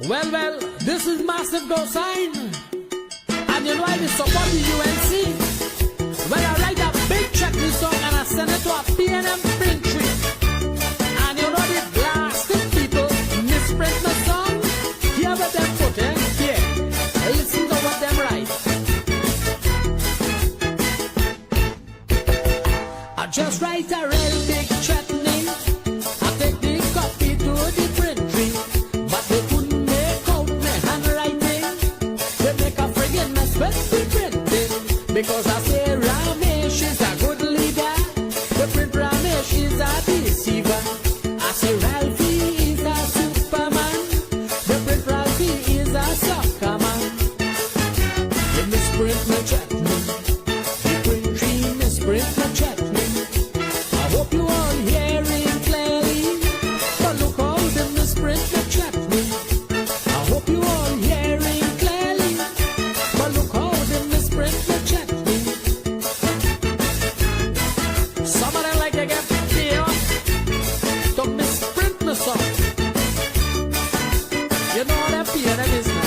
Well, this is Massive Go Sign. And you know I support the UNC. Well, I write a big chutney song and I send it to a PNM print tree. And you know the blasting people misprint my song. Hear what them put in here. Listen to what them write. I just write a real big chutney. I take the copy to the print tree. But they couldn't make out my handwriting. They make a friggin' mess with the printing. Because I say Ramesh is a good leader. The print Ramesh is a deceiver. I say Ralphie is a superman. The print Ralphie is a sucker man. They misprint my chutney. The print tree misprint my chutney. I hope you all hearing clearly. But look how they misprint my chutney. I hope you all hearing clearly. But look how they misprint my chutney. Some of them like to get paid to misprint my song. You know what that pay them is now.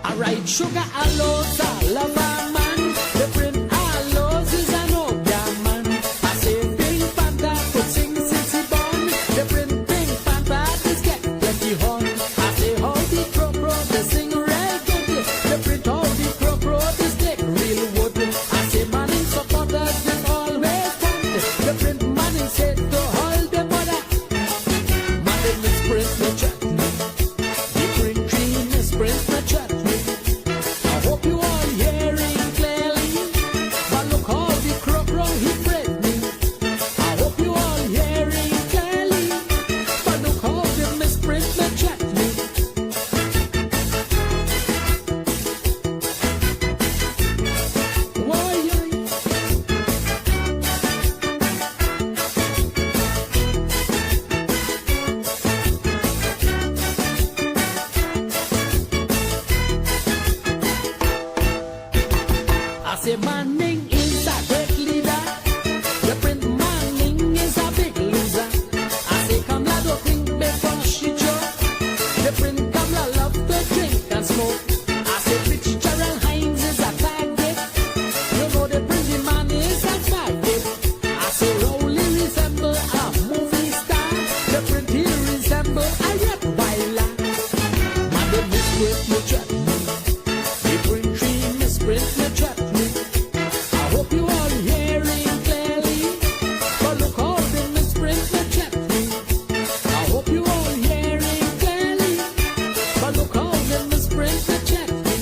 I write sugar aloes, I love a man. The print aloes is an obia man. I say Pink Panther could sing since he born. The print Pink Panther is get plenty horn. I say how the crow they sing real good. The print how the crow is take real wood. I say Manning supporters they always want. The print Manning said to hold the mother. Manning misprint my chutney. The print tree misprint my chutney. I hope you all hearing clearly. But look how the crow he fret me. I hope you all hearing clearly. But look how the misprint my chutney. Why? I say Manning is a great leader. The print Manning is a big loser. I say Kamala don't think before she joke. The print Kamala love to drink and smoke. I say Fitzgerald Hines is a target. You know the print the man is a target. I say Rowley resemble a movie star. The print he resemble a rap baila. Madam misprint my chutney. The print tree misprint my chutney. I hope you all hearing clearly. But look how they misprint my chutney. I hope you all hearing clearly. But look how they misprint my chutney.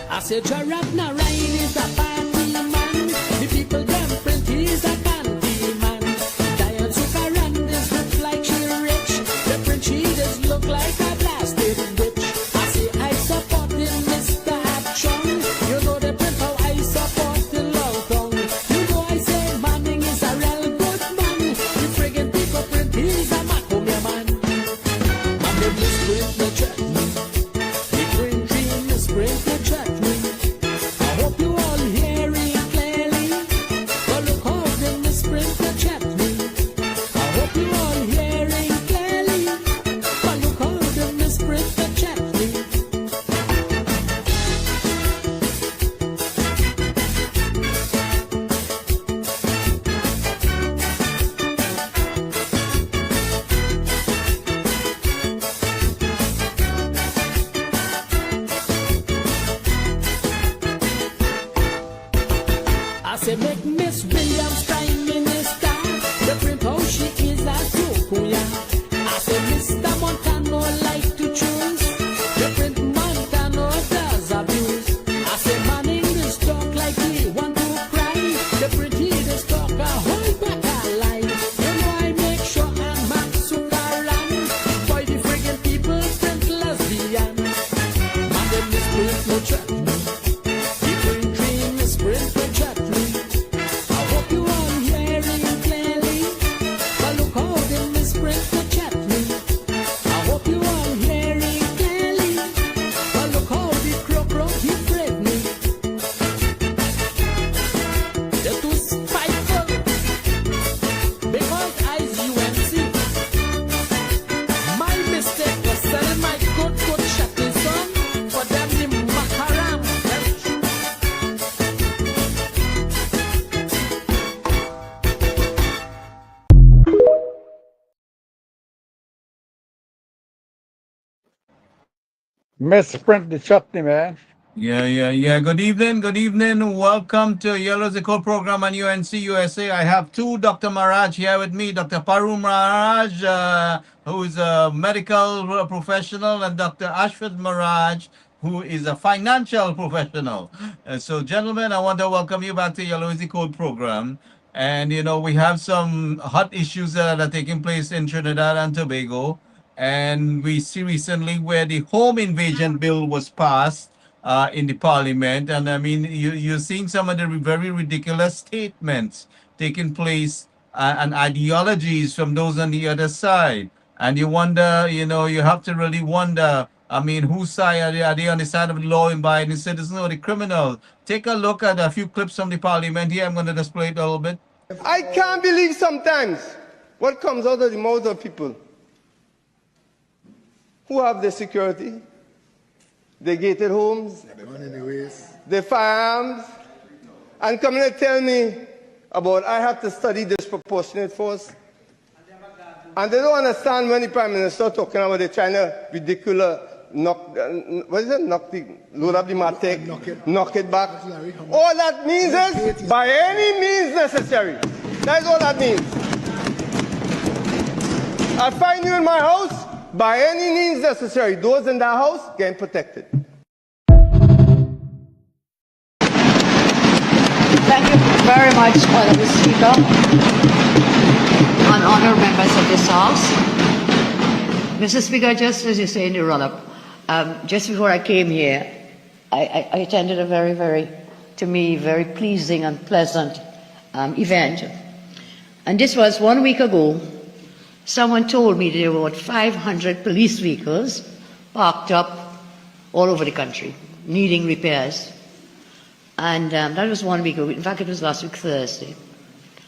I say Jarrett Narayan is a party man. The people them print he's a candy man. Diane Sukaran is rich like she rich. The print she does look like a blasted bitch. I say I support him, Mr. Action. You know the print how I support the long tongue. You know I say Manning is a real good man. The friggin' people print he's a Macomia man. And they misprint the chutney. The print tree misprint the chutney. I hope you all hearing clearly. But look how they misprint the chutney. I hope you all hearing clearly. But look how they misprint the chutney. I say make Miss Williams Prime Minister. The print how she is a Tukuya. I say Mr. Montano like to choose. The print Montano does abuse. I say Manning is talk like he want to cry. The print he does talk a whole back a lie. You know I make sure I'm Max Sukaran. Boy the friggin' people print lesbian. Misprint the chutney, man. Yeah. Good evening. Good evening. Welcome to Yellow Ziko program on UNC USA. I have two Dr. Maraj here with me. Dr. Paru Maraj, who is a medical professional, and Dr. Ashford Maraj, who is a financial professional. So, gentlemen, I want to welcome you back to Yellow Ziko program. And, we have some hot issues that are taking place in Trinidad and Tobago. And we see recently where the home invasion bill was passed in the parliament. And I mean, you're seeing some of the very ridiculous statements taking place and ideologies from those on the other side. And you wonder, you have to really wonder, I mean, whose side are they? Are they on the side of the law abiding citizen or the criminal? Take a look at a few clips from the parliament here. I'm going to display it a little bit. I can't believe sometimes what comes out of the mouth of people who have the security, the gated homes, the firearms, and come and tell me about I have to study disproportionate force. And they don't understand when the Prime Minister talking about the China ridiculous knock load up the matic, knock it back. All that means is by any means necessary. That's all that means. I find you in my house, by any means necessary. Those in that house getting protected. Thank you very much, Honorable Speaker, and honored members of this House. Mr. Speaker, just as you say in the run-up, just before I came here, I attended a very, to me, very pleasing and pleasant event. And this was 1 week ago. Someone told me there were about 500 police vehicles parked up all over the country, needing repairs. And that was 1 week ago. In fact, it was last week, Thursday.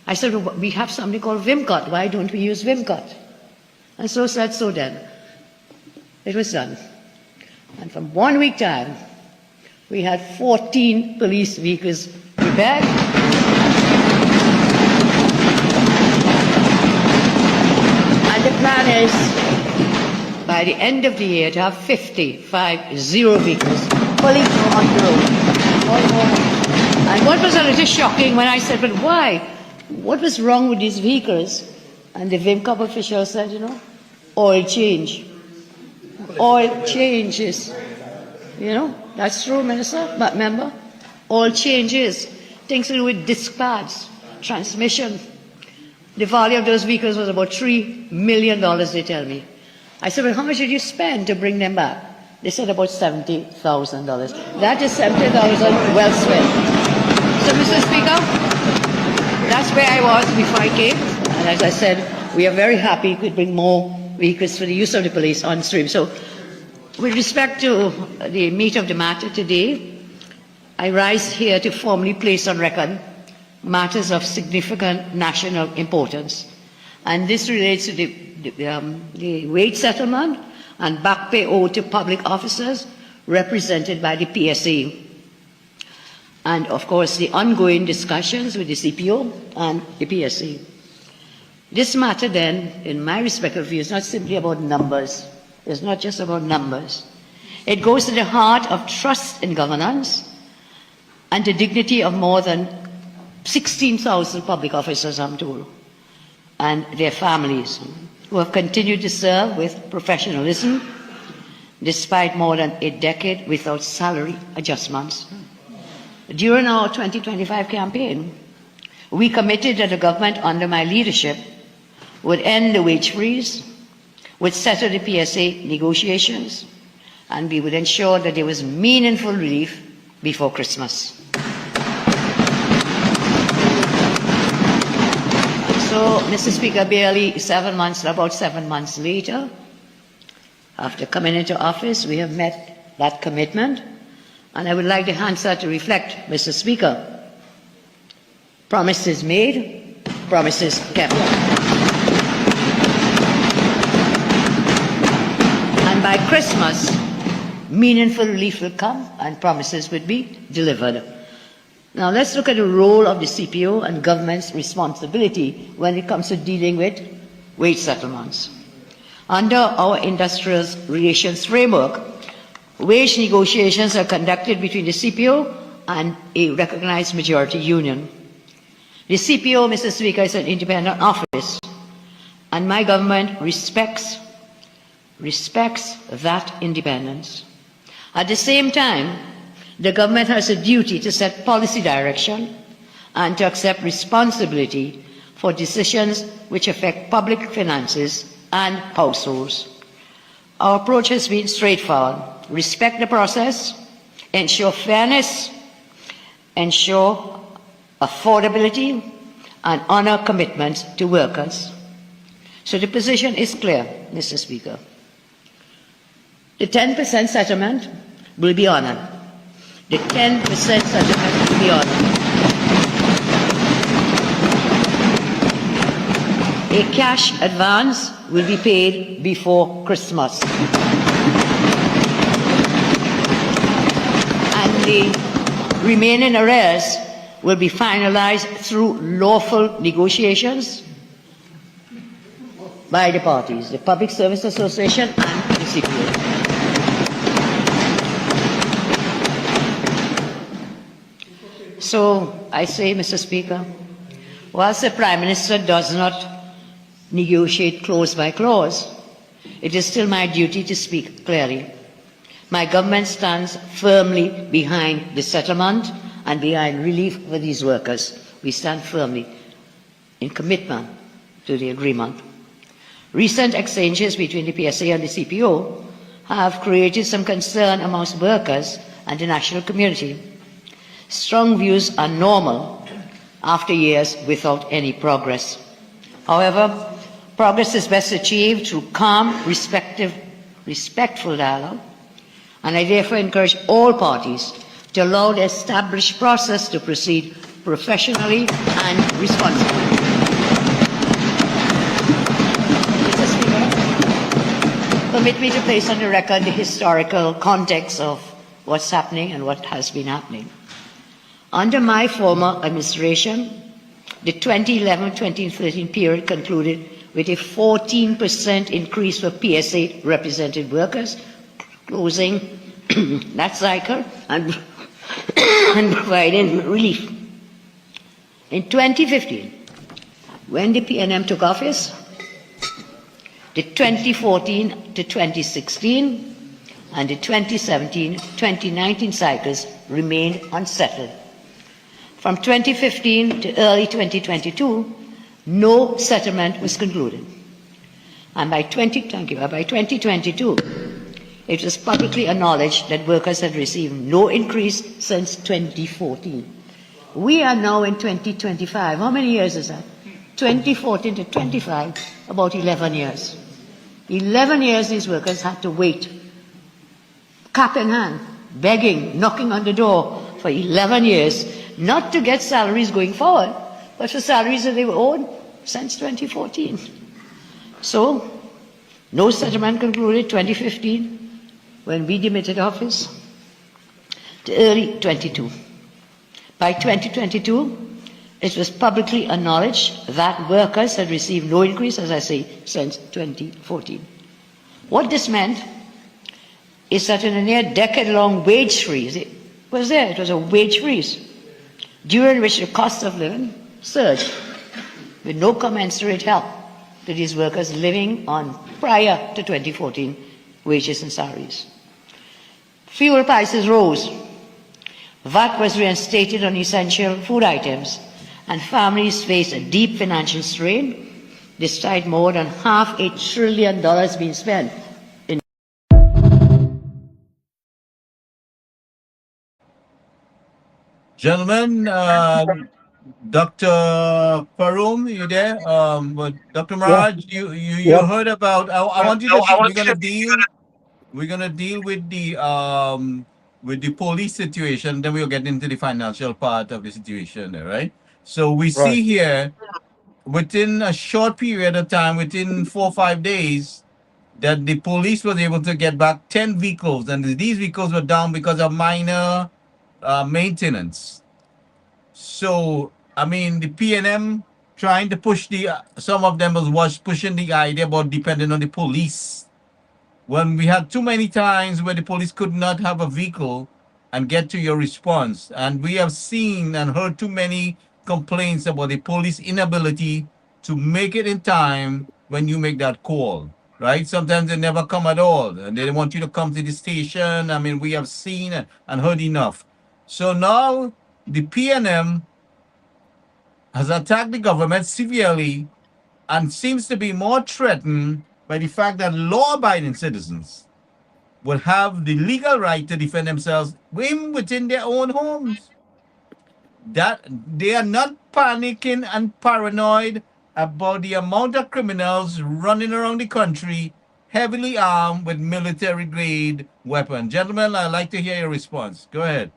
I said, well, we have something called Vimcot. Why don't we use Vimcot? And so said, so then. It was done. And from 1 week time, we had 14 police vehicles repaired. And the plan is, by the end of the year, to have 50 vehicles fully on the road. And what was a little shocking when I said, but why? What was wrong with these vehicles? And the Vimcop official said, oil change. Oil changes. That's true, Minister, but member. Oil changes. Things to do with disc pads, transmission. The value of those vehicles was about $3 million, they tell me. I said, well, how much did you spend to bring them back? They said about $70,000. That is $70,000 well spent. So, Mr. Speaker, that's where I was before I came. And as I said, we are very happy to bring more vehicles for the use of the police on stream. So, with respect to the meat of the matter today, I rise here to formally place on record matters of significant national importance. And this relates to the wage settlement and back pay owed to public officers represented by the PSA. And of course, the ongoing discussions with the CPO and the PSA. This matter then, in my respectful view, is not simply about numbers. It's not just about numbers. It goes to the heart of trust in governance and the dignity of more than 16,000 public officers, I'm told, and their families, who have continued to serve with professionalism despite more than a decade without salary adjustments. During our 2025 campaign, we committed that the government under my leadership would end the wage freeze, would settle the PSA negotiations, and we would ensure that there was meaningful relief before Christmas. So, Mr. Speaker, barely about 7 months later, after coming into office, we have met that commitment, and I would like the Hansard to reflect, Mr. Speaker. Promises made, promises kept. And by Christmas, meaningful relief will come and promises will be delivered. Now let's look at the role of the CPO and government's responsibility when it comes to dealing with wage settlements. Under our industrial relations framework, Wage negotiations are conducted between the CPO and a recognized majority union. The CPO, Mr. Speaker, is an independent office, and my government respects that independence. At the same time, the government has a duty to set policy direction and to accept responsibility for decisions which affect public finances and households. Our approach has been straightforward: respect the process, ensure fairness, ensure affordability, and honor commitments to workers. So the position is clear, Mr. Speaker. The 10% settlement will be honored. The 10% settlement will be honored. A cash advance will be paid before Christmas. And the remaining arrears will be finalized through lawful negotiations by the parties, the Public Service Association and the CPO. So I say, Mr. Speaker, whilst the Prime Minister does not negotiate clause by clause, it is still my duty to speak clearly. My government stands firmly behind the settlement and behind relief for these workers. We stand firmly in commitment to the agreement. Recent exchanges between the PSA and the CPO have created some concern amongst workers and the national community. Strong views are normal after years without any progress. However, progress is best achieved through calm, respectful dialogue, and I therefore encourage all parties to allow the established process to proceed professionally and responsibly. Mr. Speaker, permit me to place on the record the historical context of what's happening and what has been happening. Under my former administration, the 2011-2013 period concluded with a 14% increase for PSA represented workers, closing that cycle and providing relief. In 2015, when the PNM took office, the 2014 to 2016 and the 2017-2019 cycles remained unsettled. From 2015 to early 2022, no settlement was concluded. And by 2022, it was publicly acknowledged that workers had received no increase since 2014. We are now in 2025. How many years is that? 2014 to 25, about 11 years. 11 years these workers had to wait, cap in hand, begging, knocking on the door for 11 years, not to get salaries going forward, but for salaries that they were owed since 2014. So, no settlement concluded 2015 when we demitted office to early 22. By 2022, it was publicly acknowledged that workers had received no increase, as I say, since 2014. What this meant is that in a near decade-long wage freeze, it was a wage freeze, during which the cost of living surged with no commensurate help to these workers living on prior to 2014 wages and salaries. Fuel prices rose, VAT was reinstated on essential food items, and families faced a deep financial strain despite more than $500 billion being spent. Gentlemen, Dr. Parum, you there? Dr. Maraj, you heard about. I want you to. We're gonna deal with the police situation. Then we'll get into the financial part of the situation, all right? So we see here, within a short period of time, within 4 or 5 days, that the police was able to get back 10 vehicles, and these vehicles were down because of minor maintenance. So, I mean, the PNM trying to push some of them was pushing the idea about depending on the police when we had too many times where the police could not have a vehicle and get to your response. And we have seen and heard too many complaints about the police inability to make it in time when you make that call, right? Sometimes they never come at all and they want you to come to the station. I mean, we have seen and heard enough. So now the PNM has attacked the government severely and seems to be more threatened by the fact that law-abiding citizens will have the legal right to defend themselves within their own homes. That they are not panicking and paranoid about the amount of criminals running around the country heavily armed with military grade weapons. Gentlemen, I'd like to hear your response. Go ahead.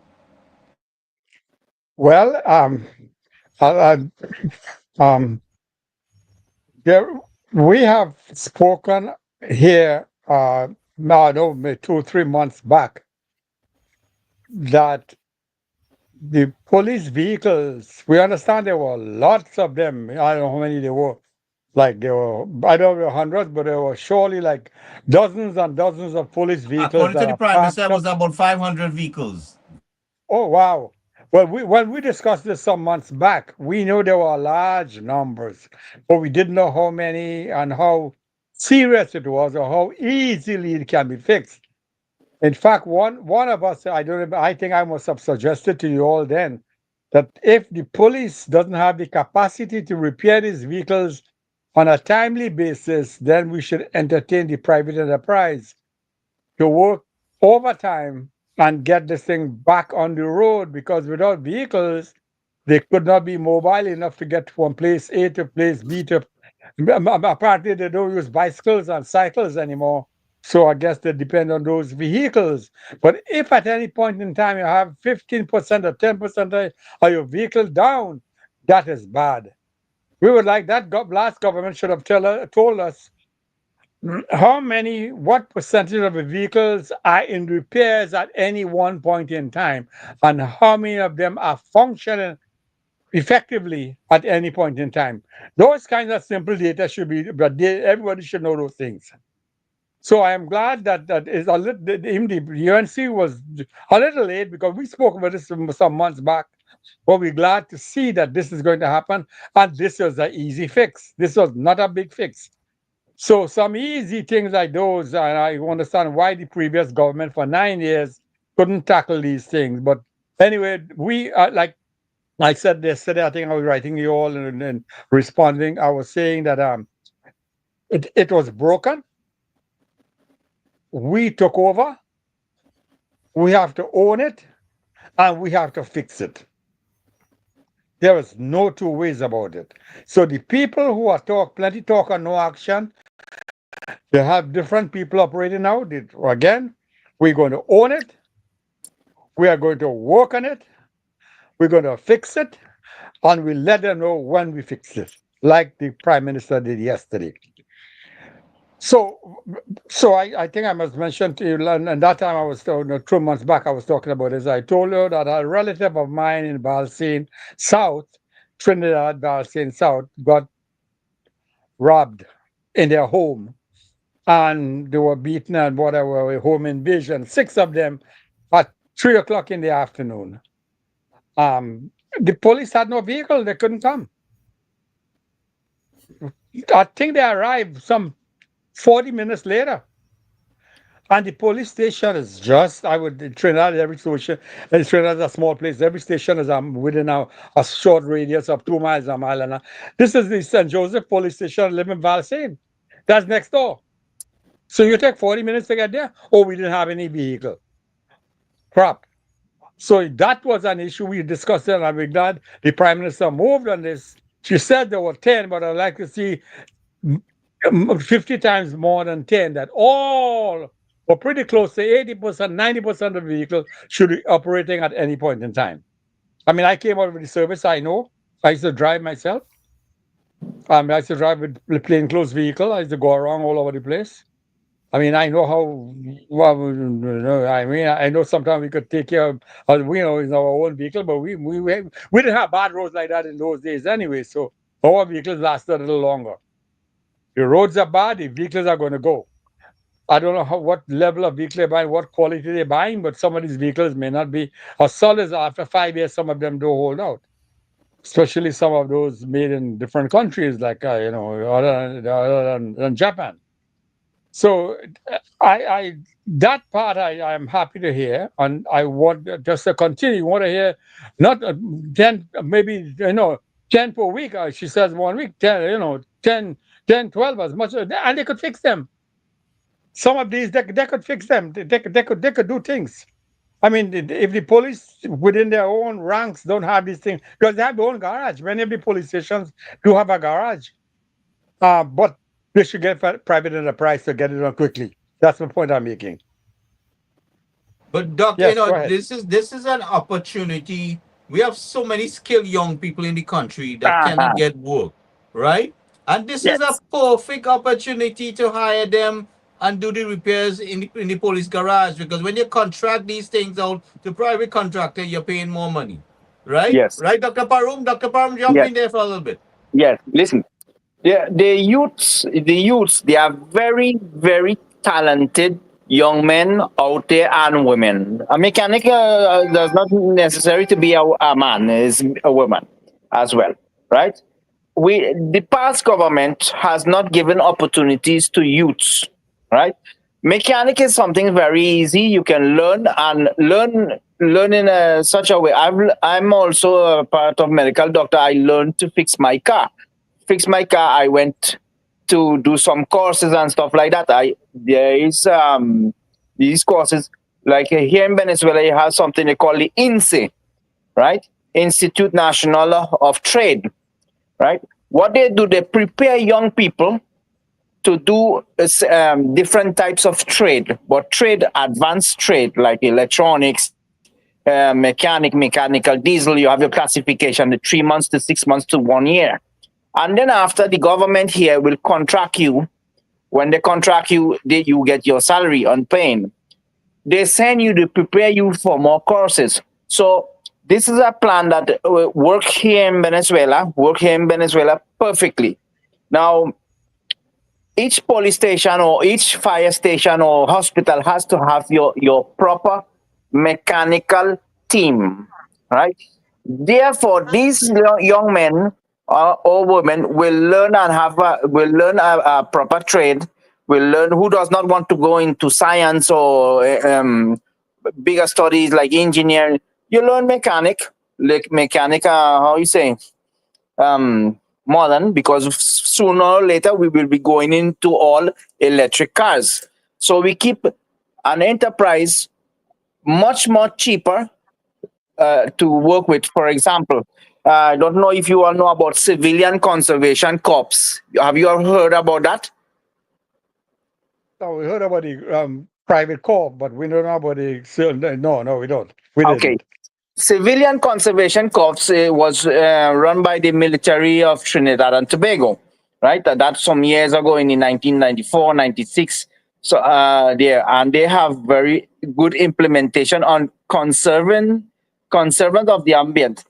Well, I, there, we have spoken here, now, I know, maybe 2 or 3 months back, that the police vehicles, we understand there were lots of them. I don't know how many there were. Like there were, I don't know, hundreds, but there were surely like dozens and dozens of police vehicles According to that the are Prime Minister, it parked was about 500 vehicles. Oh, wow. Well, when we discussed this some months back, we knew there were large numbers, but we didn't know how many and how serious it was or how easily it can be fixed. In fact, one of us, I don't remember, I think I must have suggested to you all then that if the police doesn't have the capacity to repair these vehicles on a timely basis, then we should entertain the private enterprise to work overtime and get this thing back on the road, because without vehicles, they could not be mobile enough to get from place A to place B to. Apparently, they don't use bicycles and cycles anymore. So I guess they depend on those vehicles. But if at any point in time you have 15% or 10% of your vehicle down, that is bad. We would like that last government should have told us what percentage of the vehicles are in repairs at any one point in time, and how many of them are functioning effectively at any point in time. Those kinds of simple data should be, but everybody should know those things. So I am glad that is a little, the UNC was a little late because we spoke about this some months back. But we're glad to see that this is going to happen, and this was an easy fix. This was not a big fix. So some easy things like those, and I understand why the previous government for 9 years couldn't tackle these things. But anyway, we like I said yesterday, I think I was writing you all and responding. I was saying that it was broken. We took over. We have to own it, and we have to fix it. There is no two ways about it. So the people who are plenty talk and no action, they have different people operating now. Again, we're going to own it. We are going to work on it. We're going to fix it. And we'll let them know when we fix it, like the Prime Minister did yesterday. So I think I must mention to you, and that time I was 2 months back, I was talking about this. I told you that a relative of mine in Balsane South, Trinidad, Balsane South, got robbed in their home, and they were beaten and whatever, home invasion. 6 of them at 3 o'clock in the afternoon. The police had no vehicle; they couldn't come. I think they arrived some 40 minutes later. And the police station is Trinidad, every station, Trinidad is a small place. Every station is within a short radius of 2 miles, a mile and a. This is the St. Joseph police station, I live in Balsane. That's next door. So you take 40 minutes to get there? Oh, we didn't have any vehicle. Crap. So that was an issue we discussed, and I'm glad the Prime Minister moved on this. She said there were 10, but I'd like to see 50 times more than 10, that all or pretty close to 80%, 90% of the vehicles should be operating at any point in time. I mean, I came out of the service, I know. I used to drive myself. I used to drive a plainclothes vehicle. I used to go around all over the place. I mean, I know how, I know sometimes we could take care of, we know it's our own vehicle, but we didn't have bad roads like that in those days anyway, so our vehicles lasted a little longer. The roads are bad, the vehicles are going to go. I don't know what level of vehicle they're buying, what quality they're buying, but some of these vehicles may not be as solid as after 5 years. Some of them don't hold out, especially some of those made in different countries, like other than Japan. So I that part I am happy to hear, and I want just to continue. Want to hear not 10, maybe 10 per week. She says 1 week, 10, 10, 12, as much as, and they could fix them. Some of these they could fix them. They could do things. I mean, if the police within their own ranks don't have these things, because they have their own garage. Many of the police stations do have a garage, but they should get private enterprise to get it done quickly. That's the point I'm making. But doctor, Yes, go ahead. this is an opportunity. We have so many skilled young people in the country that cannot get work, right? And this is a Yes. perfect opportunity to hire them and do the repairs in the police garage, because when you contract these things out to private contractor, you're paying more money, right? Yes. Right, Dr. Parum? Dr. Parum, jump Yes. in there for a little bit. Yes. Listen, the youths, they are very, very talented young men out there and women. A mechanic does not necessary to be a man; is a woman as well, right? The past government has not given opportunities to youths, right? Mechanic is something very easy. You can learn and learn in such a way. I'm also a part of medical doctor. I learned to fix my car. I went to do some courses and stuff like that. There is these courses like here in Venezuela. You have something they call the INSE, right? Institute National of Trade, right? What they do, they prepare young people to do different types of trade, but advanced trade like electronics, mechanical, diesel. You have your classification, the 3 months to 6 months to 1 year. And then after, the government here will contract you. When they contract you, you get your salary on paying. They send you to prepare you for more courses. So this is a plan that work here in Venezuela perfectly. Now, each police station or each fire station or hospital has to have your proper mechanical team, right? Therefore, these young men or women will learn a proper trade. Will learn who does not want to go into science or bigger studies like engineering. You learn mechanic. How you say? Modern, because sooner or later we will be going into all electric cars. So we keep an enterprise much more cheaper to work with. For example, I don't know if you all know about Civilian Conservation Corps. Have you ever heard about that? No, we heard about the private corp, but we don't know about the. No, we don't. We Okay. didn't. Civilian Conservation Corps was run by the military of Trinidad and Tobago, right? That's some years ago in 1994, 96. So they have very good implementation on conservation of the ambient.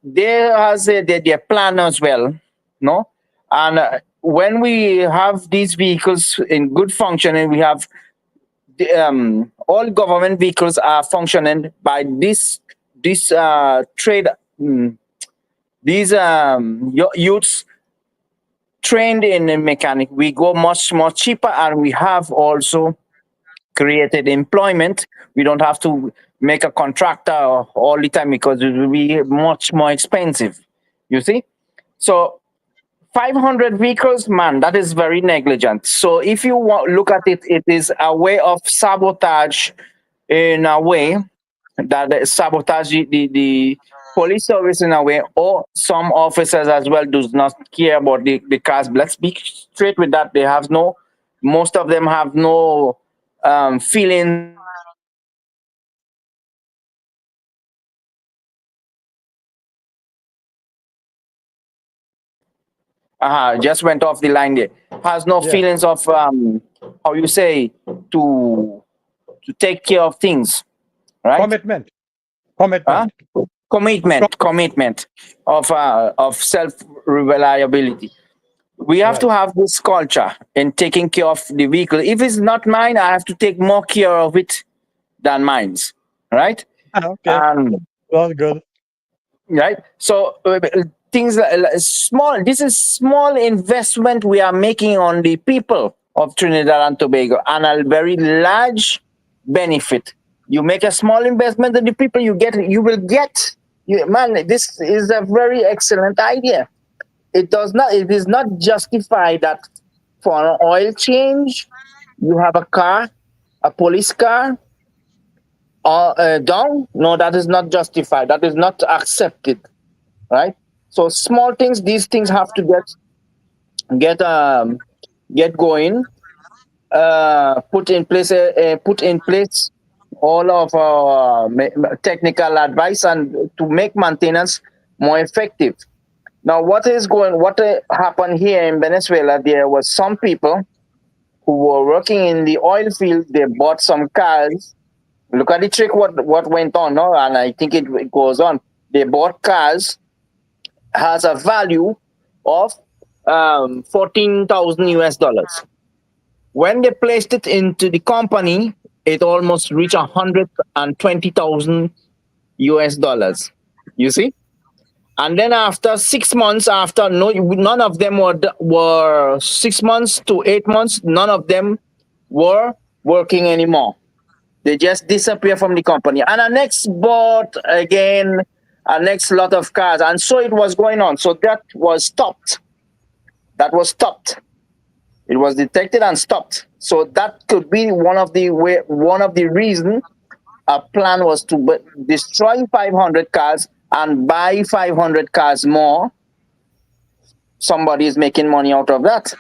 There has their plan as well, no? And when we have these vehicles in good functioning, we have all government vehicles are functioning by this trade. These youths trained in a mechanic. We go much more cheaper, and we have also created employment. We don't have to make a contractor all the time because it will be much more expensive. You see, so 500 vehicles, man, that is very negligent. So if you look at it, it is a way of sabotage, in a way that sabotage the police service in a way, or some officers as well do not care about the cars. Let's be straight with that. Most of them have no feeling. Just went off the line there. Has no Yeah. feelings of how you say to take care of things, right? Commitment. Commitment of self reliability. We have to have this culture in taking care of the vehicle. If it's not mine, I have to take more care of it than mine's, right? Okay, well, good. Right. So things small. This is small investment we are making on the people of Trinidad and Tobago, and a very large benefit. You make a small investment in the people, you will get. Man, this is a very excellent idea. It is not justified that for an oil change, you have a car, a police car, or down. No, that is not justified. That is not accepted, right? So small things, these things have to get going. Put in place all of our technical advice and to make maintenance more effective. Now, what happened here in Venezuela? There was some people who were working in the oil field. They bought some cars. Look at the trick. What went on, no? And I think it goes on. They bought cars has a value of $14,000 US. When they placed it into the company, it almost reached $120,000 US. You see? And then after 6 months, none of them were 6 months to 8 months, none of them were working anymore. They just disappear from the company. And our next bought again, our next lot of cars. And so it was going on. So that was stopped. It was detected and stopped. So that could be one of the reasons our plan was to destroy 500 cars and buy 500 cars more. Somebody is making money out of that.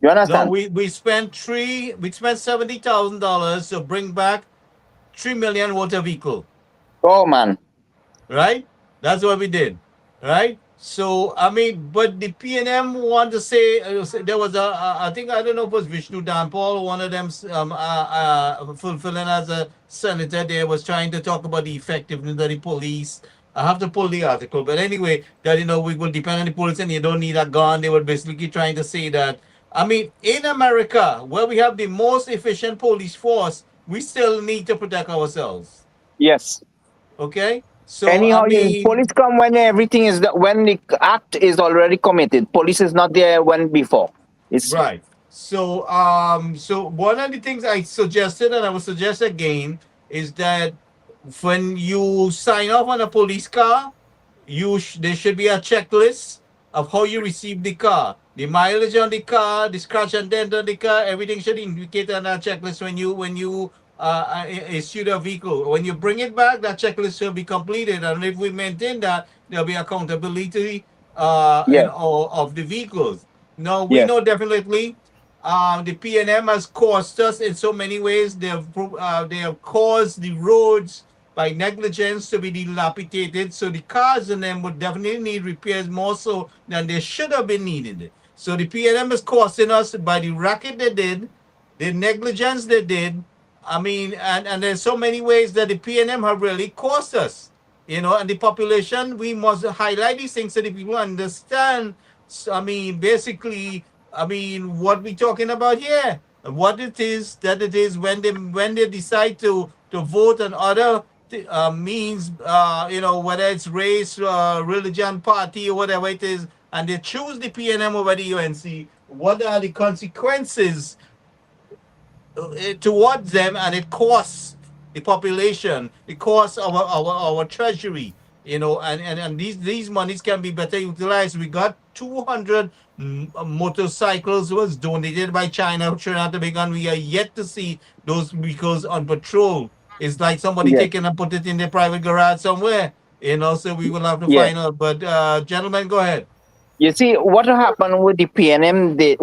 You understand? No, we spent $70,000 to bring back 3 million water vehicle. Oh man. Right? That's what we did. Right? So I mean, but the PNM want to say there was I think I don't know if it was Vishnu Danpal, one of them fulfilling as a senator there, was trying to talk about the effectiveness of the police. I have to pull the article, but anyway, that we will depend on the police and you don't need a gun. They were basically trying to say that. I mean, in America, where we have the most efficient police force, we still need to protect ourselves. Yes. Okay. So anyhow, I mean, police come when everything is when the act is already committed. Police is not there when before. It's right. So so one of the things I suggested, and I will suggest again, is that when you sign off on a police car, there should be a checklist of how you receive the car, the mileage on the car, the scratch and dent on the car. Everything should indicate on that checklist when you issue the vehicle. When you bring it back, that checklist will be completed, and if we maintain that, there'll be accountability of the vehicles. Now we know definitely the PNM has caused us in so many ways. They have caused the roads by negligence to be dilapidated, so the cars in them would definitely need repairs more so than they should have been needed. So the PNM is costing us by the racket they did, the negligence they did. I mean, and there's so many ways that the PNM have really cost us, and the population, we must highlight these things so the people understand. I mean, basically, what we're talking about here, what it is when they decide to vote on other means, whether it's race, religion, party, or whatever it is, and they choose the PNM over the UNC, what are the consequences towards them? And it costs the population, it costs our treasury, and these monies can be better utilized. We got 200 motorcycles was donated by China, Trinidad and Tobago, and we are yet to see those vehicles on patrol. It's like somebody taking and put it in their private garage somewhere, so we will have to find out. But gentlemen, go ahead. You see, what happened with the PNM, they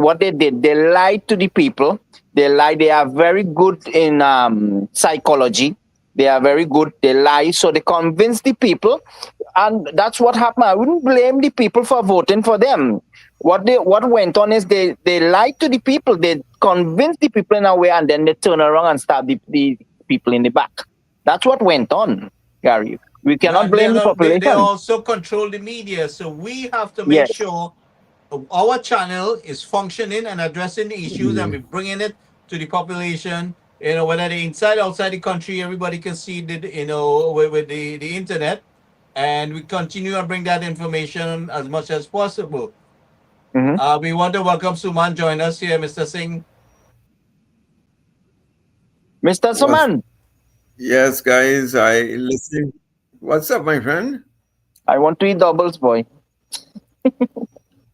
lied to the people. They are very good in psychology. They are very good. They lie. So they convince the people. And that's what happened. I wouldn't blame the people for voting for them. What went on is they lied to the people. They convinced the people in a way, and then they turn around and stab the people in the back. That's what went on, Gary. We cannot blame the population. They also control the media. So we have to make sure our channel is functioning and addressing the issues, and we're bringing it to the population. You know, whether they're inside, outside the country, everybody can see the, you know, with the internet, and we continue to bring that information as much as possible. Mhm. We want to welcome Suman join us here, Mr. Singh. Mr. Suman, Yes, guys, I listen. What's up, my friend? I want to eat doubles, boy.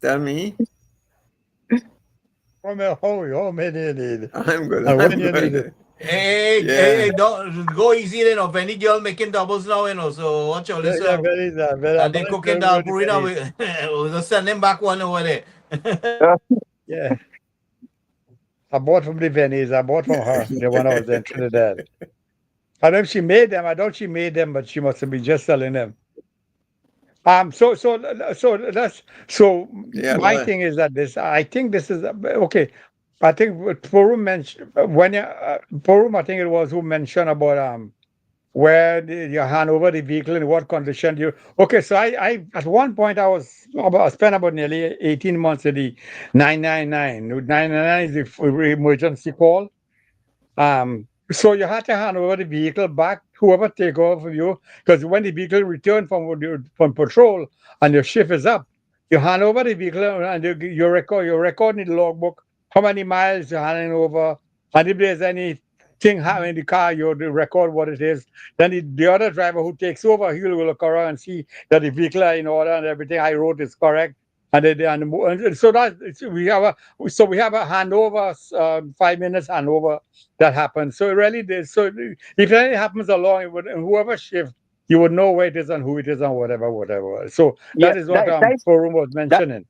Tell me. How many you need? I'm good. And I'm when you need good. it? Hey, Yeah. hey, don't go easy, you know. Any girl making doubles now, you know. So watch out, Yeah, listen. very that. Very, And they cooking the purina. We'll just send them back one over there. Yeah. I bought from the Venice. I bought from her, the one I was in Trinidad. I don't know if she made them. I doubt she made them, but she must have been just selling them. So that's so. Yeah, My boy. thing is that this. I think this is okay. I think what Purum mentioned when Purum, I think it was who mentioned about where you hand over the vehicle in what condition you. Okay, so I at one point I spent about nearly 18 months at the 999. 999 is the emergency call. So you had to hand over the vehicle back, whoever take over for you, because when the vehicle return from patrol and your shift is up, you hand over the vehicle and you're recording the logbook, how many miles you're handing over, and if there's anything happening in the car, you record what it is. Then the other driver who takes over, he will look around and see that the vehicle are in order and everything I wrote is correct. And so we have a handover, 5 minutes handover that happens. So it really did. So if anything happens along, whoever shift, you would know where it is and who it is and whatever. So Yeah, that is what that's Forum was that. mentioning.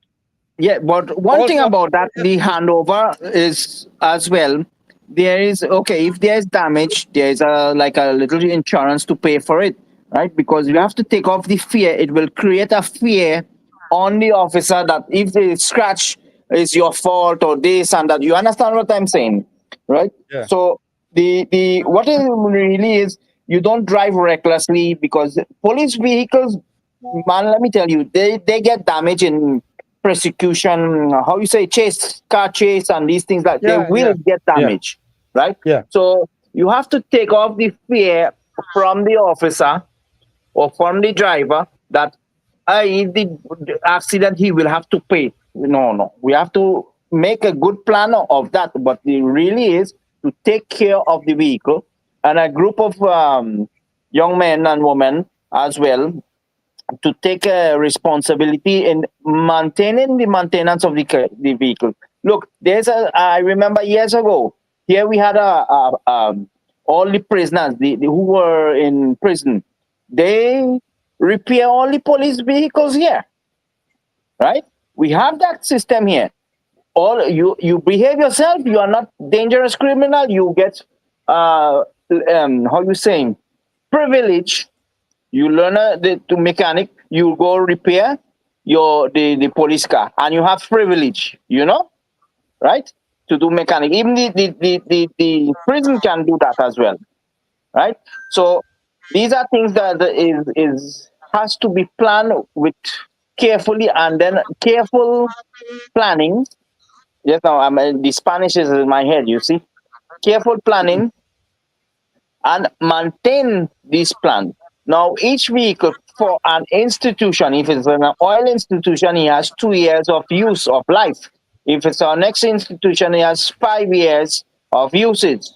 Yeah, but one thing Also, about that, the handover is as well. There is okay if there is damage, there is a like a little insurance to pay for it, right? Because you have to take off the fear. It will create a fear on the officer that if the scratch is your fault or this and that. You understand what I'm saying, right? yeah, So the what it really is, you don't drive recklessly because police vehicles, man, let me tell you, they get damaged in persecution, how you say, car chase, and these things that they yeah, will yeah, get yeah, damaged, right? yeah, So you have to take off the fear from the officer or from the driver that if the accident he will have to pay. No, we have to make a good plan of that, but it really is to take care of the vehicle, and a group of young men and women as well to take a responsibility in maintaining the maintenance of the vehicle. Look, I remember years ago, here we had all the prisoners who were in prison. They repair all the police vehicles here, right? We have that system here. All you behave yourself, you are not dangerous criminal, you get how you saying, privilege. You learn to mechanic, you go repair the police car, and you have privilege, right? To do mechanic. Even the prison can do that as well, right? So these are things that is has to be planned with carefully, and then careful planning. Yes, now the Spanish is in my head. You see, careful planning and maintain this plan. Now, each vehicle for an institution, if it's an oil institution, he has 2 years of use of life. If it's our next institution, he has 5 years of usage.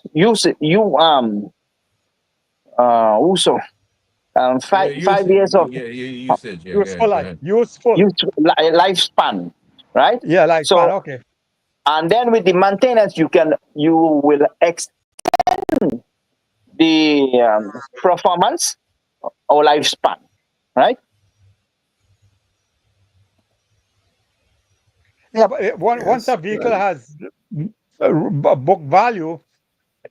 Also, five years of Usage. Yeah, useful go life, ahead. useful. lifespan, right? Yeah, lifespan. So, Okay. and then with the maintenance, you will extend the performance or lifespan, right? Yeah, but once Yes. a vehicle has a book value,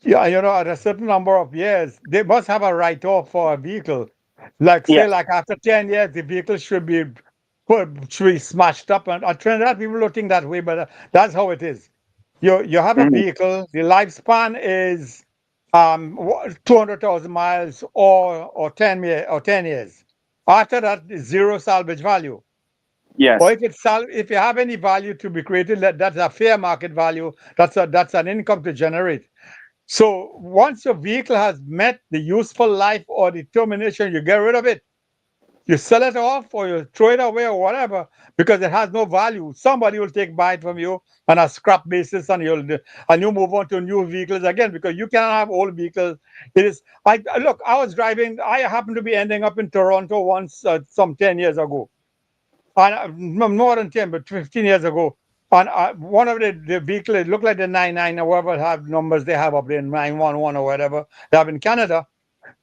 yeah, at a certain number of years, they must have a write-off for a vehicle. Like say, Yes. like after 10 years, the vehicle should be smashed up. And at Trinidad, people don't think that way, but that's how it is. You have a Mhm. vehicle, the lifespan is 200,000 miles or 10 years. After that, zero salvage value. Yes. Or if you have any value to be created, that's a fair market value. That's an income to generate. So once your vehicle has met the useful life or the termination, you get rid of it. You sell it off or you throw it away or whatever because it has no value. Somebody will buy it from you on a scrap basis, and you move on to new vehicles again because you cannot have old vehicles. It is. Look. I was driving. I happened to be ending up in Toronto once, some 10 years ago, and more than 10, but 15 years ago. And one of the vehicles, it looked like the 99 or whatever have numbers they have up there, 911 or whatever they have in Canada.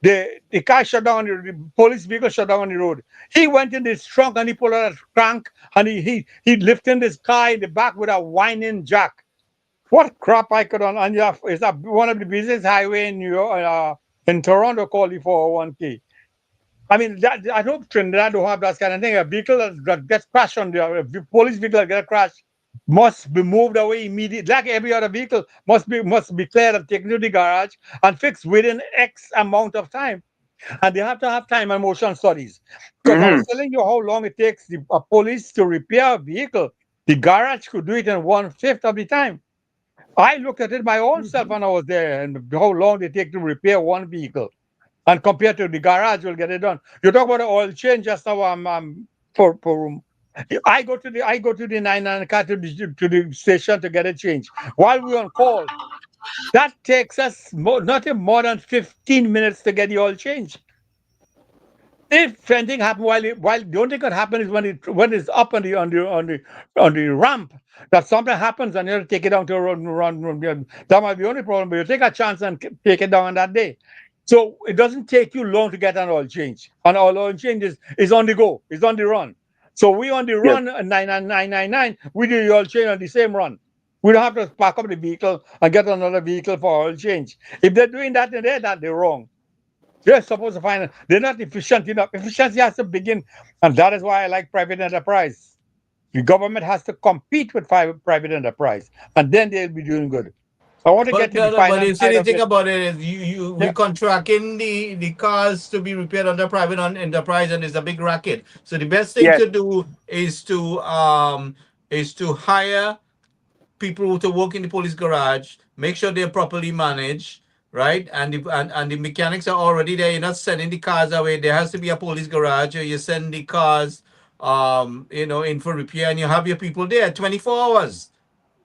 The car shut down, the police vehicle shut down on the road. He went in this trunk and he pulled out a crank and he lifted this car in the back with a whining jack. What crap I could on? And it's one of the busiest highway in New York, in Toronto called the 401k. I mean, I hope Trinidad don't have that kind of thing. A vehicle that gets crashed on the police vehicle that gets crashed must be moved away immediately. Like every other vehicle, must be cleared and taken to the garage and fixed within X amount of time. And they have to have time and motion studies. Because I was telling you how long it takes the police to repair a vehicle. The garage could do it in 1/5 of the time. I looked at it my own self when I was there, and how long they take to repair one vehicle. And compared to the garage, will get it done. You talk about the oil change just now. For room. I go to the 99 car to the station to get a change. While we're on call, that takes us nothing more than 15 minutes to get the oil change. If anything happens while the only thing that happen is when it's up on the ramp, that something happens and you have to take it down to a run. That might be the only problem, but you take a chance and take it down on that day. So it doesn't take you long to get an oil change. And oil change is on the go, it's on the run. So we on the run 999, we do the oil change on the same run. We don't have to park up the vehicle and get another vehicle for oil change. If they're doing that, they're wrong. They're supposed to find they're not efficient enough. Efficiency has to begin, and that is why I like private enterprise. The government has to compete with private enterprise, and then they'll be doing good. I want to get to the But finance you see, side the of thing it. about it is we contracting the cars to be repaired under private enterprise, and it's a big racket. So the best thing Yes. to do is to hire people to work in the police garage, make sure they're properly managed, right? And the mechanics are already there. You're not sending the cars away. There has to be a police garage, or you send the cars in for repair, and you have your people there 24 hours.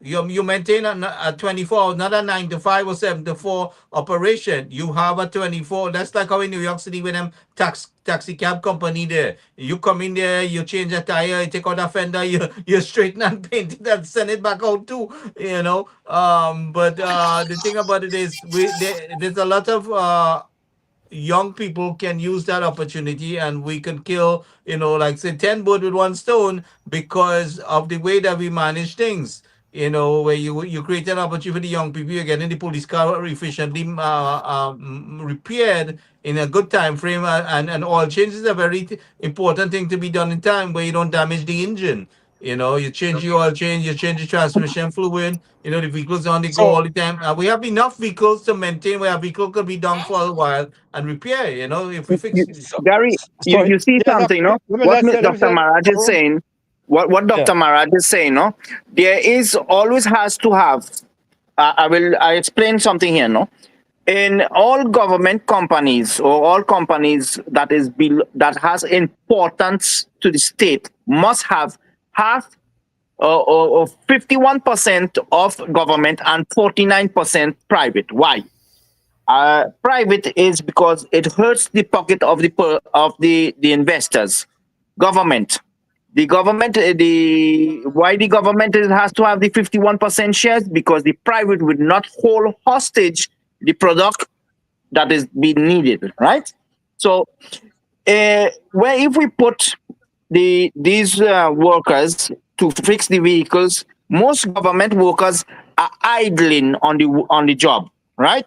You maintain a 24 hours, not a 9 to 5 or 7 to 4 operation. You have a 24. That's like how in New York City with them taxi cab company there. You come in there, you change a tire, you take out a fender, you straighten and paint it and send it back out too. But the thing about it is there's a lot of young people can use that opportunity, and we can kill, like say 10 birds with one stone because of the way that we manage things. Where you create an opportunity for the young people, you're getting the police car efficiently repaired in a good time frame, and oil change is a very important thing to be done in time where you don't damage the engine. You change the oil change, you change the transmission fluid. The vehicles on the go all So, the time. We have enough vehicles to maintain where a vehicle could be down for a while and repair. If we fix. so, Gary, so you see here's something, no? let me What let me Dr. say, Maraj is saying, what yeah. Dr. Maraj is saying, no? There is always has to have. I explain something here, no? In all government companies or all companies that has importance to the state must have half or 51% of government and 49% private. Why? Private is because it hurts the pocket of the investors. Government, why the government has to have the 51% shares, because the private would not hold hostage the product that is being needed, right? So, where if we put these workers to fix the vehicles, most government workers are idling on the job, right?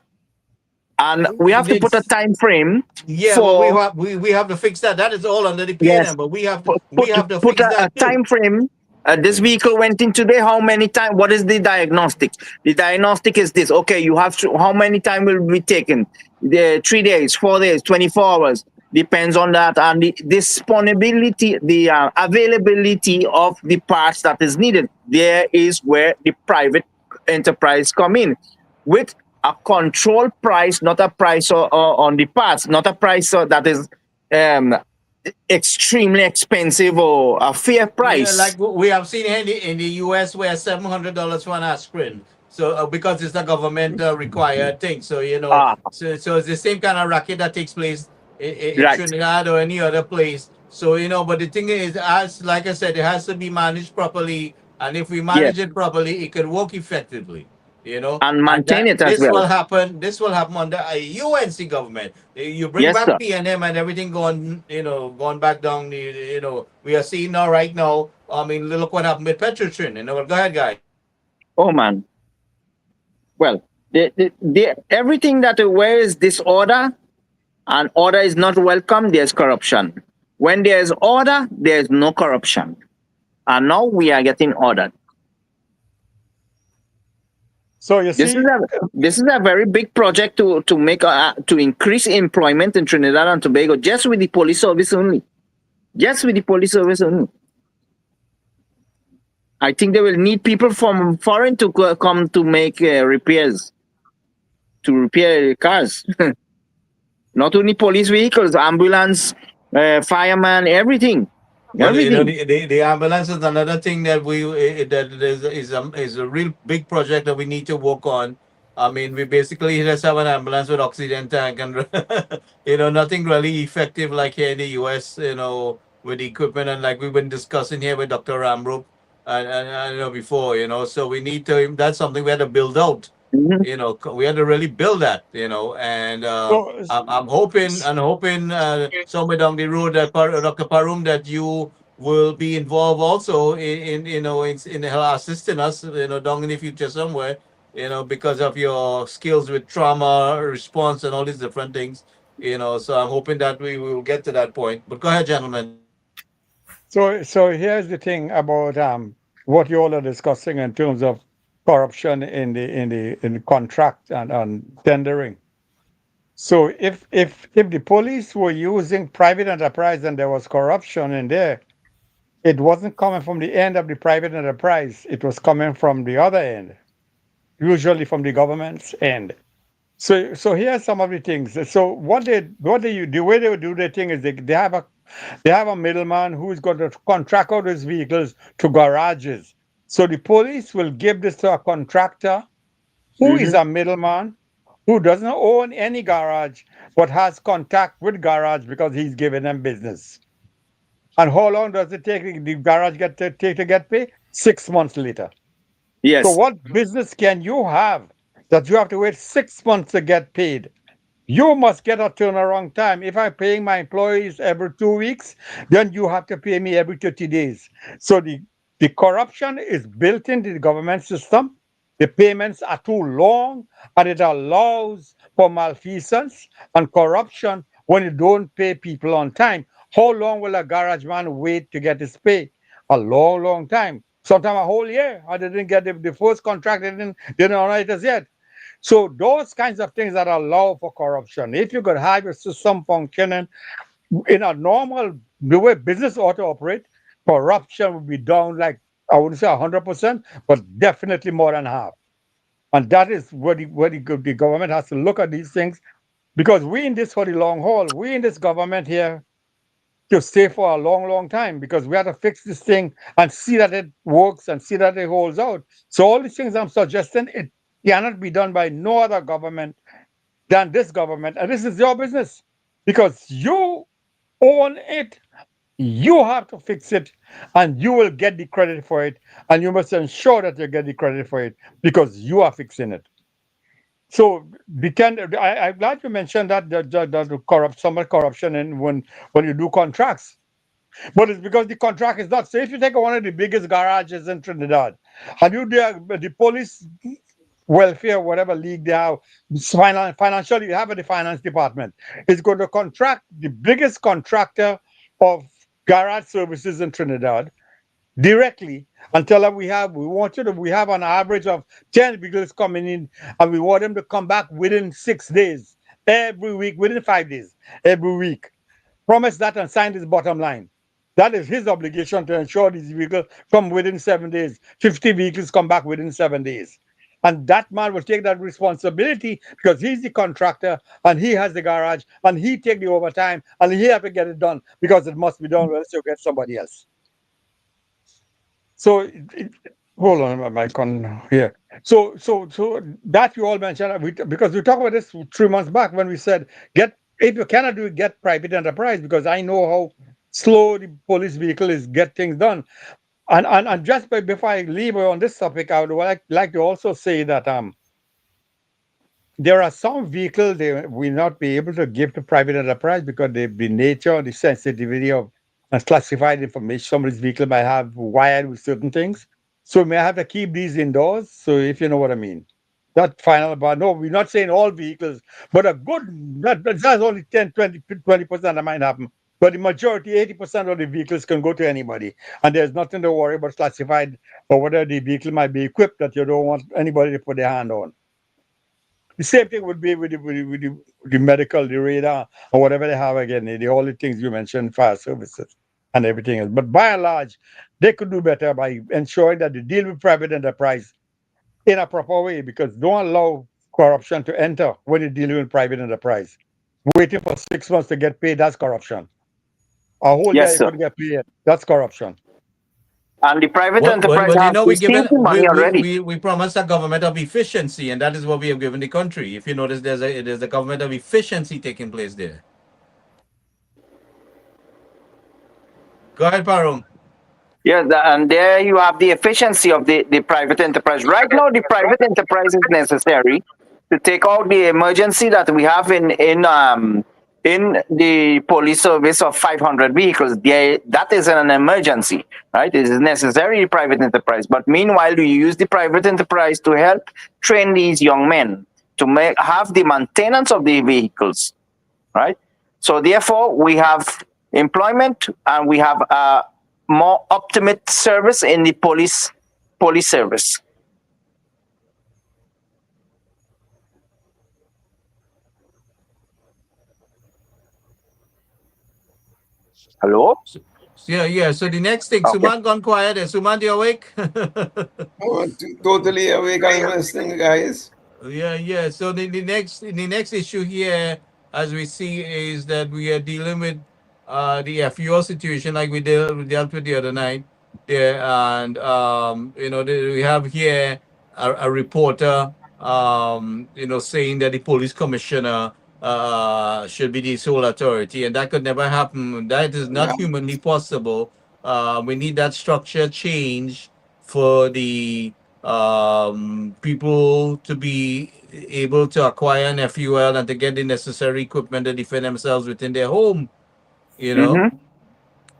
And we have to put a time frame. Yeah, for, but we have to fix that. That is all under the yes, PNM, but we have put to fix a that too. time frame. This vehicle went in today. How many time? What is the diagnostic? The diagnostic is this. Okay, you have to. How many time will be taken? The 3 days, 4 days, 24 hours. depends on that, and the disponibility, the availability of the parts that is needed. There is where the private enterprise come in with a controlled price, not a price on the parts, not a price that is extremely expensive or a fair price. Yeah, like we have seen in the US where $700 for an aspirin. So because it's a government required thing, so Ah, so it's the same kind of racket that takes place in right. Trinidad or any other place. So but the thing is, as like I said, it has to be managed properly, and if we Yes, manage it properly, it can work effectively. and And maintain that it as this well. will happen. This will happen under a UNC government. You bring Yes, back sir. PNM and everything going, going back down. We are seeing now right now. I mean, look what happened with Petrotrin. Go ahead, guys. Oh man. Well, everything that where is disorder and order is not welcome, there's corruption. When there's order, there's no corruption. And now we are getting ordered. So you This see, is a very big project to make to increase employment in Trinidad and Tobago just with the police service only. Just with the police service only. I think they will need people from foreign to come to make repairs, to repair cars. Not only police vehicles, ambulance, fireman, everything. Well, Everything. the ambulance is another thing that is a real big project that we need to work on. I mean, we basically just have an ambulance with oxygen tank, and nothing really effective like here in the U.S. With the equipment, and like we've been discussing here with Dr. Ramrup, and before. So we need to. That's something we had to build out. Mhm. We had to really build that. And so I'm hoping somewhere down the road that Dr. Parum, that you will be involved also in assisting us down in the future somewhere, because of your skills with trauma response and all these different things. So I'm hoping that we will get to that point. But go ahead, gentlemen. so here's the thing about what you all are discussing in terms of corruption in the contract and tendering. So if the police were using private enterprise and there was corruption in there, it wasn't coming from the end of the private enterprise, it was coming from the other end, usually from the government's end. So here are some of the things. So the way they do their thing is they have a middleman who is going to contract out his vehicles to garages. So the police will give this to a contractor who is Mhm. a middleman who doesn't own any garage but has contact with garage because he's giving them business. And how long does it take the garage take to get paid? 6 months later. So Yes. what business can you have that you have to wait 6 months to get paid? You must get a turnaround time. If I'm paying my employees every 2 weeks, then you have to pay me every 30 days. So the corruption is built into the government system. The payments are too long, and it allows for malfeasance and corruption when you don't pay people on time. How long will a garage man wait to get his pay? A long, long time. Sometimes a whole year. I didn't get the first contract, they didn't honor it as yet. So those kinds of things that allow for corruption. If you could have your system functioning in a normal the way business ought to operate, corruption would be down like I wouldn't say 100%, but definitely more than half. And that is where the government has to look at these things because we in this for the long haul. We in this government here to stay for a long, long time because we have to fix this thing and see that it works and see that it holds out. So all these things I'm suggesting, it cannot be done by no other government than this government. And this is your business because you own it. You have to fix it and you will get the credit for it. And you must ensure that you get the credit for it because you are fixing it. So I'm glad you mentioned that some corruption in when you do contracts. But it's because the contract is not. So if you take one of the biggest garages in Trinidad, and you the police welfare, whatever league they have, financially, you have the finance department, is going to contract the biggest contractor of garage services in Trinidad directly and tell them we have an average of 10 vehicles coming in and we want them to come back within 6 days every week, within 5 days every week. promised that and signed his bottom line. That is his obligation to ensure these vehicles come within 7 days. 50 vehicles come back within 7 days. And that man will take that responsibility because he's the contractor and he has the garage and he take the overtime and he have to get it done because it must be done or else you get somebody else. So hold on, my mic on here. So that you all mentioned because we talked about this 3 months back when we said if you cannot do it, get private enterprise because I know how slow the police vehicle is get things done. And just before I leave on this topic, I would like to also say that there are some vehicles they will not be able to give to private enterprise because the nature, the sensitivity of classified information. Some of these vehicles might have wired with certain things. So we may have to keep these indoors. So if you know what I mean. That final, but no, we're not saying all vehicles, but a good, that's only 10, 20% that might happen. But the majority, 80% of the vehicles can go to anybody. And there's nothing to worry about classified or whether the vehicle might be equipped that you don't want anybody to put their hand on. The same thing would be with the medical, the radar, or whatever they have again, the only things you mentioned, fire services and everything else. But by and large, they could do better by ensuring that they deal with private enterprise in a proper way because don't allow corruption to enter when you're dealing with private enterprise. Waiting for 6 months to get paid, that's corruption. A whole year you couldn't get paid, that's corruption. And the private enterprise has received money already. We promised a government of efficiency, and that is what we have given the country. If you notice, there's a government of efficiency taking place there. Go ahead, Parum. Yeah, and there you have the efficiency of the private enterprise. Right now, the private enterprise is necessary to take out the emergency that we have in the police service of 500 vehicles. That is an emergency, right? It is necessary private enterprise. But meanwhile, you use the private enterprise to help train these young men to have the maintenance of the vehicles, right? So therefore, we have employment and we have more optimist service in the police service. Hello? Yeah. So the next thing, okay. Suman gone quiet. Suman, you awake? Oh, totally awake. I'm listening, guys. Yeah. So the next issue here, as we see, is that we are dealing with the FUO situation like we dealt with the other night. There and we have here a reporter saying that the police commissioner should be the sole authority, and that could never happen. That is not humanly possible. We need that structure change for the people to be able to acquire an FUL and to get the necessary equipment to defend themselves within their home. Mm-hmm.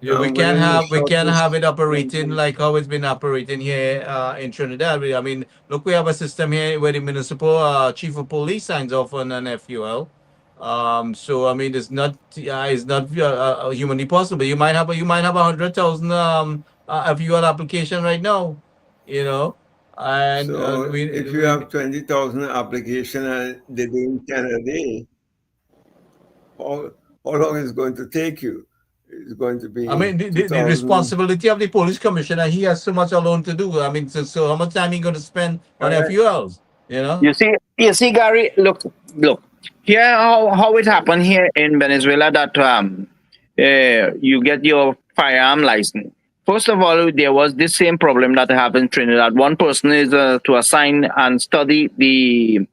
We can't have it operating like how it's been operating here in Trinidad. I mean, look, we have a system here where the municipal chief of police signs off on an FUL. So I mean, it's not humanly possible. You might have 100,000 FUL application right now, and so if you have 20,000 application and they're doing 10 a day, how long is it going to take you? It's going to be. I mean, the responsibility of the police commissioner, he has so much alone to do. I mean, so how much time are you going to spend on FULs? You see, Gary. Look. Here, how it happened here in Venezuela that you get your firearm license. First of all, there was this same problem that happened in Trinidad. One person is to assign and study the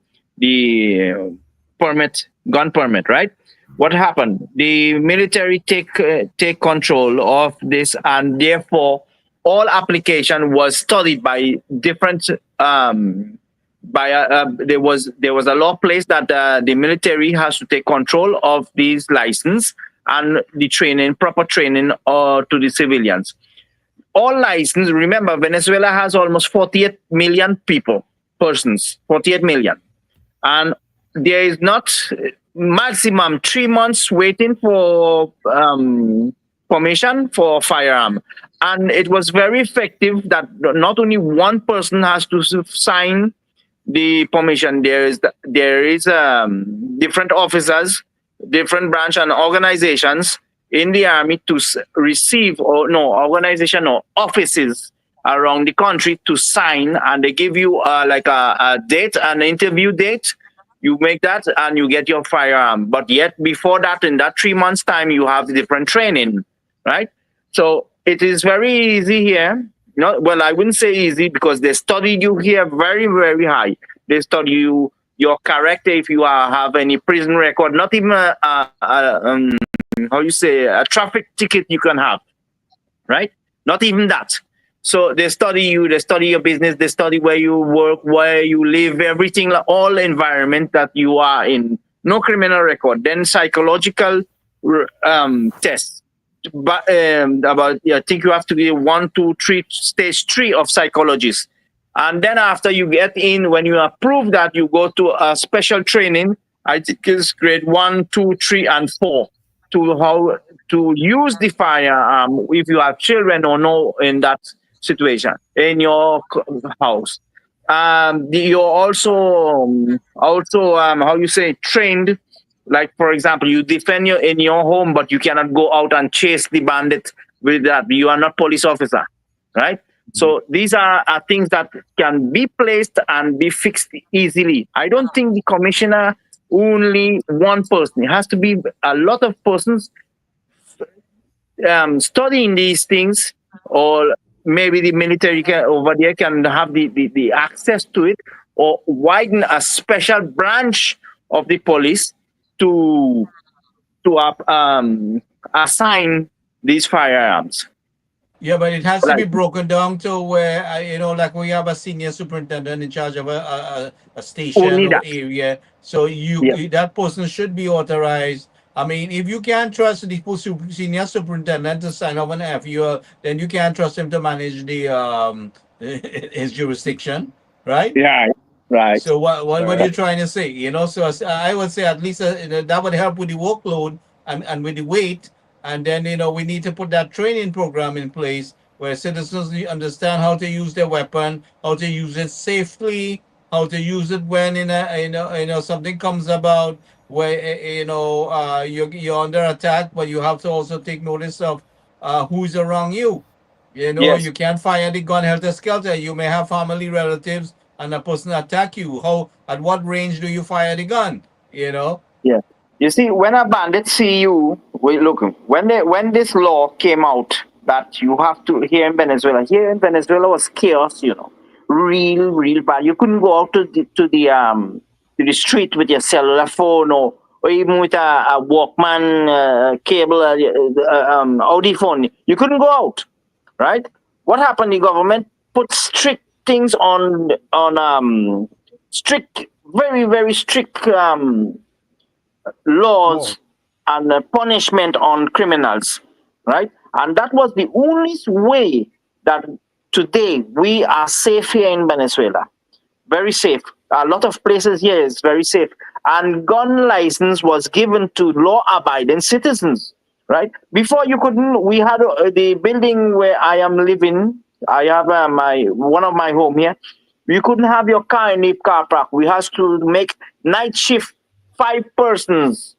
gun permit, right? What happened? The military take control of this, and therefore all application was studied by different. There was a law placed that the military has to take control of these license and the proper training to the civilians. All license. Remember, Venezuela has almost 48 million persons, 48 million, and there is not maximum 3 months waiting for permission for firearm. And it was very effective that not only one person has to sign the permission. There is different officers, different branch and organizations in the army to receive organization or offices around the country to sign, and they give you like a date, an interview date. You make that and you get your firearm. But yet before that, in that 3 months time, you have different training, right? So it is very easy here. Well, I wouldn't say easy, because they study you here very, very high. They study you, your character, if you have any prison record, not even a traffic ticket you can have, right? Not even that. So they study you, they study your business, they study where you work, where you live, everything, all environment that you are in. No criminal record. Then psychological tests. But I think you have to be 1, 2, 3, stage 3 of psychologists. And then after you get in, when you approve that, you go to a special training. I think it's grade 1, 2, 3, and 4 to how to use the firearm if you have children or no in that situation in your house. You're also trained. Like, for example, you defend in your home, but you cannot go out and chase the bandit with that. You are not police officer, right? So these are things that can be placed and be fixed easily. I don't think the commissioner only one person. It has to be a lot of persons studying these things, or maybe the military over there can have the access to it, or widen a special branch of the police to assign these firearms. Yeah, but it has to be broken down to where, like we have a senior superintendent in charge of a station or area. So that person should be authorized. I mean, if you can't trust the senior superintendent to sign off an FU, then you can't trust him to manage the his jurisdiction, right? Yeah, right. So what are you trying to say? So I would say at least that would help with the workload and with the weight. And then, we need to put that training program in place where citizens understand how to use their weapon, how to use it safely, how to use it when something comes about where you're under attack, but you have to also take notice of who's around you. Yes. You can't fire the gun helter skelter. You may have family relatives and a person attack you. At what range do you fire the gun? Yeah. You see, when a bandit see you, when this law came out that you have to, here in Venezuela was chaos, real bad. You couldn't go out to the street with your cellular phone or even with a Walkman cable, Audi phone. You couldn't go out, right? What happened? The government put strict things on very, very strict laws and punishment on criminals, right? And that was the only way that today we are safe here in Venezuela. Very safe. A lot of places here is very safe. And gun license was given to law-abiding citizens, right? Before you couldn't, we had the building where I am living. I have one of my home here. You couldn't have your car in the car park. We have to make night shift 5 persons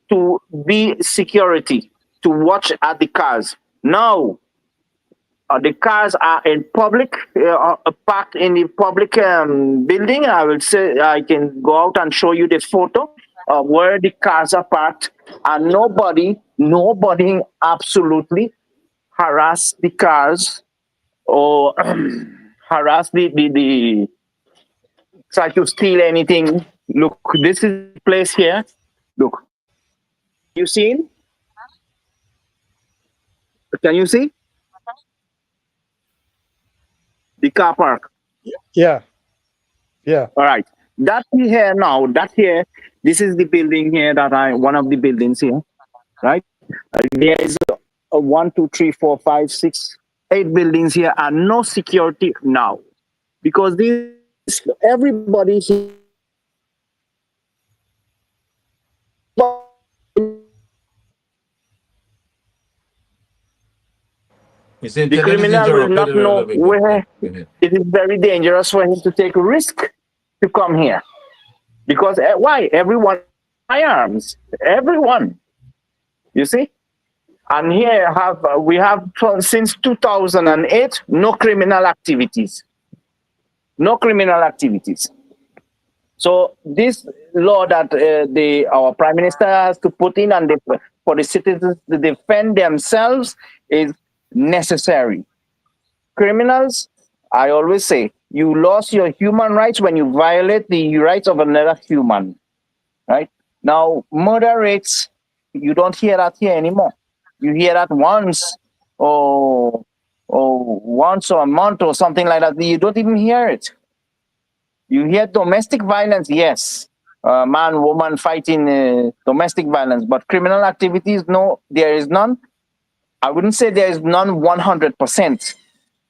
to be security, to watch at the cars. Now, the cars are in public, parked in the public building. I will say, I can go out and show you the photo of where the cars are parked, and nobody absolutely harass the cars or harass the try to steal anything. Look, this is the place here. Look, you seen? Can you see? The car park. Yeah. All right. That here, this is the building here one of the buildings here, right? There is 1, 2, 3, 4, 5, 6, 8 buildings here, and no security now. Because everybody here. The criminal will not know where it is very dangerous for him to take a risk to come here. Because why? Everyone firearms. Everyone. You see? And here we have since 2008 no criminal activities. No criminal activities. So this law that our prime minister has to put in and for the citizens to defend themselves is necessary. Criminals, I always say, you lost your human rights when you violate the rights of another human. Right? Now, murder rates, you don't hear that here anymore. You hear that once or once a month or something like that. You don't even hear it. You hear domestic violence, yes. Man, woman fighting domestic violence, but criminal activities, no, there is none. I wouldn't say there is none 100%.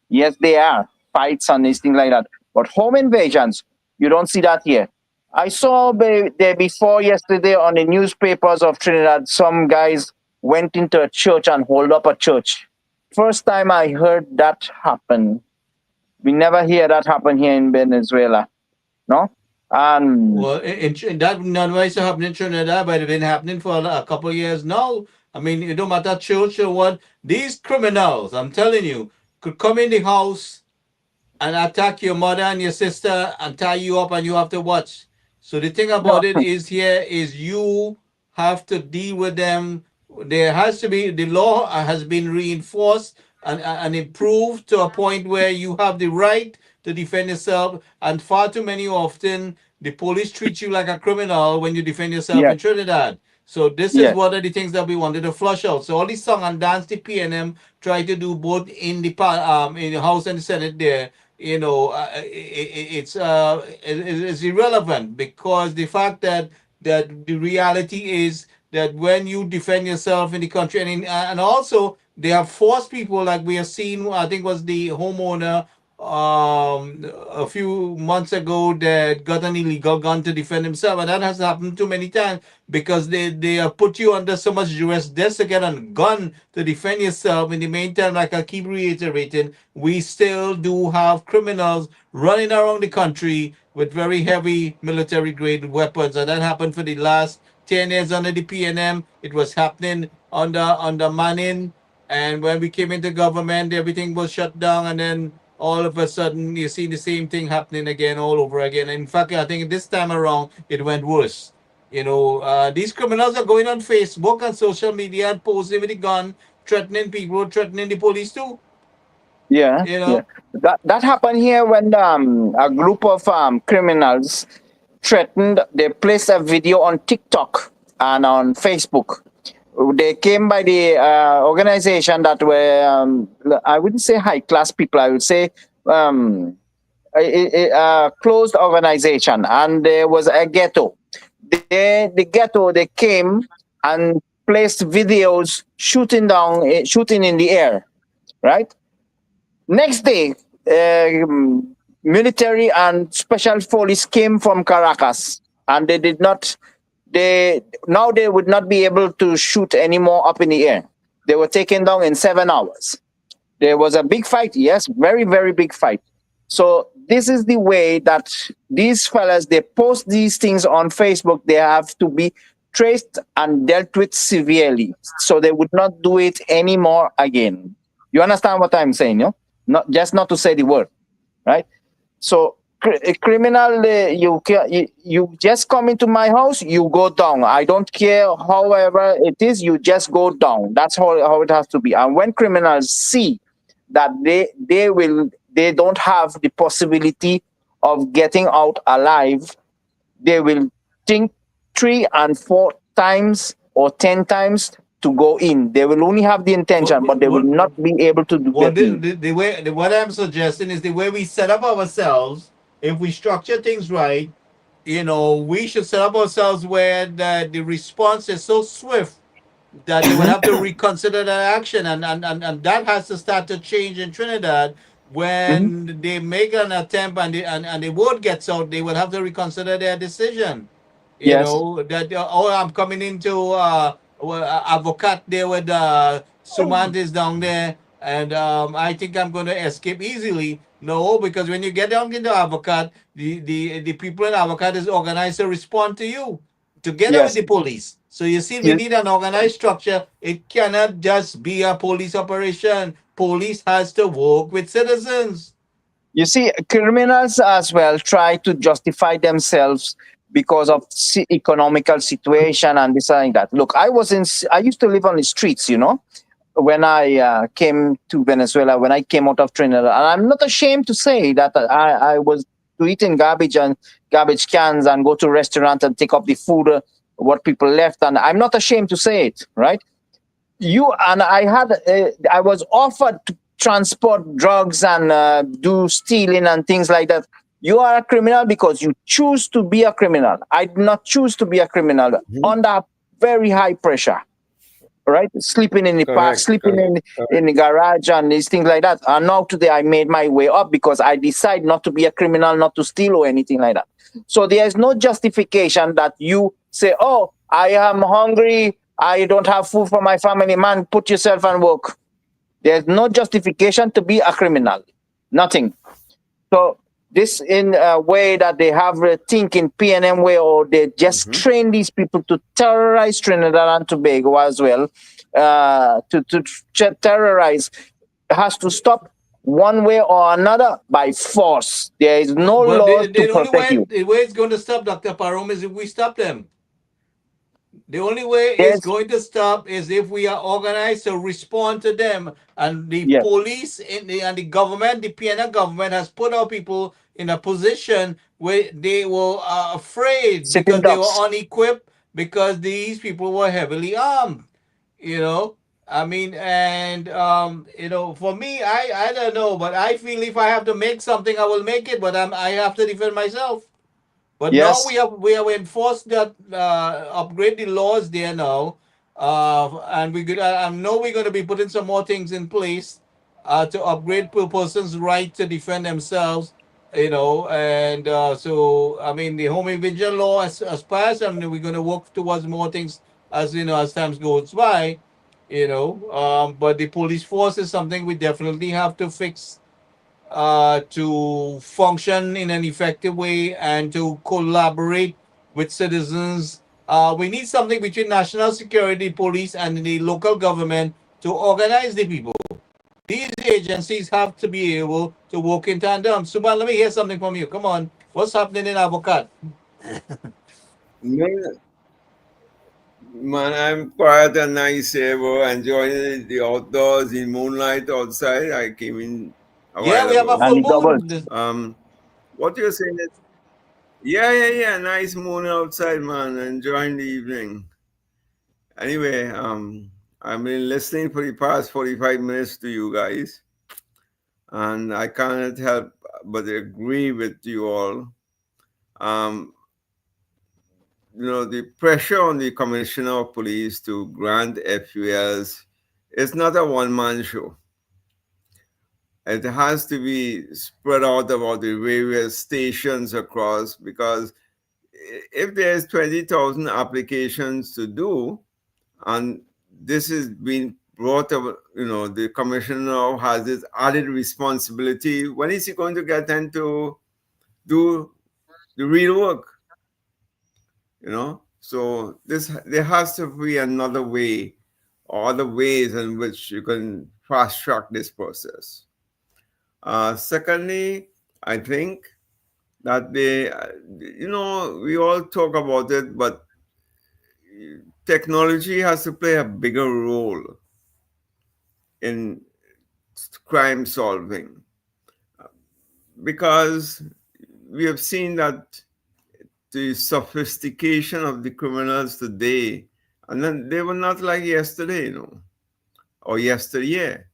Yes, there are fights and these things like that. But home invasions, you don't see that here. I saw there before yesterday on the newspapers of Trinidad, some guys went into a church and hold up a church. First time I heard that happen. We never hear that happen here in Venezuela. No? Well, that not why it's happening in Trinidad, but it's been happening for a couple of years now. I mean, it don't matter church or what. These criminals, I'm telling you, could come in the house and attack your mother and your sister and tie you up, and you have to watch. So the thing about it is here is you have to deal with them. There has to be, the law has been reinforced and improved to a point where you have the right to defend yourself. And far too many often, the police treat you like a criminal when you defend yourself Yes. in Trinidad. So this is Yes. one of the things that we wanted to flush out. So all these song and dance the PNM try to do both in the House and the Senate there. You know, it's irrelevant, because the fact that the reality is that when you defend yourself in the country, and also they have forced people, like we have seen, I think was the homeowner a few months ago that got an illegal gun to defend himself, and that has happened too many times, because they have put you under so much duress just to get a gun to defend yourself. In the meantime, like I keep reiterating, we still do have criminals running around the country with very heavy military grade weapons, and that happened for the last 10 years under the PNM. It was happening under Manning, and when we came into government, everything was shut down, and then all of a sudden you see the same thing happening again all over again. In fact, I think this time around it went worse. You know, these criminals are going on Facebook and social media and posing with a gun, threatening people, threatening the police too. Yeah, You know? that happened here when a group of criminals threatened. They placed a video on TikTok and on Facebook. They came by the organization that were I wouldn't say high class people. I would say a closed organization, and there was a ghetto. The ghetto, they came and placed videos shooting in the air, right? Next day, military and special police came from Caracas, and they would not be able to shoot anymore up in the air. They were taken down in 7 hours. There was a big fight, yes, very, very big fight. So this is the way that these fellas, they post these things on Facebook. They have to be traced and dealt with severely, so they would not do it anymore again. You understand what I'm saying, no? Not to say the word, right? So a criminal, you just come into my house, you go down. I don't care however it is, you just go down. That's how it has to be. And when criminals see that they don't have the possibility of getting out alive, they will think 3 and 4 times or 10 times to go in. They will only have the intention, but they will not be able to do it. What I'm suggesting is the way we set up ourselves. If we structure things right, you know, we should set up ourselves where the response is so swift that they will have to reconsider that action, and that has to start to change in Trinidad. When they make an attempt and the word gets out, they will have to reconsider their decision. You Yes. know, that I'm coming into Avocat there with Sumantis down there, and I think I'm going to escape easily. No, because when you get down into Avocat, the people in Avocat is organized to respond to you. together with Yes. the police. So you see, we You, need an organized structure. It cannot just be a police operation. Police has to work with citizens. you see, criminals as well try to justify themselves because of economical situation and this and that. Look, I used to live on the streets, you know, when I came to Venezuela, when I came out of Trinidad. And I'm not ashamed to say that I was to eat in garbage and garbage cans and go to restaurant and take up the food, what people left. And I'm not ashamed to say it, right? I was offered to transport drugs and do stealing and things like that. You are a criminal because you choose to be a criminal. I did not choose to be a criminal under very high pressure, right? Sleeping in the park, Correct, sleeping correct, in the garage and these things like that. And now today I made my way up because I decide not to be a criminal, not to steal or anything like that. So there is no justification that you say, oh, I am hungry, I don't have food for my family. Man, put yourself and work. There's no justification to be a criminal. Nothing. So this in a way that they have a thinking PNM way, or they just train these people to terrorize Trinidad and Tobago as well. To terrorize has to stop one way or another by force. There is no law to protect you. The way it's going to stop, Dr. Parum, is if we stop them. The only way Yes. it's going to stop is if we are organized to respond to them. And the Yes. police and the government, the PNL government has put our people in a position where they were afraid Sitting because they ducks. were unequipped, because these people were heavily armed. You know, I mean, and you know, for me, I don't know, but I feel if I have to make something, I will make it. But I have to defend myself. But now Yes. we have enforced that, upgrade the laws there now, and I know we're going to be putting some more things in place to upgrade per person's right to defend themselves. You know, and so I mean the home invasion law has passed, and we're going to work towards more things as you know as time goes by. You know, but the police force is something we definitely have to fix to function in an effective way and to collaborate with citizens. We need something between national security, police, and the local government to organize the people. These agencies have to be able to work in tandem. Suman, let me hear something from you. Come on. What's happening in Avocat? Man, I'm quiet and nice here, bro. Enjoying the outdoors, the moonlight outside. I came in a Yeah, while we have a ago. full And double. moon. What you're saying is, yeah. Nice moon outside, man. Enjoying the evening. Anyway, I've been listening for the past 45 minutes to you guys, and I cannot help but agree with you all. You know, the pressure on the Commissioner of Police to grant FULs is not a one-man show. It has to be spread out about the various stations across, because if there's 20,000 applications to do, and this is being brought up, you know, the commissioner now has this added responsibility. When is he going to get time to do the real work? You know, so there has to be another way or other ways in which you can fast track this process. Secondly, I think that you know, we all talk about it, but technology has to play a bigger role in crime solving, because we have seen that the sophistication of the criminals today, and then they were not like yesterday, you know, or yesteryear.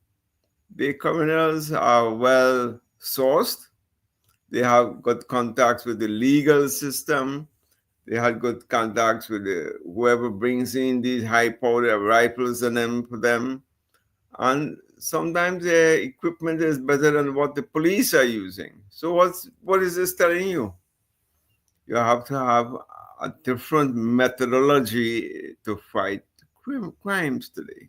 The criminals are well sourced. They have got contacts with the legal system. They had good contacts with whoever brings in these high-powered rifles and them for them. And sometimes their equipment is better than what the police are using. So what is this telling you? You have to have a different methodology to fight crimes today.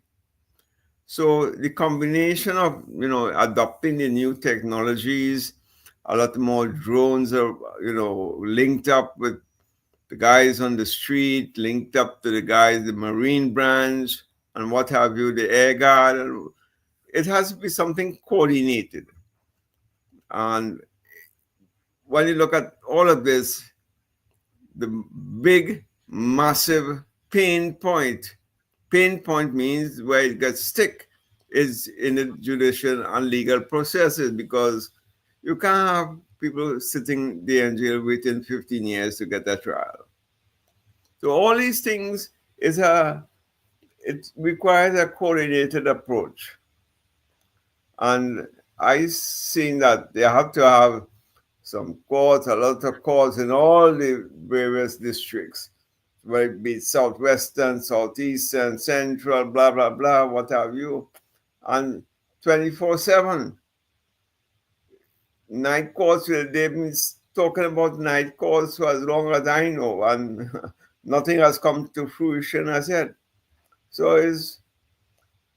So the combination of, you know, adopting the new technologies, a lot more drones are, you know, linked up with the guys on the street linked up to the guys, the Marine branch, and what have you, the Air Guard. It has to be something coordinated. And when you look at all of this, the big, massive pain point means where it gets stick is in the judicial and legal processes, because you can't have people sitting there in jail waiting 15 years to get a trial. So all these things it requires a coordinated approach. And I've seen that they have to have some courts, a lot of courts in all the various districts, whether it be Southwestern, Southeastern, Central, blah, blah, blah, what have you, and 24/7. Night courts, they've been talking about night courts for as long as I know, and nothing has come to fruition as yet. So it's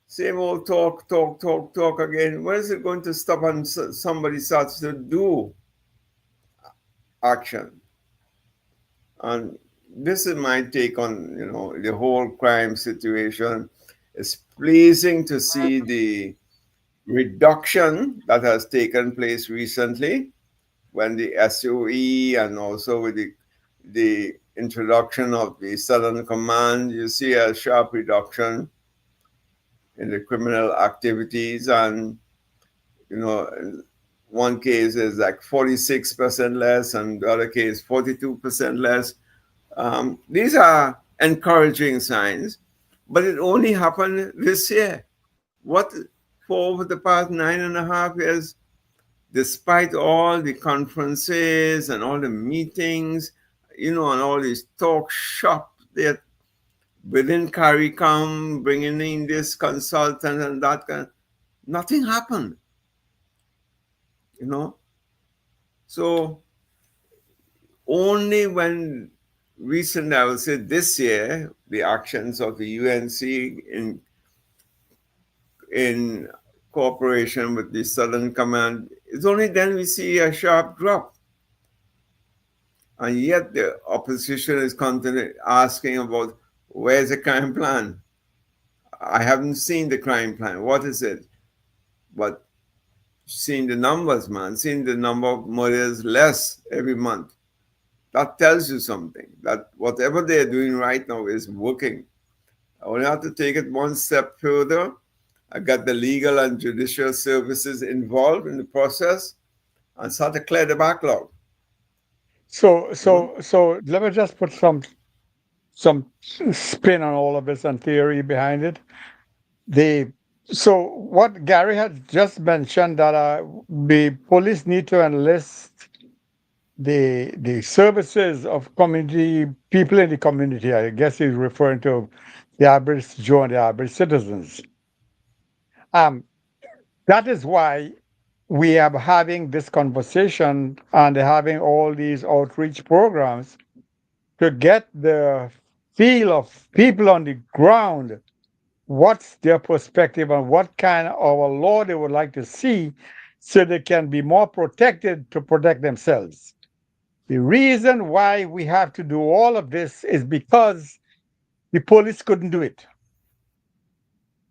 same old talk again. When is it going to stop and somebody starts to do action? And this is my take on, the whole crime situation. It's pleasing to see the reduction that has taken place recently when the SOE and also with the introduction of the Southern Command. You see a sharp reduction in the criminal activities, and one case is like 46% less, and the other case 42% less. These are encouraging signs, but it only happened this year. For over the past 9.5 years, despite all the conferences and all the meetings, and all these talk shop that within CARICOM, bringing in this consultant and that nothing happened, So only when recently, I would say this year, the actions of the UNC in cooperation with the Southern Command, it's only then we see a sharp drop. And yet the opposition is continuing asking about, where's the crime plan? I haven't seen the crime plan. What is it? But seeing the numbers, man, seeing the number of murders less every month, that tells you something, that whatever they're doing right now is working. I only have to take it one step further. I got the legal and judicial services involved in the process and start to clear the backlog. So let me just put some spin on all of this and theory behind it. So what Gary had just mentioned, that the police need to enlist the services of community people in the community. I guess he's referring to the average Joe and the average citizens. That is why we are having this conversation and having all these outreach programs to get the feel of people on the ground, what's their perspective and what kind of a law they would like to see, so they can be more protected to protect themselves. The reason why we have to do all of this is because the police couldn't do it.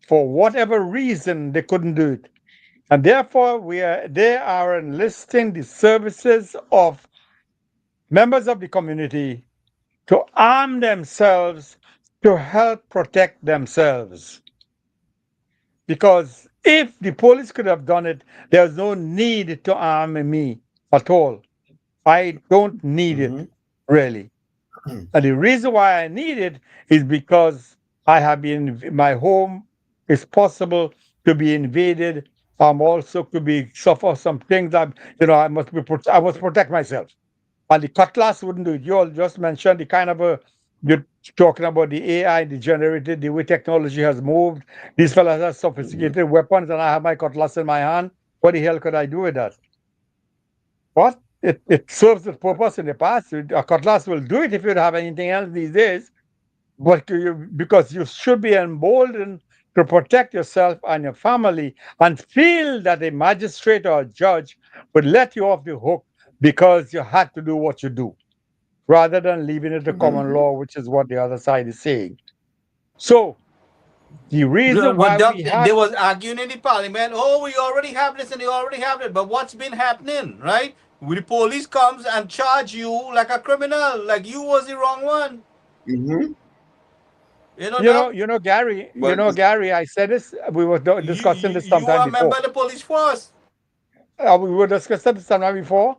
For whatever reason, they couldn't do it. And therefore, they are enlisting the services of members of the community to arm themselves to help protect themselves. Because if the police could have done it, there's no need to arm me at all. I don't need it, really. And the reason why I need it is because my home is possible to be invaded. Also could suffer some things that, I must protect myself. And the cutlass wouldn't do it. You all just mentioned the kind of you're talking about the AI, the generated, the way technology has moved. These fellas have sophisticated weapons, and I have my cutlass in my hand. What the hell could I do with that? What? It serves its purpose in the past. A cutlass will do it if you don't have anything else these days. But because you should be emboldened to protect yourself and your family, and feel that a magistrate or a judge would let you off the hook because you had to do what you do. rather than leaving it to common law, which is what the other side is saying. So the reason why we have they was arguing in the parliament, oh, we already have this and they already have it. But what's been happening, right? When the police comes and charge you like a criminal, like you was the wrong one. Mhm. Gary, Well, Gary, I said this, we were discussing this You are sometime a member before. of the police force. We were discussing this sometime before,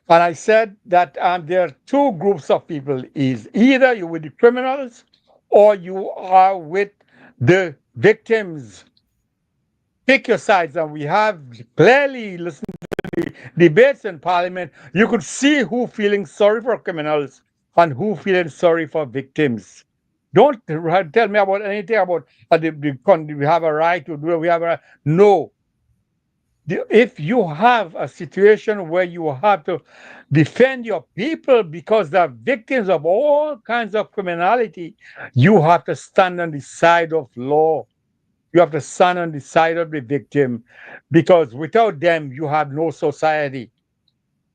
and I said that there are two groups of people: is either you with the criminals or you are with the victims. Pick your sides, and we have clearly listened to the debates in Parliament. You could see who feeling sorry for criminals and who feeling sorry for victims. Don't tell me about anything about we have a right to do it. We have a no. If you have a situation where you have to defend your people because they're victims of all kinds of criminality, you have to stand on the side of law. You have to stand on the side of the victim, because without them, you have no society.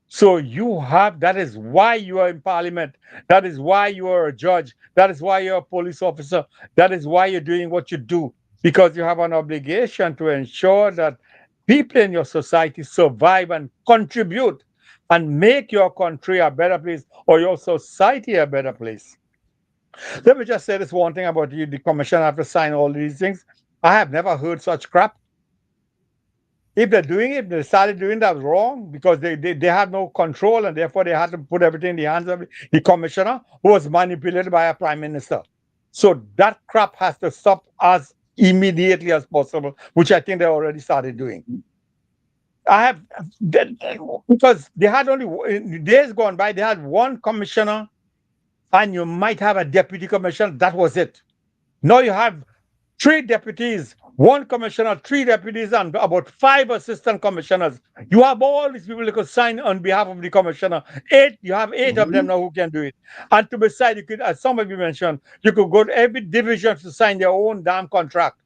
So that is why you are in Parliament. That is why you are a judge. That is why you're a police officer. That is why you're doing what you do, because you have an obligation to ensure that people in your society survive and contribute and make your country a better place or your society a better place. Let me just say this one thing about you. The commission have to sign all these things. I have never heard such crap. If they're doing it, they started doing that wrong because they had no control, and therefore they had to put everything in the hands of the commissioner, who was manipulated by a prime minister. So that crap has to stop as immediately as possible, which I think they already started doing. Because they had only, in days gone by, they had one commissioner, and you might have a deputy commissioner. That was it. Now you have 3 deputies, 1 commissioner, 3 deputies, and about 5 assistant commissioners. You have all these people who could sign on behalf of the commissioner. You have 8 of them now who can do it. And to beside, you could, as some of you mentioned, you could go to every division to sign their own damn contract.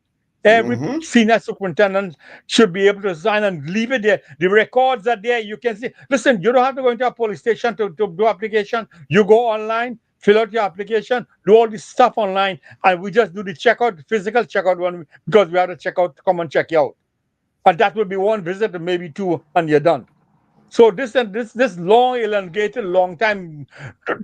Every senior superintendent should be able to sign and leave it there. The records are there. You can see. Listen, you don't have to go into a police station to do application. You go online, fill out your application, do all this stuff online, and we just do the checkout, physical checkout one, because we have to check out, come and check you out. And that will be 1 visit, maybe 2, and you're done. So this long, elongated, long time,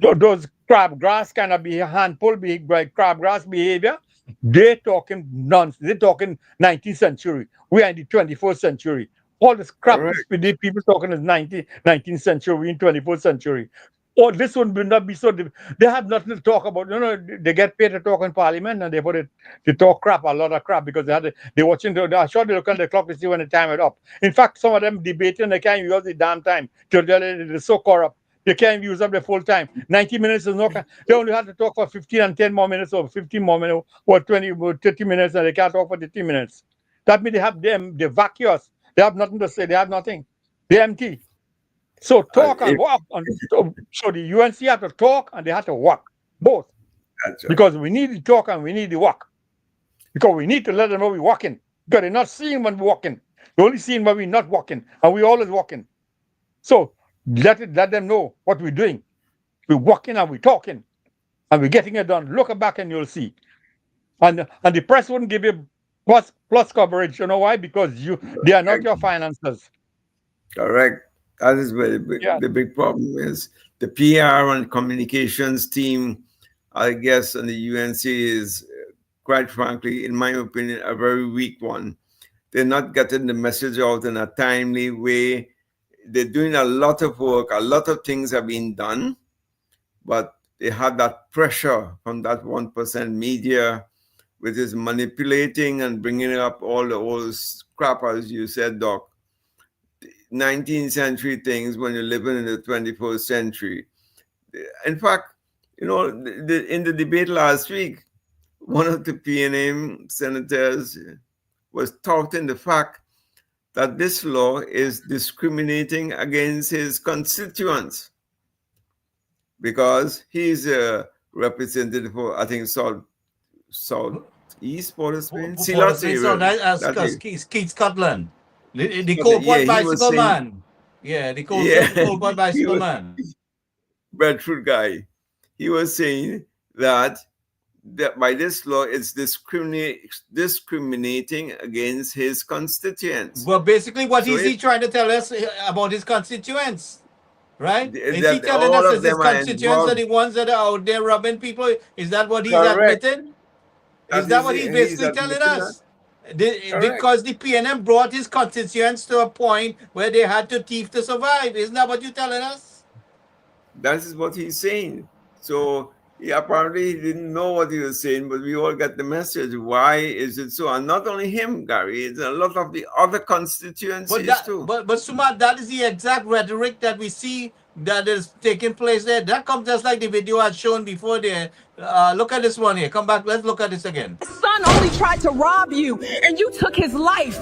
those crabgrass kind of handful, crabgrass behavior, they're talking nonsense. They're talking 19th century. We are in the 21st century. All this crap people talking is 19th century, we're in 21st century. Or this one will not be so. They have nothing to talk about. They get paid to talk in Parliament, and they talk crap, a lot of crap, because they're watching. I'm sure they look at the clock to see when the time is up. In fact, some of them debating, they can't use the damn time. They're so corrupt. They can't use up the full time. 90 minutes is no. They only have to talk for 15 and 10 more minutes, or 15 more minutes, or 20, or 30 minutes, and they can't talk for 30 minutes. That means they're vacuous. They have nothing to say. They have nothing. They're empty. So talk and walk. So the UNC have to talk and they have to walk, both. That's right. Because we need to talk and we need to walk. Because we need to let them know we're walking. Because they're not seeing when we're walking. They're only seeing when we're not walking. And we're always walking. So let them know what we're doing. We're walking and we're talking. And we're getting it done. Look back and you'll see. And the press wouldn't give you plus coverage. You know why? Because they are not your financiers. Correct. That is where the big problem is. The PR and communications team, I guess, and the UNC is, quite frankly, in my opinion, a very weak one. They're not getting the message out in a timely way. They're doing a lot of work. A lot of things have been done, but they have that pressure from that 1% media, which is manipulating and bringing up all the old crap, as you said, Doc. 19th century things when you're living in the 21st century. In fact, in the debate last week, one of the PNM senators was touting the fact that this law is discriminating against his constituents because he's a representative for, I think, Southeast Port of Spain. That's Keith Scotland. The Coalport bicycle man. Yeah, the Coalport bicycle man. Breadfruit guy. he was saying that by this law, it's discriminating against his constituents. Well, basically, what So is he it- trying to tell us about his constituents? Right? Is he that telling all us of that his them are constituents are involved. the ones that are out there robbing people? Is that what he's Correct. admitting? That Is that is what it. he's He's basically telling admitting us? Correct. Because the PNM brought his constituents to a point where they had to thief to survive. Isn't that what you're telling us? That is what he's saying. So he apparently didn't know what he was saying, but we all got the message. Why is it so? And not only him, Gary, it's a lot of the other constituencies too. But Sumat, that is the exact rhetoric that we see that is taking place there. That comes just like the video I had shown before there. Look at this one here. Come back. Let's look at this again. Son only tried to rob you and you took his life.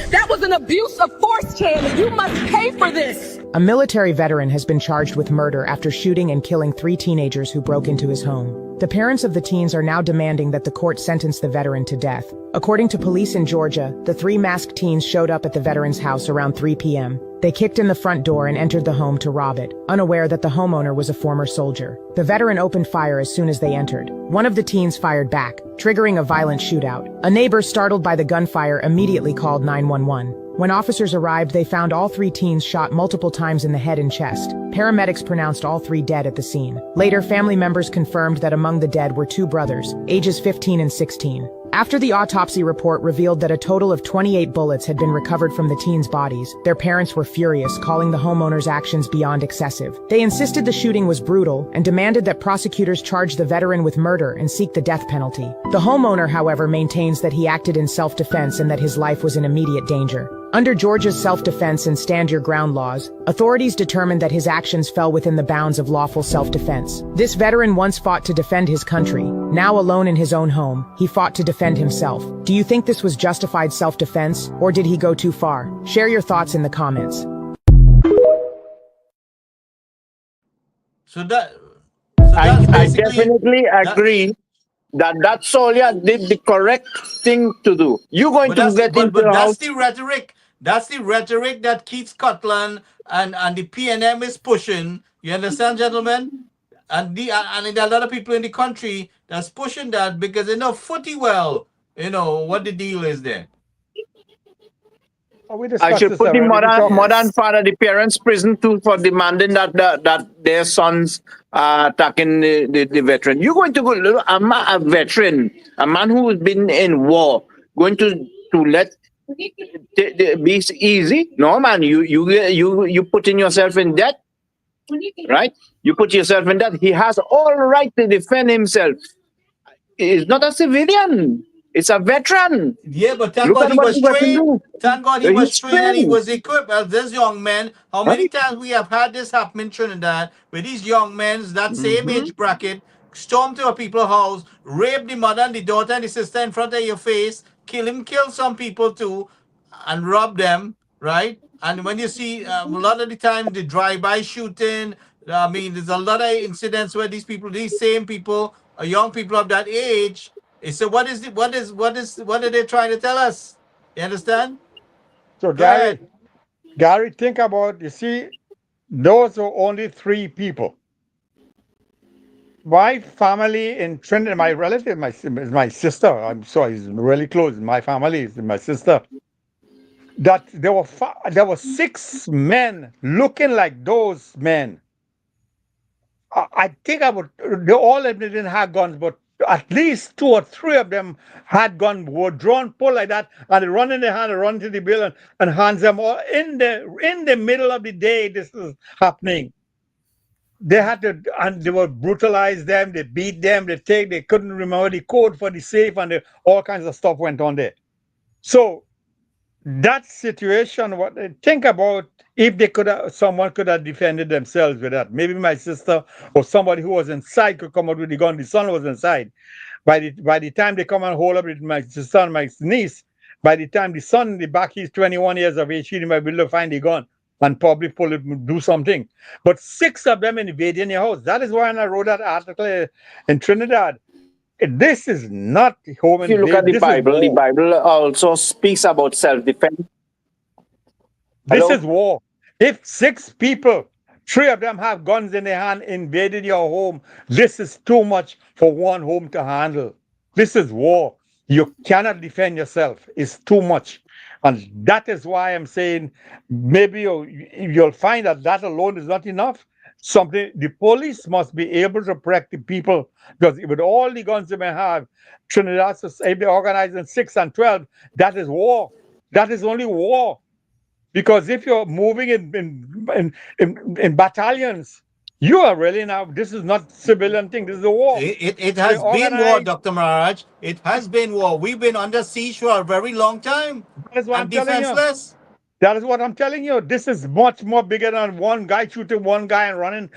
That was an abuse of force, Chandler. You must pay for this. A military veteran has been charged with murder after shooting and killing 3 teenagers who broke into his home. The parents of the teens are now demanding that the court sentence the veteran to death. According to police in Georgia, the 3 masked teens showed up at the veteran's house around 3 p.m. They kicked in the front door and entered the home to rob it, unaware that the homeowner was a former soldier. The veteran opened fire as soon as they entered. One of the teens fired back, triggering a violent shootout. A neighbor, startled by the gunfire, immediately called 911. When officers arrived, they found all 3 teens shot multiple times in the head and chest. Paramedics pronounced all 3 dead at the scene. Later, family members confirmed that among the dead were 2 brothers, ages 15 and 16. After the autopsy report revealed that a total of 28 bullets had been recovered from the teens' bodies, their parents were furious, calling the homeowner's actions beyond excessive. They insisted the shooting was brutal and demanded that prosecutors charge the veteran with murder and seek the death penalty. The homeowner, however, maintains that he acted in self-defense and that his life was in immediate danger. Under Georgia's self-defense and stand your ground laws, authorities determined that his actions fell within the bounds of lawful self-defense. This veteran once fought to defend his country. Now alone in his own home, he fought to defend himself. Do you think this was justified self-defense, or did he go too far? Share your thoughts in the comments. I basically- definitely agree that soldier did the correct thing to do. You're going to get into the that's house. the rhetoric. That's the rhetoric that Keith Scotland and the PNM is pushing. You understand, gentlemen? And there are a lot of people in the country that's pushing that because they know footy well, what the deal is there. We I discussed should this put the already. modern father, the parents' prison too, for demanding that their sons are attacking the veteran. You're going to go, a veteran, a man who has been in war, going to let be easy? No, man. You putting yourself in debt, right? You put yourself in debt. He has all right to defend himself. He's not a civilian. It's a veteran. Yeah, but thank Look God at he what was he got to trained. do. Thank God he He's was trained and he trained. was equipped. As this young man, how many times we have had this happen in Trinidad with these young men, that same age bracket, storm to a people's house, rape the mother and the daughter and the sister in front of your face, kill some people too, and rob them, right? And when you see a lot of the time the drive-by shooting, I mean, there's a lot of incidents where these same people, young people of that age. So what are they trying to tell us? You understand? So Go ahead. Gary, think about, you see, those are only 3 people. My family in Trinidad, my relative, is my sister. I'm sorry, he's really close. My family is my sister. That there were 6 men looking like those men. I think all of them didn't have guns, but at least 2 or 3 of them had guns, were drawn, pulled like that, and they run in their hand, run to the building, and hands them all in the middle of the day. This is happening. They had to, and they were brutalized them. They beat them. They couldn't remember the code for the safe, and all kinds of stuff went on there. So that situation, think about if someone could have defended themselves with that. Maybe my sister or somebody who was inside could come out with the gun. The son was inside. By the time they come and hold up with my sister and my niece, by the time the son in the back, he's 21 years of age, he might be able to find the gun and probably pull it, do something. But 6 of them invading your house. That is why I wrote that article in Trinidad. This is not home If you look at the Bible also speaks about self-defense. This is war. If 6 people Three of them have guns in their hand, invaded your home. This is too much for one home to handle. This is war. You cannot defend yourself. It's too much. And that is why I'm saying maybe you'll find that that alone is not enough. Something the police must be able to protect the people, because with all the guns they may have, Trinidad society organized in 6 and 12, that is war. That is only war. Because if you're moving in battalions, you are really now, this is not civilian thing, this is a war. It has They been war, organize- Dr. Maharaj. It has been war. We've been under siege for a very long time That is what I'm and telling you. defenseless. That is what I'm telling you. This is much more bigger than one guy shooting one guy and running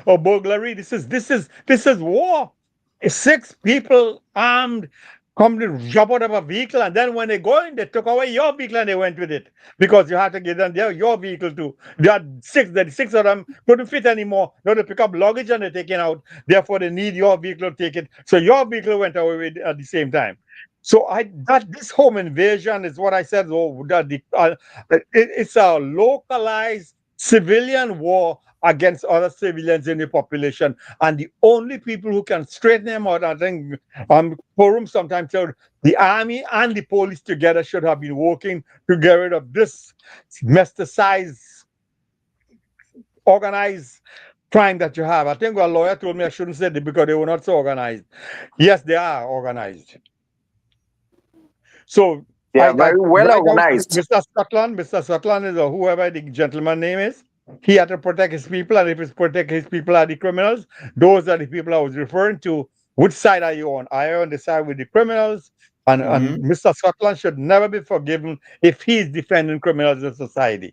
or burglary. This is war. 6 people armed come to jump out of a vehicle, and then when they go in, they took away your vehicle and they went with it because you had to give them your vehicle too. They had 6. The 6 of them couldn't fit anymore. They had to pick up luggage and they're taken out. Therefore, they need your vehicle to take it. So your vehicle went away with at the same time. So this home invasion is what I said. It's a localized civilian war against other civilians in the population, and the only people who can straighten them out, I think, Forum sometimes said the army and the police together should have been working to get rid of this metastasized, organized crime that you have. I think a lawyer told me I shouldn't say it because they were not so organized. Yes, they are organized. So They are very well organized. Mr. Sutherland is whoever the gentleman name is. He had to protect his people, and if it's protect his people are the criminals, those are the people I was referring to. Which side are you on? Are you on the side with the criminals? And Mr. Sutherland should never be forgiven if he's defending criminals in society.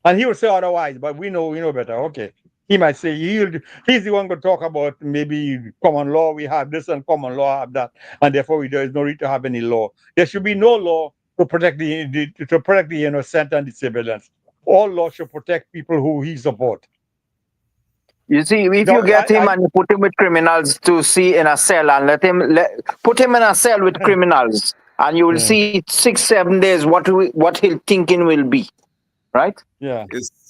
And he would say otherwise, but we know better. Okay. He might say he's the one going to talk about maybe common law, we have this, and common law have that, and therefore there is no need to have any law. There should be no law to protect the innocent and the civilians. All law should protect people who he support. You see, if you get him and you put him with criminals to see in a cell and put him in a cell with criminals, and you will see 6-7 days what his thinking will be, right? Yeah.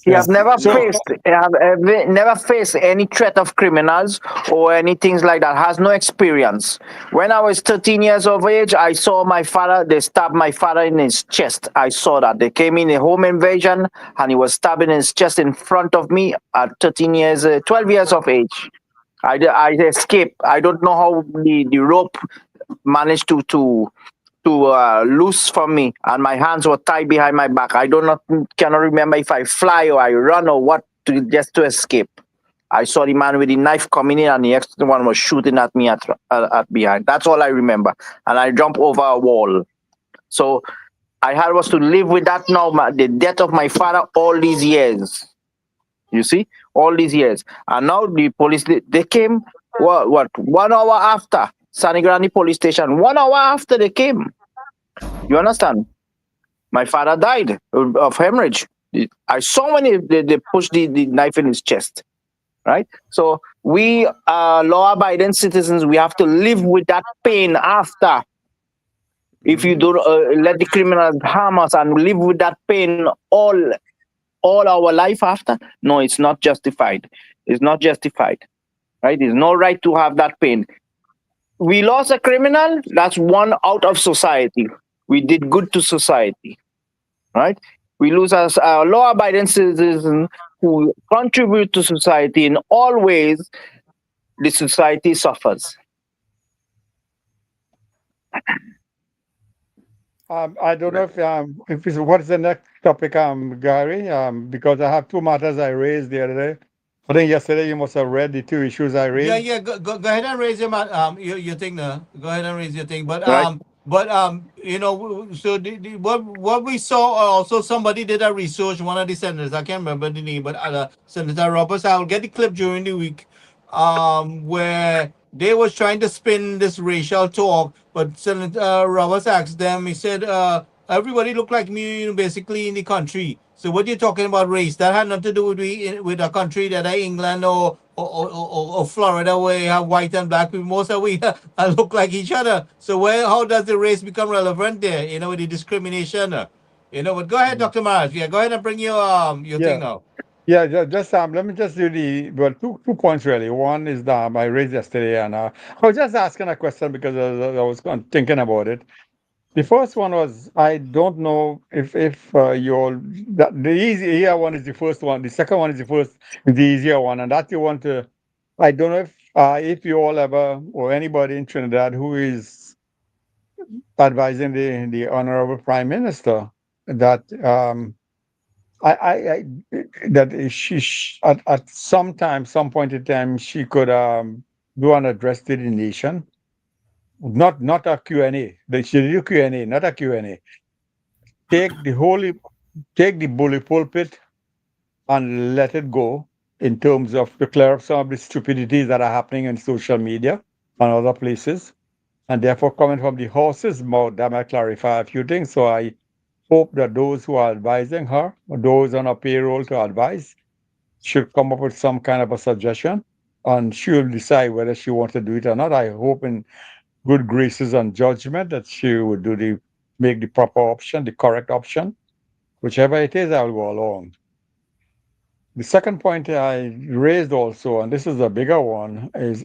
He has never faced any threat of criminals or any things like that. Has no experience. When I was 13 years of age, I saw my father. They stabbed my father in his chest. I saw that. They came in a home invasion and he was stabbing his chest in front of me at 12 years of age. I escaped. I don't know how the rope managed to loose from me, and my hands were tied behind my back. Cannot remember if I fly or I run or what just to escape. I saw the man with the knife coming in, and the extra one was shooting at me at behind. That's all I remember. And I jumped over a wall. So I was to live with that now, the death of my father all these years. You see, all these years, and now the police they came. What 1 hour after Sanigrani police station? 1 hour after they came. You understand? My father died of hemorrhage. I saw when they pushed the knife in his chest, right? So we are law-abiding citizens. We have to live with that pain after. If you don't let the criminals harm us and live with that pain all our life after, no, it's not justified. It's not justified, right? There's no right to have that pain. We lost a criminal, that's one out of society. We did good to society, right? We lose a law-abiding citizen who contribute to society in all ways. The society suffers. I don't know if it's what is the next topic, Gary? Because I have 2 matters I raised the other day. I think yesterday you must have read the 2 issues I raised. Yeah. Go ahead and raise your thing now. Go ahead and raise your thing. But Right. So what we saw also, somebody did a research. One of the senators, I can't remember the name, but Senator Roberts. I'll get the clip during the week, where they was trying to spin this racial talk, but Senator Roberts asked them. He said, "Everybody look like me, basically in the country. So what you're talking about race? That had nothing to do with a country that are England or Florida, where you have white and black people. Most of we look like each other. So how does the race become relevant there? With the discrimination. But go ahead, Dr. Maharaj. Yeah, go ahead and bring your thing out. Yeah, just let me just do two points really. One is that I raised yesterday, and I was just asking a question because I was thinking about it. The first one was I don't know if the easier one is the first one, the second one is the easier one, and that you want to. I don't know if you all ever or anybody in Trinidad who is advising the honorable prime minister that I that at some point in time, she could do an address to the nation, not a Q&A. She do Q&A, not a Q&A. Take the holy, take the bully pulpit and let it go in terms of to clear up some of the stupidities that are happening in social media and other places, and therefore coming from the horse's mouth, that might clarify a few things. So I hope that those who are advising her, or those on her payroll to advise, should come up with some kind of a suggestion, and she'll decide whether she wants to do it or not. I hope in good graces and judgment that she would make the proper option, the correct option. Whichever it is, I'll go along. The second point I raised also, and this is a bigger one, is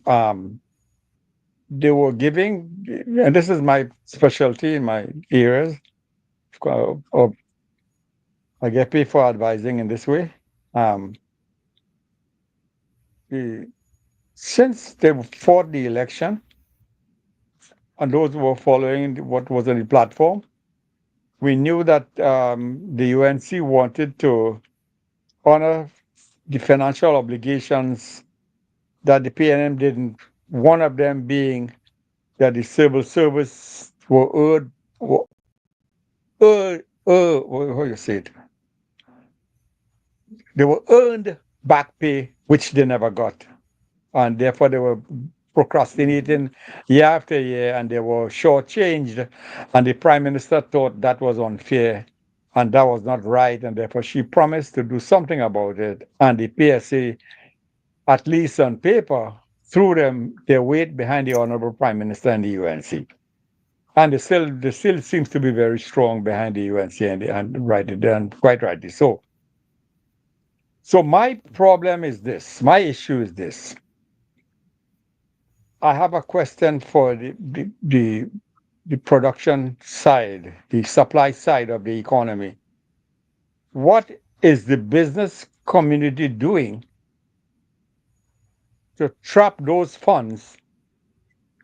they were giving, and this is my specialty in my areas, of I get paid for advising in this way. Um, since they fought the election, and those who were following what was on the platform, we knew that the UNC wanted to honor the financial obligations that the PNM didn't. One of them being that the civil service were how you say it? They were earned back pay, which they never got. And therefore they were procrastinating year after year, and they were shortchanged. And the prime minister thought that was unfair and that was not right, and therefore she promised to do something about it. And the PSA, at least on paper, threw them their weight behind the honorable prime minister and the UNC. And they still seems to be very strong behind the UNC, and quite rightly so. So my problem is this. My issue is this. I have a question for the production side, the supply side of the economy. What is the business community doing to trap those funds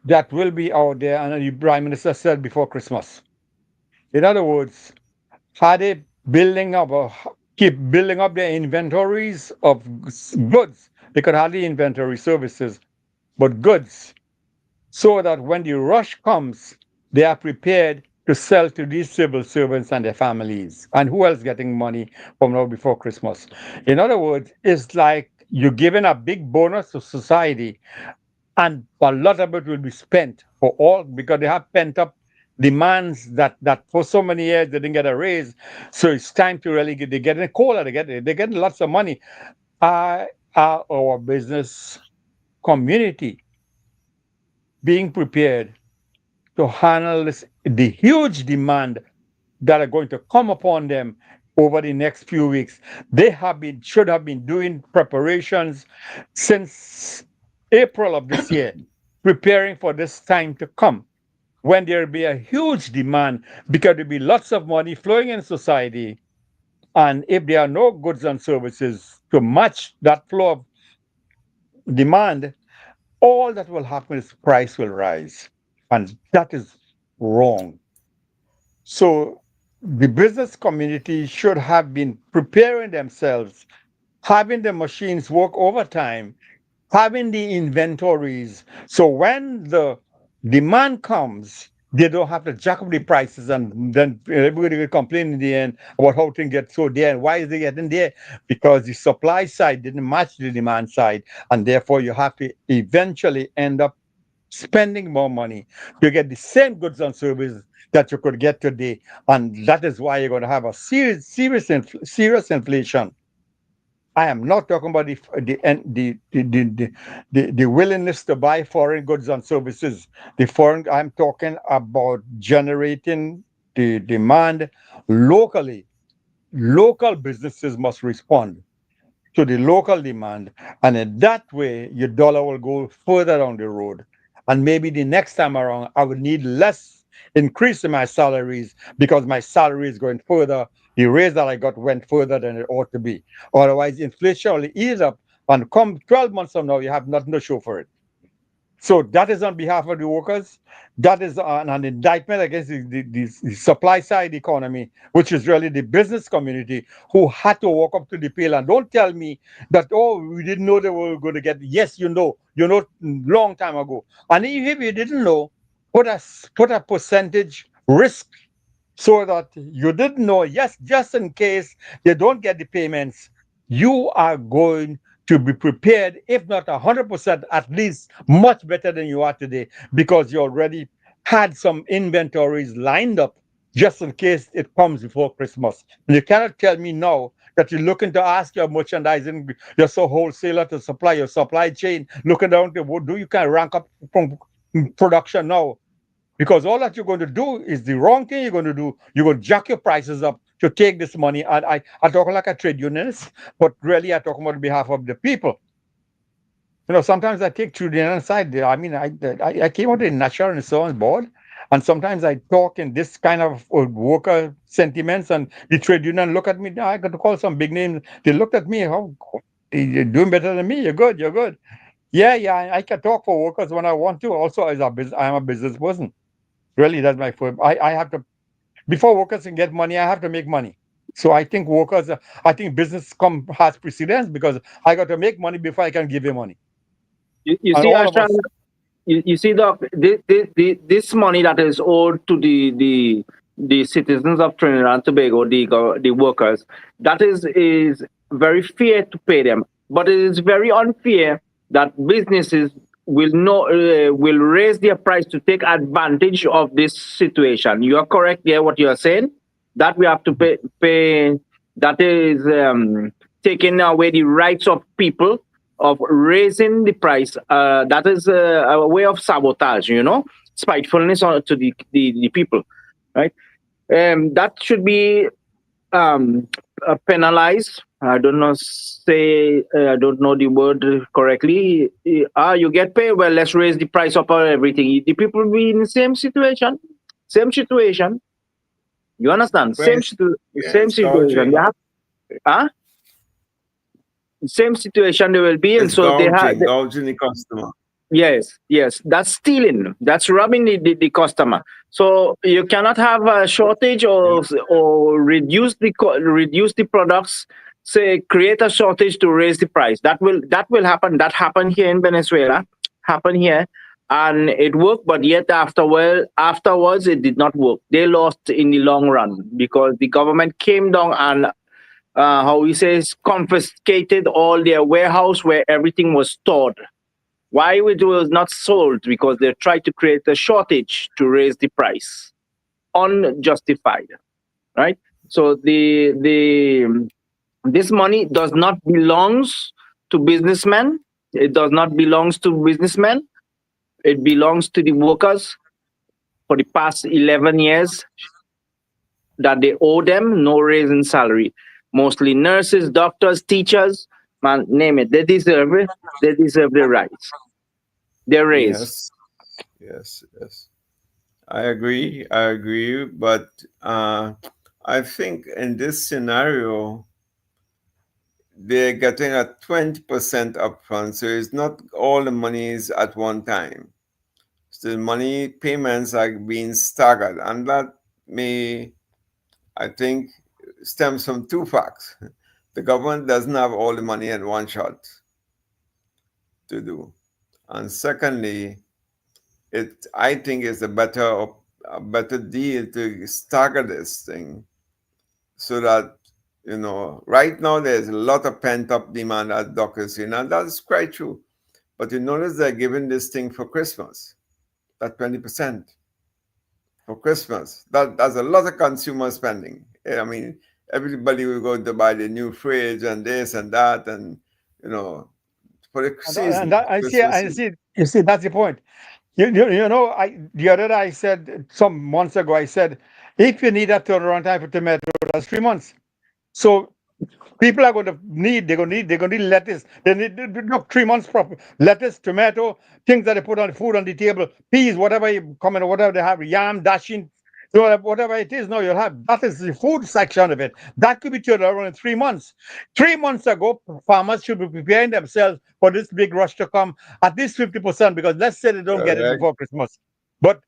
that will be out there, and the Prime Minister said before Christmas? In other words, are they keep building up their inventories of goods? They could hardly inventory services, but goods, so that when the rush comes, they are prepared to sell to these civil servants and their families. And who else getting money from now before Christmas? In other words, it's like you're giving a big bonus to society, and a lot of it will be spent for all because they have pent up demands that for so many years they didn't get a raise. So it's time to really they're getting a cola, they're getting lots of money. Are our business community being prepared to handle the huge demand that are going to come upon them over the next few weeks? They should have been doing preparations since April of this year, preparing for this time to come, when there'll be a huge demand, because there'll be lots of money flowing in society. And if there are no goods and services to match that flow of demand, all that will happen is price will rise. And that is wrong. So the business community should have been preparing themselves, having the machines work overtime, having the inventories. So when the demand comes, they don't have to jack up the prices, and then everybody will complain in the end about how things get so dear. And why is they getting there? Because the supply side didn't match the demand side, and therefore you have to eventually end up spending more money to get the same goods and services that you could get today. And that is why you're going to have a serious inflation. I am not talking about the willingness to buy foreign goods and services. I'm talking about generating the demand locally. Local businesses must respond. to the local demand. And in that way, your dollar will go further down the road. And maybe the next time around, I would need less increase in my salaries because my salary is going further. The raise that I got went further than it ought to be. Otherwise, inflation will ease up, and come 12 months from now, you have nothing to show for it. So that is on behalf of the workers. That is an indictment against the supply side economy, which is really the business community who had to walk up to the pail. And don't tell me that, oh, we didn't know they were going to get. Yes, you know long time ago. And even if you didn't know, put a percentage risk so that you didn't know. Yes, just in case you don't get the payments, you are going to be prepared, if not 100%, at least much better than you are today, because you already had some inventories lined up just in case it comes before Christmas. And you cannot tell me now that you're looking to ask your merchandising, your wholesaler to supply your supply chain, looking down to what do you can rank up from production now. Because all that you're going to do is the wrong thing you're going to do. You're going to jack your prices up to take this money. And I talk like a trade unionist, but really I talk on behalf of the people. Sometimes I take trade union side. I mean, I came out in National Insurance Board, and sometimes I talk in this kind of worker sentiments, and the trade union look at me. I got to call some big names. They looked at me. Oh, you're doing better than me. You're good. You're good. Yeah. I can talk for workers when I want to. Also, I am a business person. Really, that's my firm. I have to, before workers can get money, I have to make money. So I think business has precedence because I got to make money before I can give you money. You And see, all of us- Ashton, you see, Doc, this money that is owed to the citizens of Trinidad and Tobago, the workers, that is very fair to pay them, but it is very unfair that businesses will raise their price to take advantage of this situation. You are correct there, what you are saying, that we have to pay that is taking away the rights of people of raising the price. That is a way of sabotage, spitefulness to the people, right? That should be penalized. I don't know the word correctly. You get paid, well, let's raise the price of everything. The people will be in the same situation. You understand? Same situation. Same situation they will be in. It's So they have gouging the customer. Yes, that's stealing. That's robbing the customer. So you cannot have a shortage or reduce the products. Say create a shortage to raise the price. That will happen. That happened here in Venezuela. Happened here, and it worked. But yet afterwards it did not work. They lost in the long run because the government came down and confiscated all their warehouse where everything was stored. Why it was not sold? Because they tried to create a shortage to raise the price, unjustified, right? So this money does not belongs to businessmen. It does not belongs to businessmen. It belongs to the workers for the past 11 years that they owe them no raise in salary. Mostly nurses, doctors, teachers, man, name it. They deserve it. They deserve their rights. Their raise. Yes. I agree. But I think in this scenario, they're getting a 20% upfront. So it's not all the monies at one time. So the money payments are being staggered. And that may, I think, stems from two facts. The government doesn't have all the money in one shot to do. And secondly, I think it's a better deal to stagger this thing so that, right now there's a lot of pent-up demand, as Doc is saying, and that's quite true. But you notice they're giving this thing for Christmas, that 20% for Christmas. That's a lot of consumer spending. I mean, everybody will go to buy the new fridge and this and that, and for the season. You see, that's the point. The other day I said some months ago, I said, if you need a turnaround time for tomato, that's 3 months. So People are going to need, they're going to need lettuce. They need, look, 3 months proper lettuce, tomato, things that they put on the food on the table, peas, whatever you come in, whatever they have, yam, dashing, whatever it is. No, you'll have that is the food section of it. That could be turned around in 3 months. 3 months ago, farmers should be preparing themselves for this big rush to come at least 50%, because let's say they don't get it Correct. before Christmas. But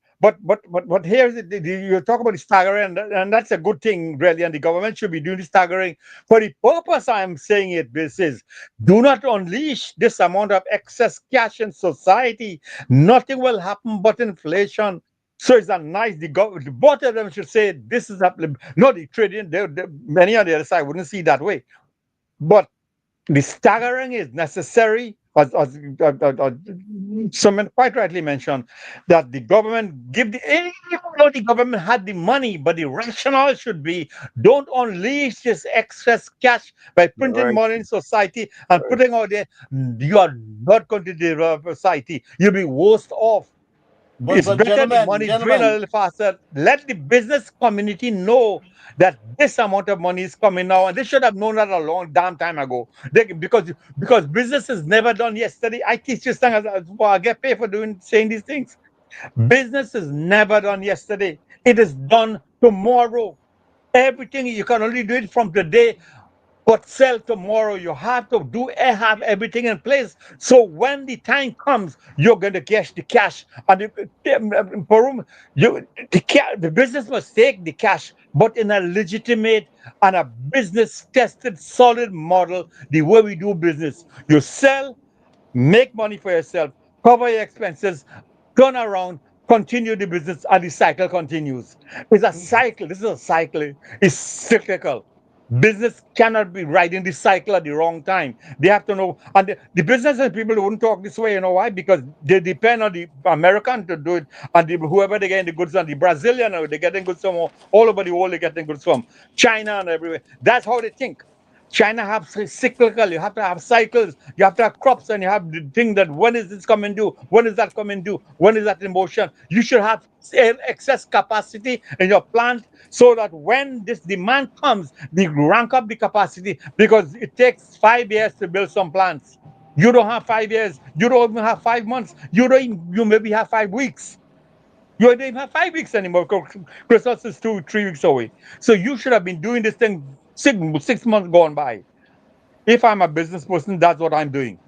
here's you talk about the staggering, and that's a good thing, really. And the government should be doing the staggering for the purpose I'm saying it. This is do not unleash this amount of excess cash in society. Nothing will happen but inflation. So it's a nice. The both of them should say this is happening. Not the trading. Many on the other side wouldn't see it that way, but the staggering is necessary, as someone quite rightly mentioned, that the government give even though the government had the money, but the rationale should be don't unleash this excess cash by printing Right. money in society and putting out there. You are not going to develop society. You'll be worse off. It's But better the gentlemen, money drain a gentlemen, little faster. Let the business community know that this amount of money is coming now, and they should have known that a long damn time ago. Because business is never done yesterday. I teach this thing I get paid for saying these things. Business is never done yesterday. It is done tomorrow. Everything you can only do it from today, but sell tomorrow. You have to have everything in place. So when the time comes, you're going to cash the cash. And the business must take the cash, but in a legitimate and a business tested, solid model, the way we do business. You sell, make money for yourself, cover your expenses, turn around, continue the business, and the cycle continues. It's a cycle. This is a cycle. It's cyclical. Business cannot be riding the cycle at the wrong time. They have to know, and the business and people wouldn't talk this way. You know why? Because they depend on the American to do it, and whoever they get the goods on, the Brazilian, or they're getting goods from all over the world. They're getting goods from China and everywhere. That's how they think. China have cyclical. You have to have cycles. You have to have crops, and you have the thing that when is this coming due? When is that coming due? When is that in motion? You should have excess capacity in your plant so that when this demand comes, they rank up the capacity, because it takes 5 years to build some plants. You don't have 5 years. You don't even have 5 months. You maybe have 5 weeks. You don't even have 5 weeks anymore because Christmas is 2, 3 weeks away. So you should have been doing this thing 6 months gone by. If I'm a business person, that's what I'm doing.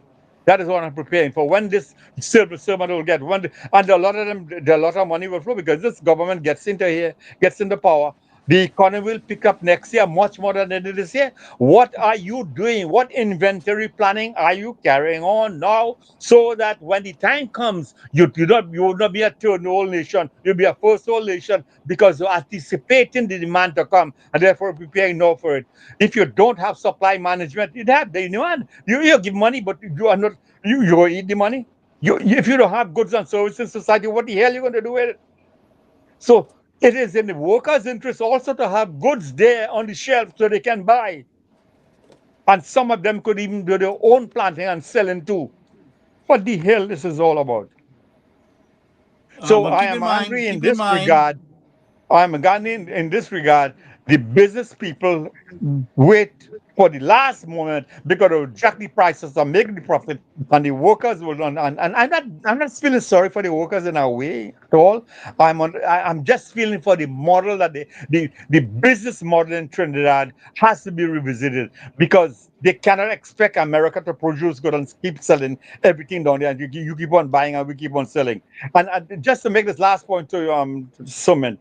That is what I'm preparing for. When this civil servant will get and a lot of them, a lot of money will flow because this government gets into here, gets into power. The economy will pick up next year much more than it did this year. What are you doing? What inventory planning are you carrying on now, so that when the time comes, you will not be a third world nation. You'll be a first world nation because you're anticipating the demand to come and therefore preparing now for it. If you don't have supply management, you have the demand. You give money, but you are not. You eat the money. If you don't have goods and services in society, what the hell are you going to do with it? So it is in the workers' interest also to have goods there on the shelf so they can buy. And some of them could even do their own planting and selling too. What the hell this is all about? So but I am angry in this regard. I'm angry in this regard. The business people wait for the last moment because they'll jack the prices and make the profit, and the workers will run. And I'm not feeling sorry for the workers in a way at all. I'm just feeling for the model that the business model in Trinidad has to be revisited, because they cannot expect America to produce goods and keep selling everything down there, and you keep on buying and we keep on selling. And just to make this last point to Suman,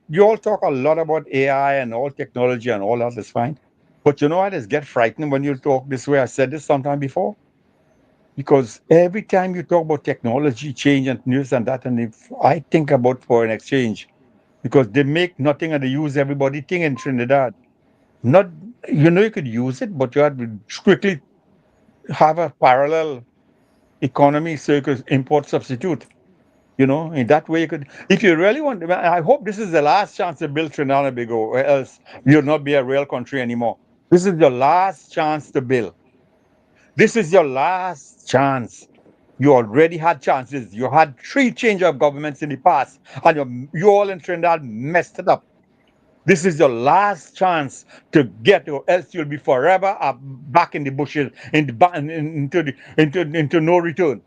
you all talk a lot about AI and all technology and all that is fine. But you know what? It's get frightening when you talk this way. I said this sometime before. Because every time you talk about technology change and news and that, and if I think about foreign exchange, because they make nothing and they use everybody thing in Trinidad. Not, you could use it, but you have to quickly have a parallel economy so you could import substitute. In that way you could, if you really want. I hope this is the last chance to build Trinidad and Tobago, or else you'll not be a real country anymore. This is your last chance to build. This is your last chance. You already had chances. You had 3 change of governments in the past, and you all in Trinidad messed it up. This is your last chance to get, or else you'll be forever back in the bushes, into no return.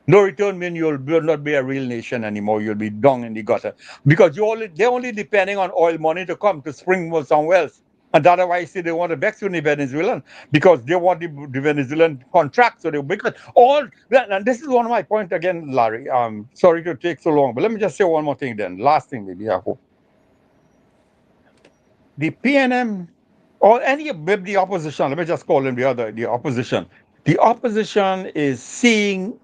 No return means will not be a real nation anymore. You'll be down in the gutter because they're only depending on oil money to come to spring somewhere else. And that's why I say they want to vex with the Venezuelan because they want the Venezuelan contract. So they because all and this is one of my points again, Larry. Sorry to take so long, but let me just say one more thing then. Last thing, maybe I hope. The PNM or any of the opposition, let me just call them the opposition. The opposition is seeing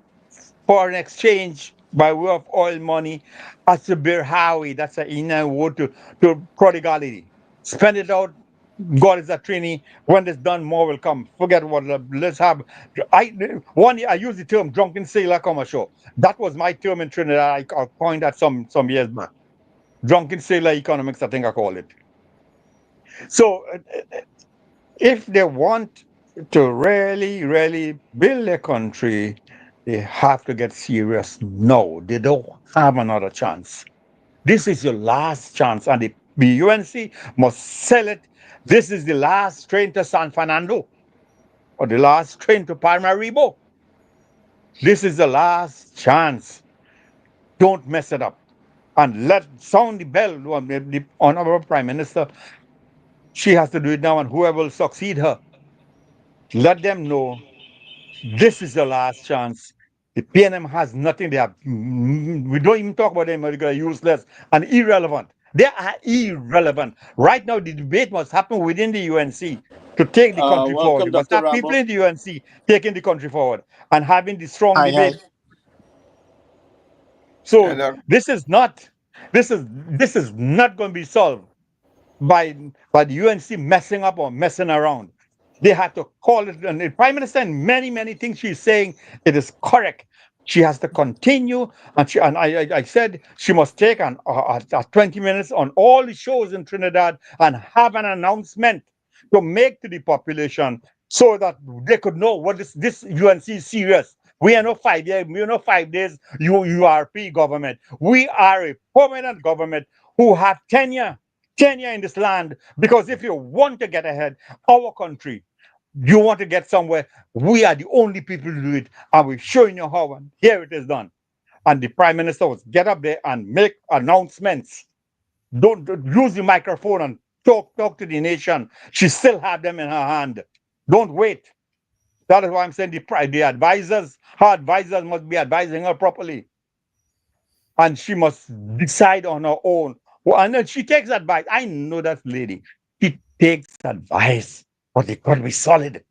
foreign exchange by way of oil money as a beer Howie. That's a inner word to prodigality. Spend it out. God is a trini. When it's done, more will come. Forget what. Let's have. I use the term drunken sailor commercial. That was my term in Trinidad. I coined that some years back. Drunken sailor economics, I think I call it. So if they want to really build a country, they have to get serious. No, they don't have another chance. This is your last chance, and the UNC must sell it. This is the last train to San Fernando, or the last train to Paramaribo. This is the last chance. Don't mess it up. And let sound the bell. The honorable Prime Minister, she has to do it now, and whoever will succeed her, let them know this is the last chance. The PNM has nothing. They have. We don't even talk about them. They're useless and irrelevant. They are irrelevant. Right now, the debate must happen within the UNC to take the country forward. Welcome, You must Dr. have people Rambo. in the UNC taking the country forward and having the strong Hi, hi. debate. So And this is not going to be solved by the UNC messing up or messing around. They have to call it. And the Prime Minister, and many things she's saying, it is correct. She has to continue, and I said she must take 20 minutes on all the shows in Trinidad and have an announcement to make to the population so that they could know what this UNC is serious. We are not 5 years, we are not 5 days URP government. We are a permanent government who have tenure in this land. Because if you want to get ahead, our country, you want to get somewhere, we are the only people to do it, and we're showing you how, and here it is done. And the Prime Minister was get up there and make announcements. Don't use the microphone and talk to the nation. She still have them in her hand. Don't wait. That is why I'm saying the advisors, her advisors must be advising her properly. And she must decide on her own. Well, and then she takes advice. I know that lady. She takes advice, but they got to be solid.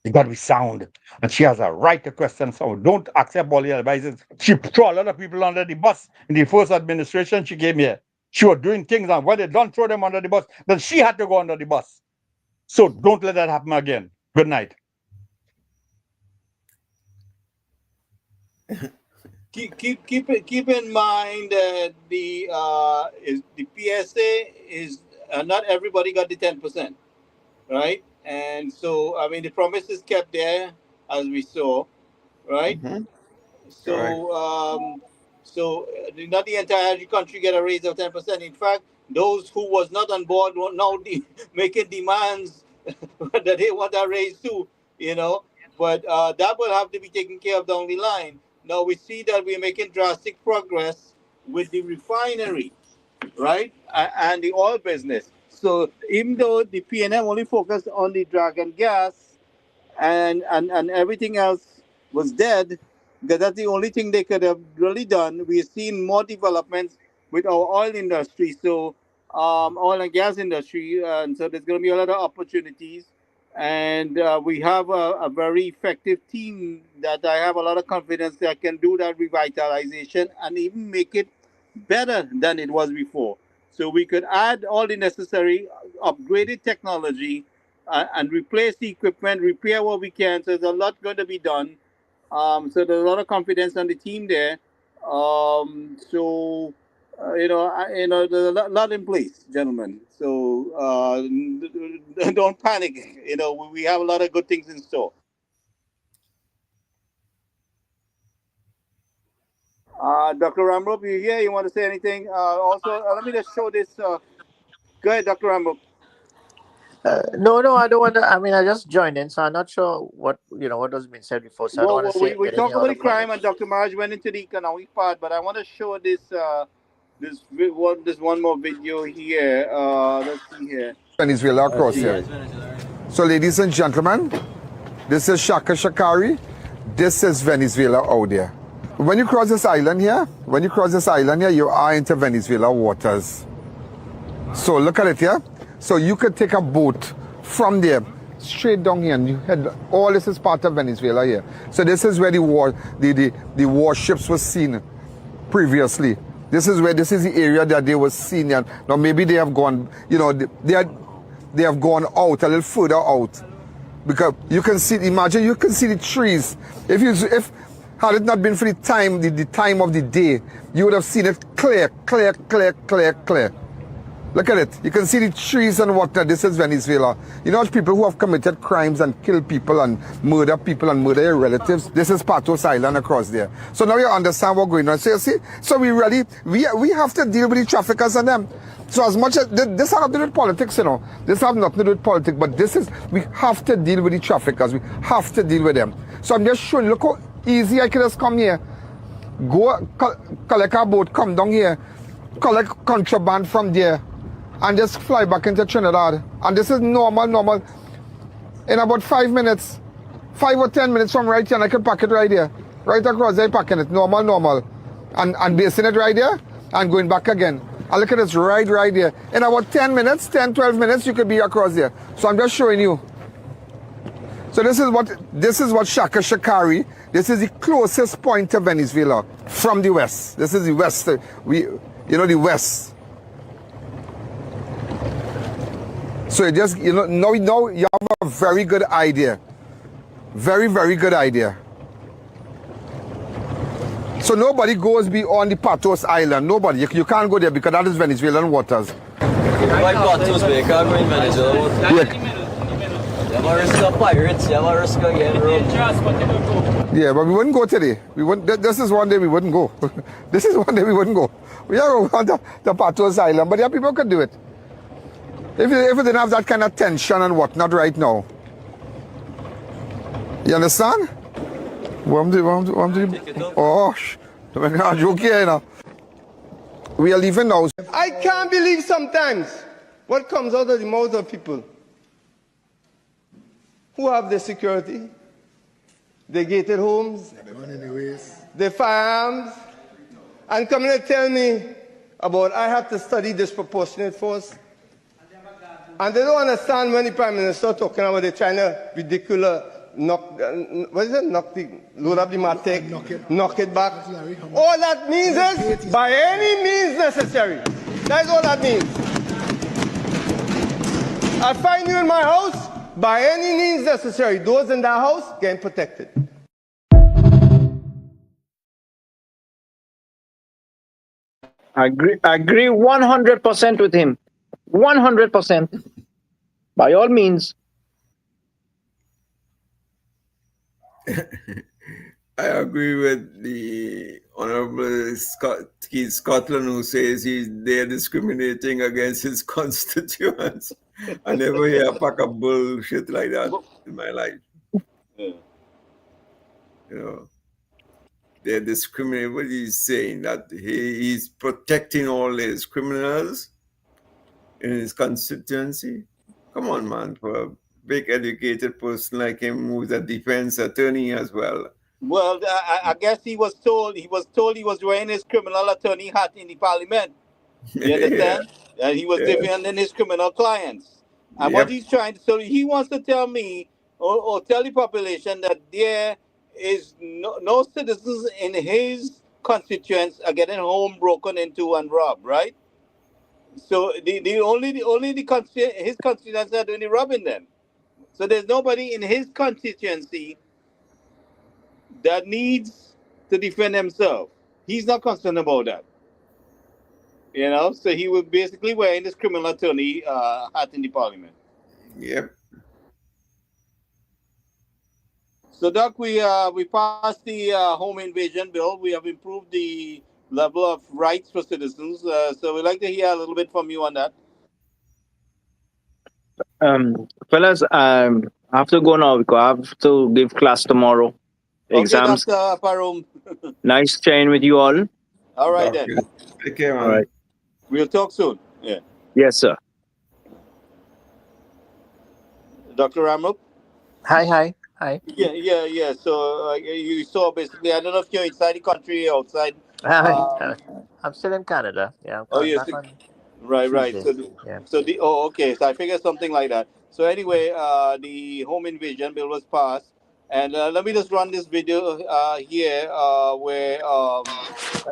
They got to be sound. And she has a right to question. So don't accept all the advices. She threw a lot of people under the bus in the first administration she came here. She was doing things, and when they don't throw them under the bus, then she had to go under the bus. So don't let that happen again. Good night. Keep in mind that the PSA is not everybody got the 10%, right? And so I mean the promise is kept there as we saw, right? correct. So not the entire country get a raise of 10%. In fact, those who was not on board were now making demands that they want a raise too, you know. But that will have to be taken care of down the line. Now we see that we're making drastic progress with the refinery, right, and the oil business. So even though the PNM only focused on the Dragon gas, and everything else was dead, because that's the only thing they could have really done. We've seen more developments with our oil industry, so oil and gas industry, and so there's going to be a lot of opportunities. And we have a very effective team that I have a lot of confidence that can do that revitalization and even make it better than it was before. So we could add all the necessary upgraded technology and replace the equipment, repair what we can. So there's a lot going to be done. So there's a lot of confidence on the team there. There's a lot in place, gentlemen. So don't panic. You know, we have a lot of good things in store. Dr. Ramroop, you here? You want to say anything? Also, let me just show this Go ahead, Dr. Rambo. No, I don't want to. I mean, I just joined in, so I'm not sure what was being said before. So I don't Well, want to say we anything talked out about the of crime, and context. Dr. Maraj went into the economic part, but I want to show this one more video here. Let's see here. Venezuela across here. So, ladies and gentlemen, this is Shaka Shakari. This is Venezuela out there. When you cross this island here, you are into Venezuela waters. So look at it here. So you could take a boat from there straight down here, and you head. All this is part of Venezuela here. So this is where the warships were seen previously. This is the area that they were seen. And now maybe they have gone. They have gone out a little further out, because you can see. Imagine you can see the trees. If had it not been for the time of the day, you would have seen it clear. Look at it. You can see the trees and whatnot. This is Venezuela. You know, people who have committed crimes and killed people and murder their relatives. This is Patos Island across there. So now you understand what's going on. So you see, so we have to deal with the traffickers and them. So as much as this has nothing to do with politics, you know. This has nothing to do with politics, but we have to deal with the traffickers. We have to deal with them. So I'm just showing, look how easy I can just come here. Go collect a boat, come down here, collect contraband from there, and just fly back into Trinidad. And this is normal. In about 5 minutes, 5 or 10 minutes from right here, and I can pack it right here. Right across there, packing it, normal. And basing it right there, and going back again. And look at this, right here. In about 10 minutes, 10, 12 minutes, you could be across there. So I'm just showing you. So this is what Shaka Shakari, this is the closest point to Venezuela from the west. This is the west, the west. So now you have a very good idea. Very, very good idea. So nobody goes beyond the Patos Island. Nobody. You can't go there because that is Venezuelan waters. Why Patos, but you can't go in Venezuela? You have a risk of pirates, you have a risk of getting robbed. Yeah, but we wouldn't go today. This is one day we wouldn't go. This is one day we wouldn't go. We are going to the Patos Island, but yeah, people could do it. If we didn't have that kind of tension and whatnot right now. You understand? Oh, we are leaving now. I can't believe sometimes what comes out of the mouths of people who have the security, the gated homes, the firearms, and come and tell me about I have to study disproportionate force. And they don't understand when the Prime Minister talking about they're trying to ridiculous load up the matic, knock it back. All that means is by any means necessary. That's all that means. I find you in my house, by any means necessary. Those in that house getting protected. I agree 100% with him. 100%. By all means. I agree with the Honorable Keith Scotland, who says they're discriminating against his constituents. I never hear a pack of bullshit like that in my life. They're discriminating. What he's saying, that he's protecting all his criminals in his constituency. Come on, man, for a big educated person like him who's a defense attorney as well. Well, I guess he was told he was wearing his criminal attorney hat in the parliament. You understand? And he was defending his criminal clients. And what he's trying to, so he wants to tell me or tell the population that there is no citizens in his constituents are getting home broken into and robbed, right? So his constituents are doing the robbing then. So there's nobody in his constituency that needs to defend himself. He's not concerned about that. So he was basically wearing this criminal attorney hat in the parliament. Yep. So, Doc, we passed the home invasion bill. We have improved the level of rights for citizens. So we'd like to hear a little bit from you on that. Fellas, I have to go now because I have to give class tomorrow. Exams. Okay, Dr. Parum. Nice chatting with you all. All right then. Take care, man. All right. We'll talk soon. Yeah. Yes, sir. Dr. Ramrup? Hi. Yeah. So you saw basically, I don't know if you're inside the country or outside. I'm still in Canada. Yeah, I'm Oh, coming yes. back on Right. Tuesday. Yeah. Okay. So I figured something like that. So anyway, the home invasion bill was passed. And let me just run this video here where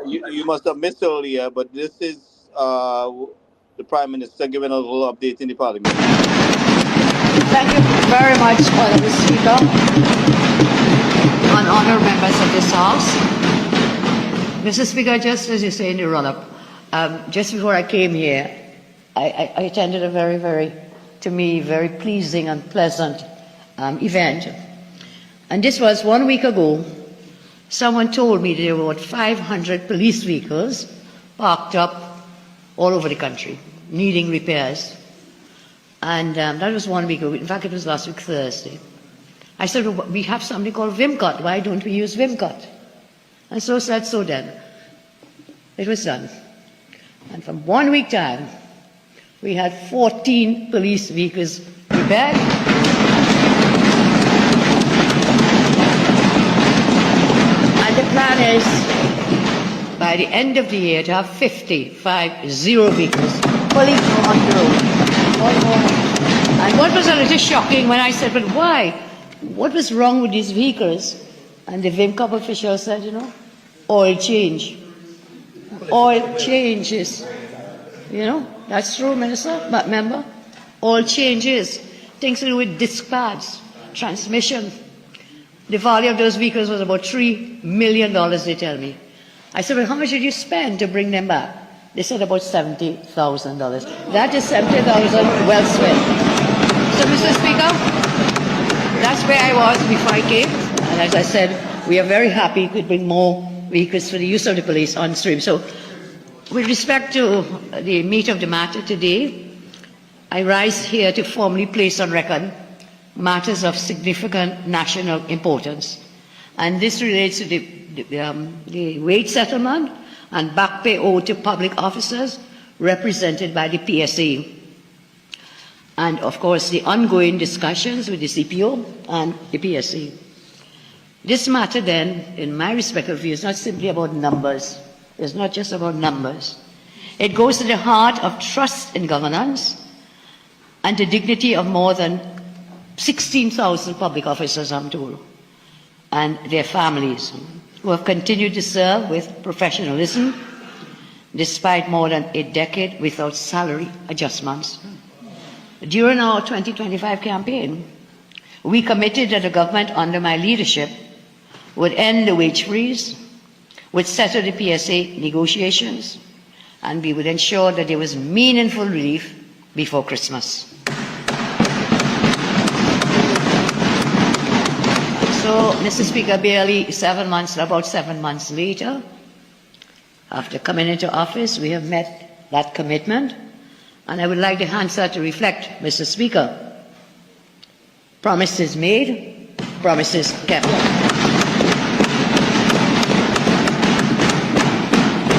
you must have missed earlier, but this is the Prime Minister giving a little update in the Parliament. Thank you very much, Honourable Speaker, and honourable members of this House. Mr. Speaker, just as you say in the run-up, just before I came here, I attended a very, to me, very pleasing and pleasant event. And this was 1 week ago. Someone told me there were 500 police vehicles parked up all over the country, needing repairs. And that was 1 week ago. In fact, it was last week, Thursday. I said, well, we have something called Vimcot. Why don't we use Vimcot? And so said, so then. It was done. And from 1 week time, we had 14 police vehicles repaired. And the plan is, by the end of the year, to have 50 vehicles fully on the road. And what was a little shocking when I said, but why? What was wrong with these vehicles? And the Vimcop official said, oil change. Oil changes. That's true, Minister, but member. Oil changes. Things to do with disc pads, transmission. The value of those vehicles was about $3 million, they tell me. I said, well, how much did you spend to bring them back? They said about $70,000. That is $70,000 well spent. So, Mr. Speaker, that's where I was before I came. And as I said, we are very happy to bring more vehicles for the use of the police on stream. So, with respect to the meat of the matter today, I rise here to formally place on record matters of significant national importance. And this relates to the wage settlement and back pay owed to public officers represented by the PSA. And of course, the ongoing discussions with the CPO and the PSA. This matter then, in my respectful view, is not simply about numbers. It's not just about numbers. It goes to the heart of trust in governance and the dignity of more than 16,000 public officers, I'm told, and their families, who have continued to serve with professionalism despite more than a decade without salary adjustments. During our 2025 campaign, we committed that the government under my leadership would end the wage freeze, would settle the PSA negotiations, and we would ensure that there was meaningful relief before Christmas. So, Mr. Speaker, barely about 7 months later, after coming into office, we have met that commitment. And I would like the answer to reflect, Mr. Speaker. Promises made, promises kept.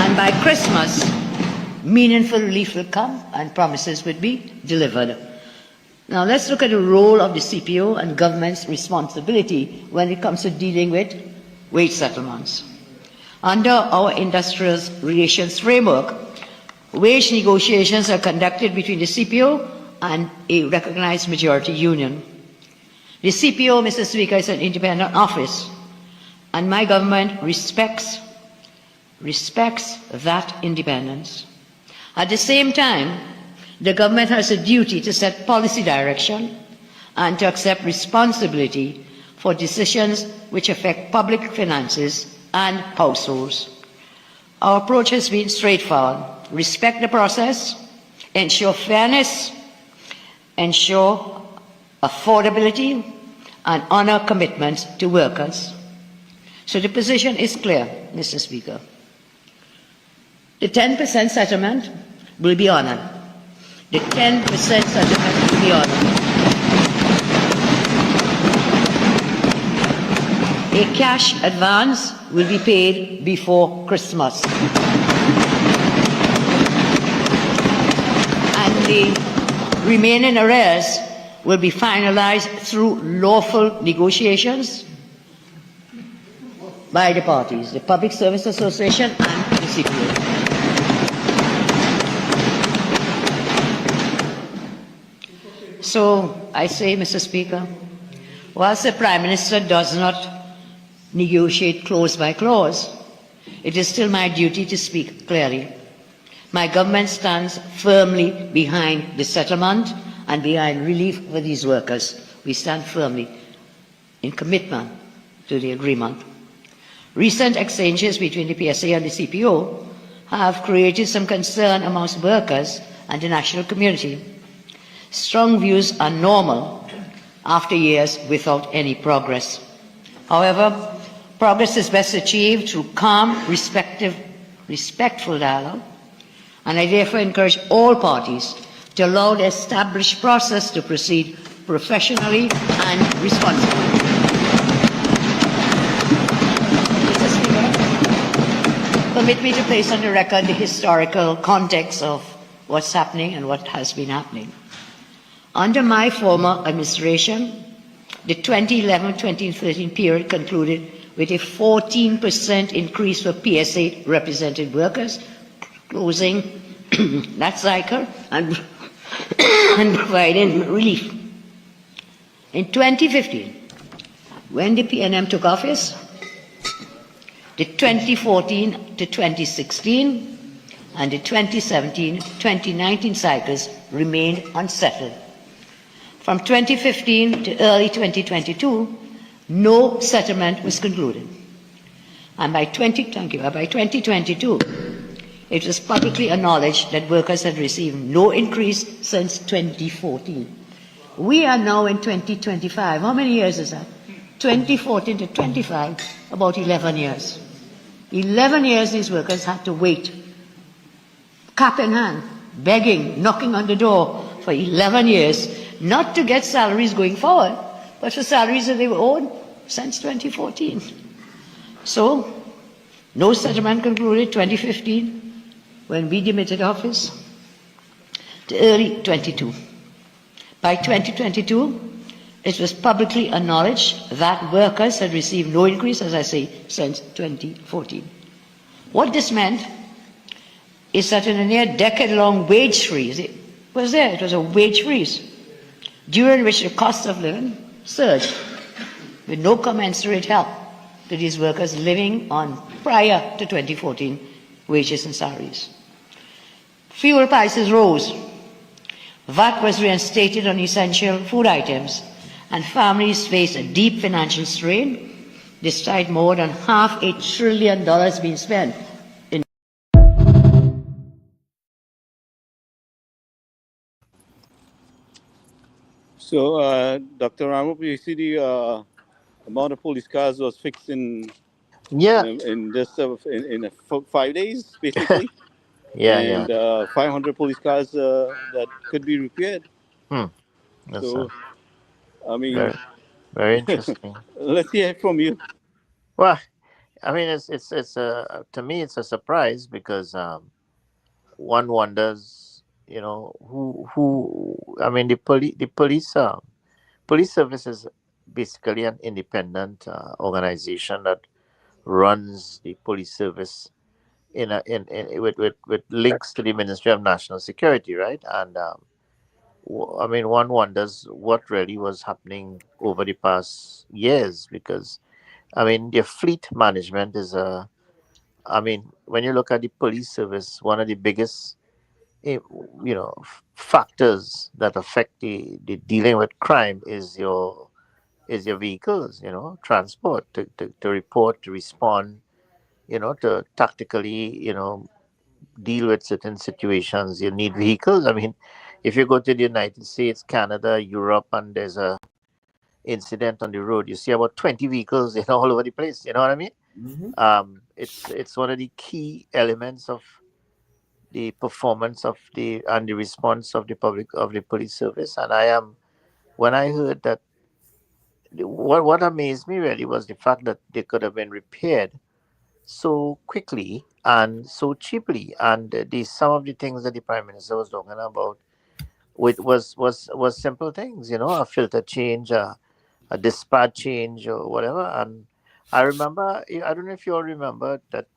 And by Christmas, meaningful relief will come and promises will be delivered. Now let's look at the role of the CPO and government's responsibility when it comes to dealing with wage settlements. Under our industrial relations framework, wage negotiations are conducted between the CPO and a recognized majority union. The CPO, Mr. Speaker, is an independent office, and my government respects that independence. At the same time, the government has a duty to set policy direction and to accept responsibility for decisions which affect public finances and households. Our approach has been straightforward. Respect the process, ensure fairness, ensure affordability, and honor commitments to workers. So the position is clear, Mr. Speaker. The 10% settlement will be honored. The 10% settlement will be honored. A cash advance will be paid before Christmas. And the remaining arrears will be finalized through lawful negotiations by the parties, the Public Service Association and the CPA. So I say, Mr. Speaker, whilst the Prime Minister does not negotiate clause by clause, it is still my duty to speak clearly. My government stands firmly behind the settlement and behind relief for these workers. We stand firmly in commitment to the agreement. Recent exchanges between the PSA and the CPO have created some concern amongst workers and the national community. Strong views are normal after years without any progress. However, progress is best achieved through calm, respectful dialogue, and I therefore encourage all parties to allow the established process to proceed professionally and responsibly. Mr. Speaker, permit me to place on the record the historical context of what's happening and what has been happening. Under my former administration, the 2011-2013 period concluded with a 14% increase for PSA represented workers, closing that cycle and providing relief. In 2015, when the PNM took office, the 2014 to 2016 and the 2017-2019 cycles remained unsettled. From 2015 to early 2022, no settlement was concluded. And by 2022, it was publicly acknowledged that workers had received no increase since 2014. We are now in 2025. How many years is that? 2014 to 25, about 11 years. 11 years these workers had to wait, cap in hand, begging, knocking on the door for 11 years, not to get salaries going forward, but for salaries that they were owed since 2014. So, no settlement concluded 2015, when we demitted office, to early 22. By 2022, it was publicly acknowledged that workers had received no increase, as I say, since 2014. What this meant is that in a near decade-long wage freeze, it was a wage freeze, during which the cost of living surged, with no commensurate help to these workers living on prior to 2014 wages and salaries. Fuel prices rose, VAT was reinstated on essential food items, and families faced a deep financial strain, despite more than $500 billion being spent. So, Dr. Ramup, you see the amount of police cars was fixed in just in 5 days, basically. And 500 police cars that could be repaired. So, I mean, very interesting. Let's hear from you. Well, I mean, it's to me it's a surprise because one wonders, you know, who I mean, the police service is basically an independent organization that runs the police service with links to the Ministry of National Security, right? And I mean, one wonders what really was happening over the past years, because I mean, the fleet management is I mean, when you look at the police service, one of the biggest factors that affect the dealing with crime is your vehicles, transport to report, to respond, to tactically, deal with certain situations. You need vehicles. I mean, if you go to the United States, Canada, Europe, and there's a incident on the road, you see about 20 vehicles all over the place. You know what I mean? Mm-hmm. It's one of the key elements of the performance of the response of the police service. And when I heard that what amazed me really was the fact that they could have been repaired so quickly and so cheaply. And some of the things that the Prime Minister was talking about was simple things, a filter change, a dispatch change, or whatever. And I remember, I don't know if you all remember that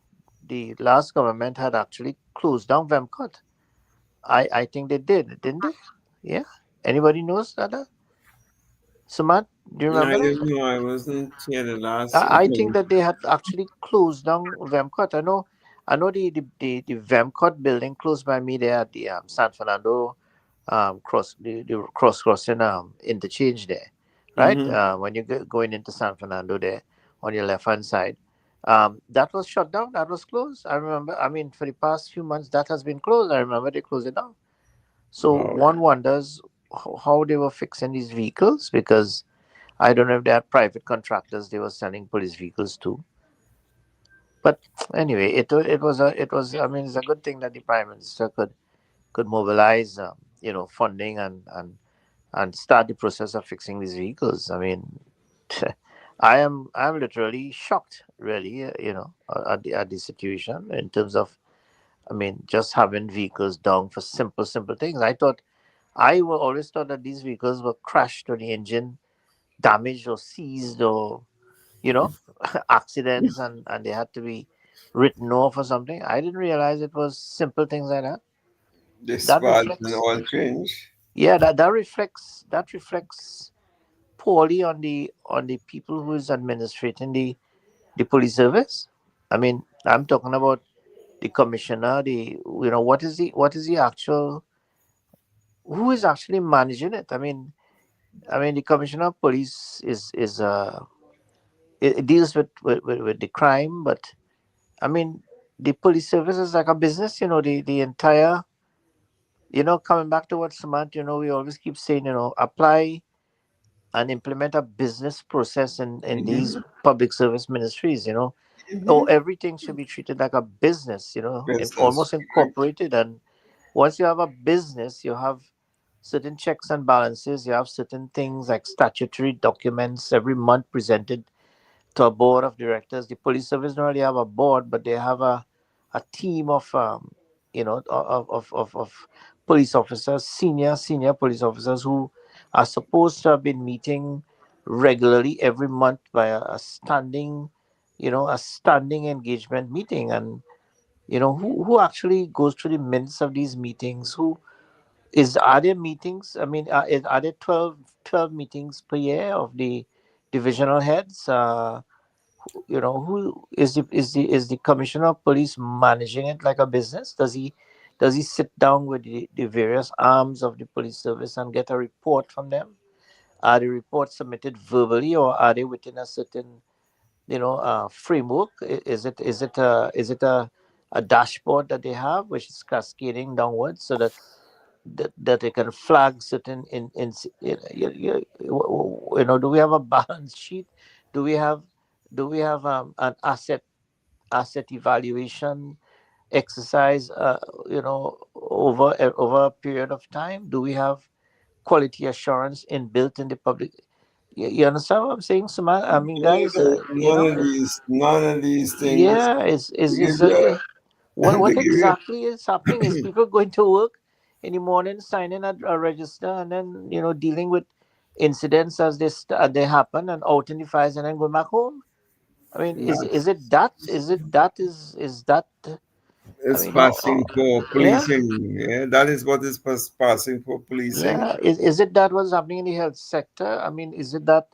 the last government had actually closed down Vemcot. I think they did, didn't they? Yeah. Anybody knows that? Sumat, do you remember I that? don't know. I wasn't here the last. I think that they had actually closed down Vemcot. I know the Vemcot building close by me there at the San Fernando the crossing interchange there, right? Mhm. When you're going into San Fernando there on your left hand side, that was shut down. That was closed. I remember. I mean, for the past few months, that has been closed. I remember they closed it down. So one wonders how they were fixing these vehicles, because I don't know if they had private contractors they were selling police vehicles to. But anyway, it was I mean, it's a good thing that the Prime Minister could mobilize funding and start the process of fixing these vehicles. I mean, I'm literally shocked, really, at the situation in terms of, I mean, just having vehicles down for simple things. I always thought that these vehicles were crashed or the engine damaged or seized or accidents, and they had to be written off or something. I didn't realize it was simple things like that. That Dispatch and oil change. yeah, that reflects poorly on the people who is administrating the police service. I mean, I'm talking about the commissioner, what is the actual, who is actually managing it? I mean, the commissioner of police is it deals with the crime, but I mean, the police service is like a business, the entire, coming back to what Samant, we always keep saying, apply and implement a business process in these public service ministries, or everything should be treated like a business, almost incorporated. And once you have a business, you have certain checks and balances, you have certain things like statutory documents every month presented to a board of directors. The police service don't really have a board, but they have a team of of police officers, senior police officers, who are supposed to have been meeting regularly every month by a standing engagement meeting. And who actually goes through the minutes of these meetings? Are there meetings? I mean, are there 12 meetings per year of the divisional heads? Who is the commissioner of police managing it like a business? Does he sit down with the various arms of the police service and get a report from them? Are the reports submitted verbally, or are they within a certain framework? Is it a dashboard that they have, which is cascading downwards, so that they can flag certain do we have a balance sheet? Do we have an asset evaluation exercise over a period of time? Do we have quality assurance inbuilt in the public? You understand what I'm saying, Sumant? I mean, guys, None of these things. Yeah, what exactly is happening? Is people going to work in the morning, signing a register, and then dealing with incidents as they happen, and out in the fires, and then going back home? I mean, is it that? It's passing for policing. Yeah, that is what is passing for policing. Yeah, is it that what's happening in the health sector? I mean, is it that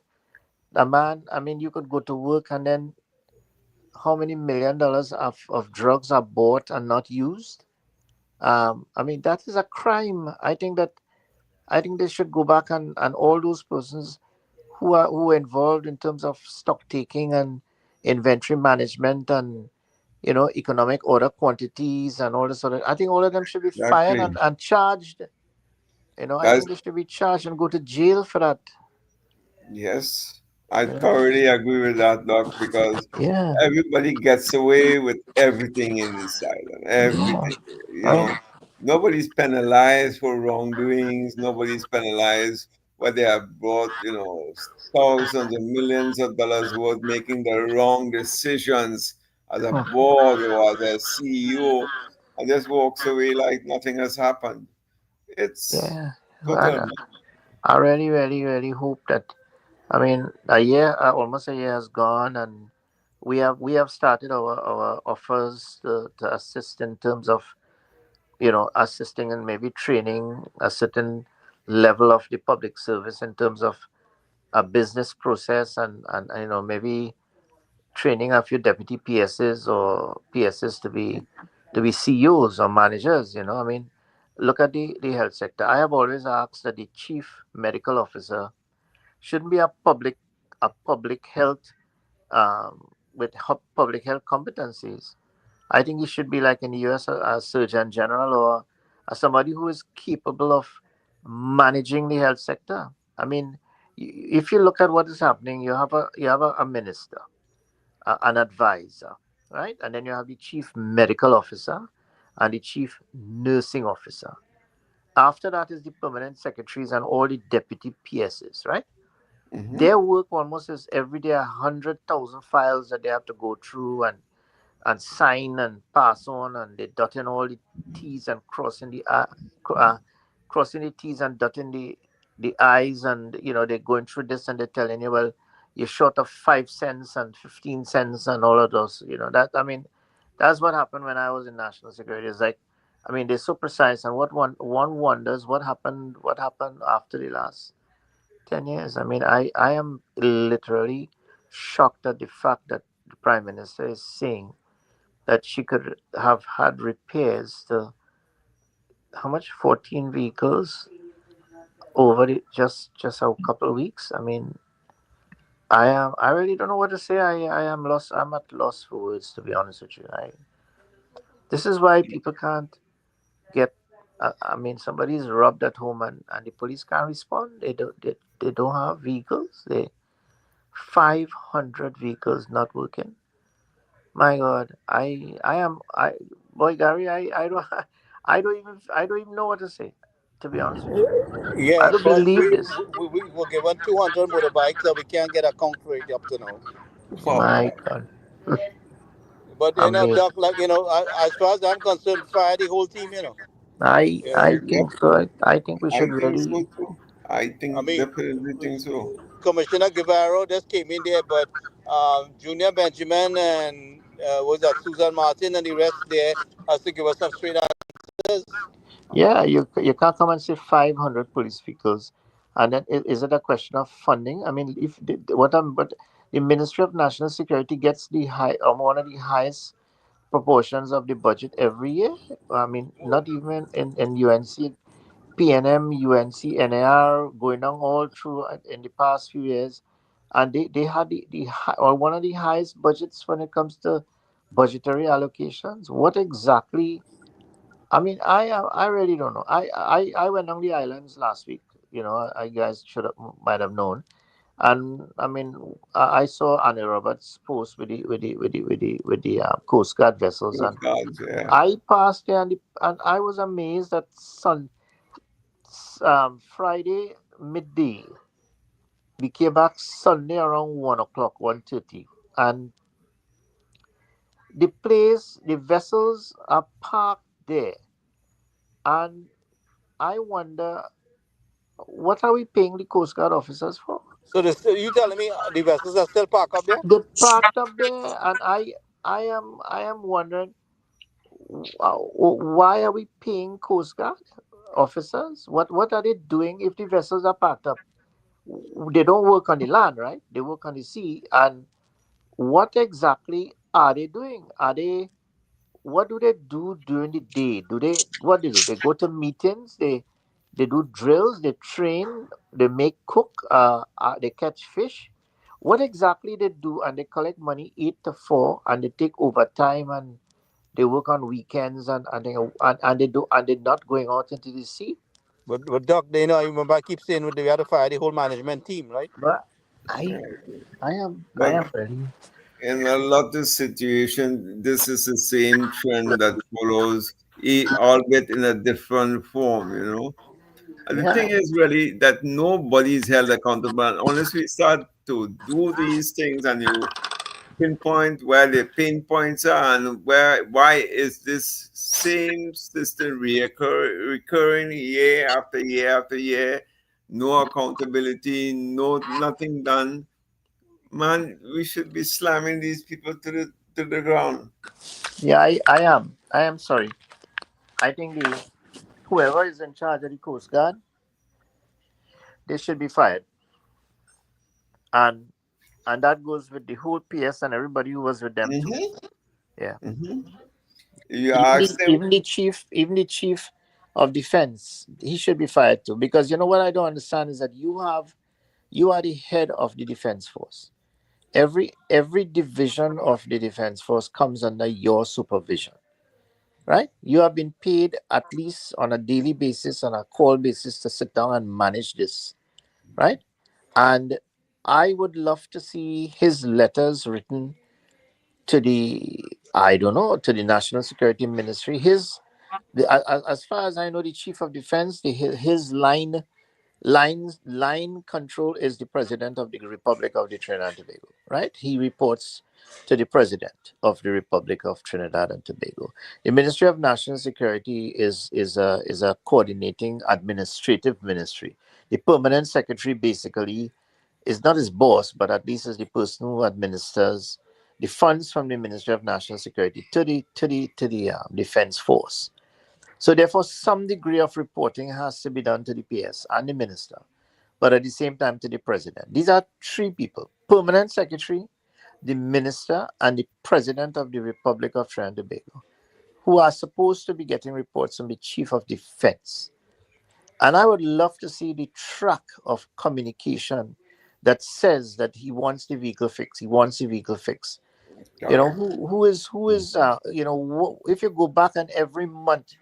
a man? I mean, you could go to work, and then how many $1 million of drugs are bought and not used? I mean, that is a crime. I think they should go back and all those persons who are involved in terms of stock taking and inventory management and economic order quantities and all this sort of. I think all of them should be fired and charged. I think they should be charged and go to jail for that. Yes, I thoroughly agree with that, Doc, because everybody gets away with everything in this island. Everything, nobody's penalized for wrongdoings. Nobody's penalized where they have brought, thousands and millions of dollars worth making the wrong decisions as a board or as a CEO, and just walks away like nothing has happened. It's Yeah. total. And I really, really, really hope that. I mean, a year, almost a year has gone, and we have started our offers to assist in terms of assisting and maybe training a certain level of the public service in terms of a business process and maybe training a few deputy PSs or PSs to be CEOs or managers. I mean, look at the health sector. I have always asked that the chief medical officer shouldn't be a public health with public health competencies. I think he should be like in the US a surgeon general or somebody who is capable of managing the health sector. I mean, if you look at what is happening, you have a minister, an advisor, right, and then you have the chief medical officer and the chief nursing officer. After that is the permanent secretaries and all the deputy PSs, right? Their work almost is every day 100,000 files that they have to go through and sign and pass on, and they dotting all the T's and crossing the T's and dotting the I's, and they're going through this and they're telling you, well, you're short of 5 cents and 15 cents and all of those. That, I mean, that's what happened when I was in national security. It's like, I mean, they're so precise, and one wonders what happened after the last 10 years. I mean, I am literally shocked at the fact that the Prime Minister is saying that she could have had repairs to how much, 14 vehicles over just a couple of weeks. I mean, I really don't know what to say. I am lost. I'm at loss for words, to be honest with you. This is why people can't get. I mean, somebody's robbed at home and the police can't respond. They don't have vehicles. 500 vehicles not working. My God, boy, Gary, I don't even know what to say, to be honest with you. Yeah, I don't but believe this. we were given 200 motorbikes that we can't get a count for it up to now. My God. But Amazing. Doc, like as far as I'm concerned, fire the whole team. I think so. I think we should really. I definitely think so. Commissioner Guevara just came in there, but Junior Benjamin and was that Susan Martin and the rest there has to give us some straight answers. Yeah, you can't come and say 500 police vehicles, and then is it a question of funding? I mean, if but the Ministry of National Security gets one of the highest proportions of the budget every year. I mean, not even in UNC, PNM, UNC, NAR, going on all through in the past few years, and they had one of the highest budgets when it comes to budgetary allocations. What exactly? I mean, I really don't know. I went on the islands last week. I guys might have known, and I mean, I saw Annie Roberts post with the Coast Guard vessels, and I passed there and I was amazed that Friday midday, we came back Sunday around 1:00, 1:30, and the vessels are parked there, and I wonder, what are we paying the Coast Guard officers for? So you telling me the vessels are still parked up there? They're parked up there, and I am wondering, why are we paying Coast Guard officers? What are they doing if the vessels are parked up? They don't work on the land, right? They work on the sea, and what exactly are they doing? What do they do during the day? What do they do? They go to meetings, they do drills, they train, they cook, they catch fish. What exactly they do? And they collect money 8 to 4, and they take overtime, and they work on weekends, and they're not going out into the sea. But Doc, I remember I keep saying we had to fire the whole management team, right? But I am ready. In a lot of situations, this is the same trend that follows, albeit in a different form, And the thing is really that nobody is held accountable. And unless we start to do these things and you pinpoint where the pain points are and why is this same system recurring year after year after year, no accountability, nothing done. Man, we should be slamming these people to the ground. Yeah, I am sorry. I think whoever is in charge of the Coast Guard, they should be fired. And that goes with the whole PS and everybody who was with them too. Yeah. Even the chief of defense, he should be fired too. Because you know what I don't understand is that you are the head of the defense force. Every division of the defense force comes under your supervision. Right? You have been paid at least on a daily basis, on a call basis, to sit down and manage this. Right? And I would love to see his letters written to the National Security Ministry. As far as I know, the Chief of Defense, his line control is the President of the Republic of the Trinidad and Tobago, right? He reports to the President of the Republic of Trinidad and Tobago. The Ministry of National Security is a coordinating administrative ministry. The Permanent Secretary basically is not his boss, but at least is the person who administers the funds from the Ministry of National Security to the Defense Force. So therefore, some degree of reporting has to be done to the PS and the minister, but at the same time to the president. These are three people: Permanent Secretary, the minister, and the President of the Republic of Trinidad and Tobago, who are supposed to be getting reports from the Chief of Defense. And I would love to see the track of communication that says that he wants the vehicle fixed. He wants the vehicle fixed. You know, who is if you go back and every month,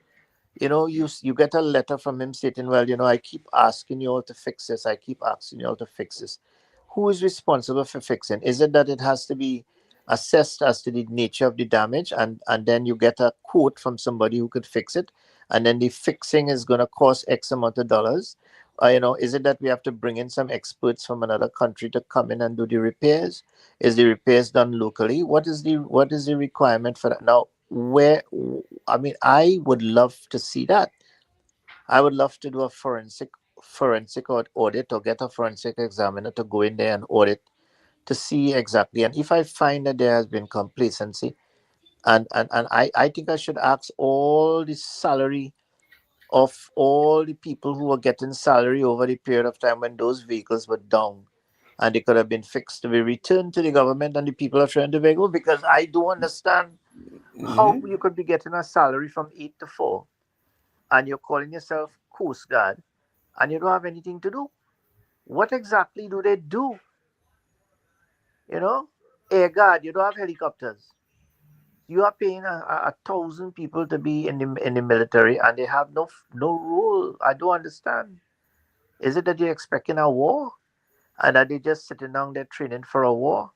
you get a letter from him stating, well, I keep asking you all to fix this. I keep asking you all to fix this. Who is responsible for fixing? Is it that it has to be assessed as to the nature of the damage and then you get a quote from somebody who could fix it, and then the fixing is going to cost X amount of dollars? Is it that we have to bring in some experts from another country to come in and do the repairs? Is the repairs done locally? What is the requirement for that? Now, I would love to see that. I would love to do a forensic audit, or get a forensic examiner to go in there and audit to see exactly. And if I find that there has been complacency, and I think I should ask all the salary of all the people who were getting salary over the period of time when those vehicles were down and they could have been fixed, to be returned to the government and the people of Trinidad and Tobago, because I do understand how you could be getting a salary from 8 to 4 and you're calling yourself Coast Guard and you don't have anything to do. What exactly do they do? Air Guard, you don't have helicopters. You are paying 1,000 people to be in the military, and they have no role. I don't understand. Is it that you're expecting a war, and are they just sitting down there training for a war?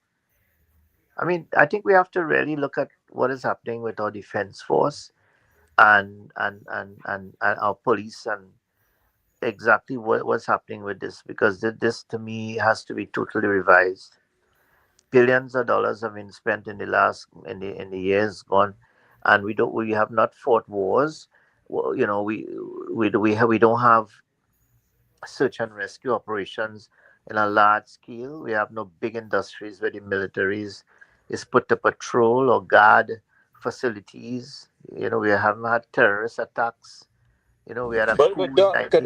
I think we have to really look at what is happening with our defense force and our police, and exactly what's happening with this, because this to me has to be totally revised. Billions of dollars have been spent in the years gone, and we have not fought wars. Well, we don't have search and rescue operations in a large scale. We have no big industries where the militaries is put to patrol or guard facilities. We haven't had terrorist attacks. We had a But coup in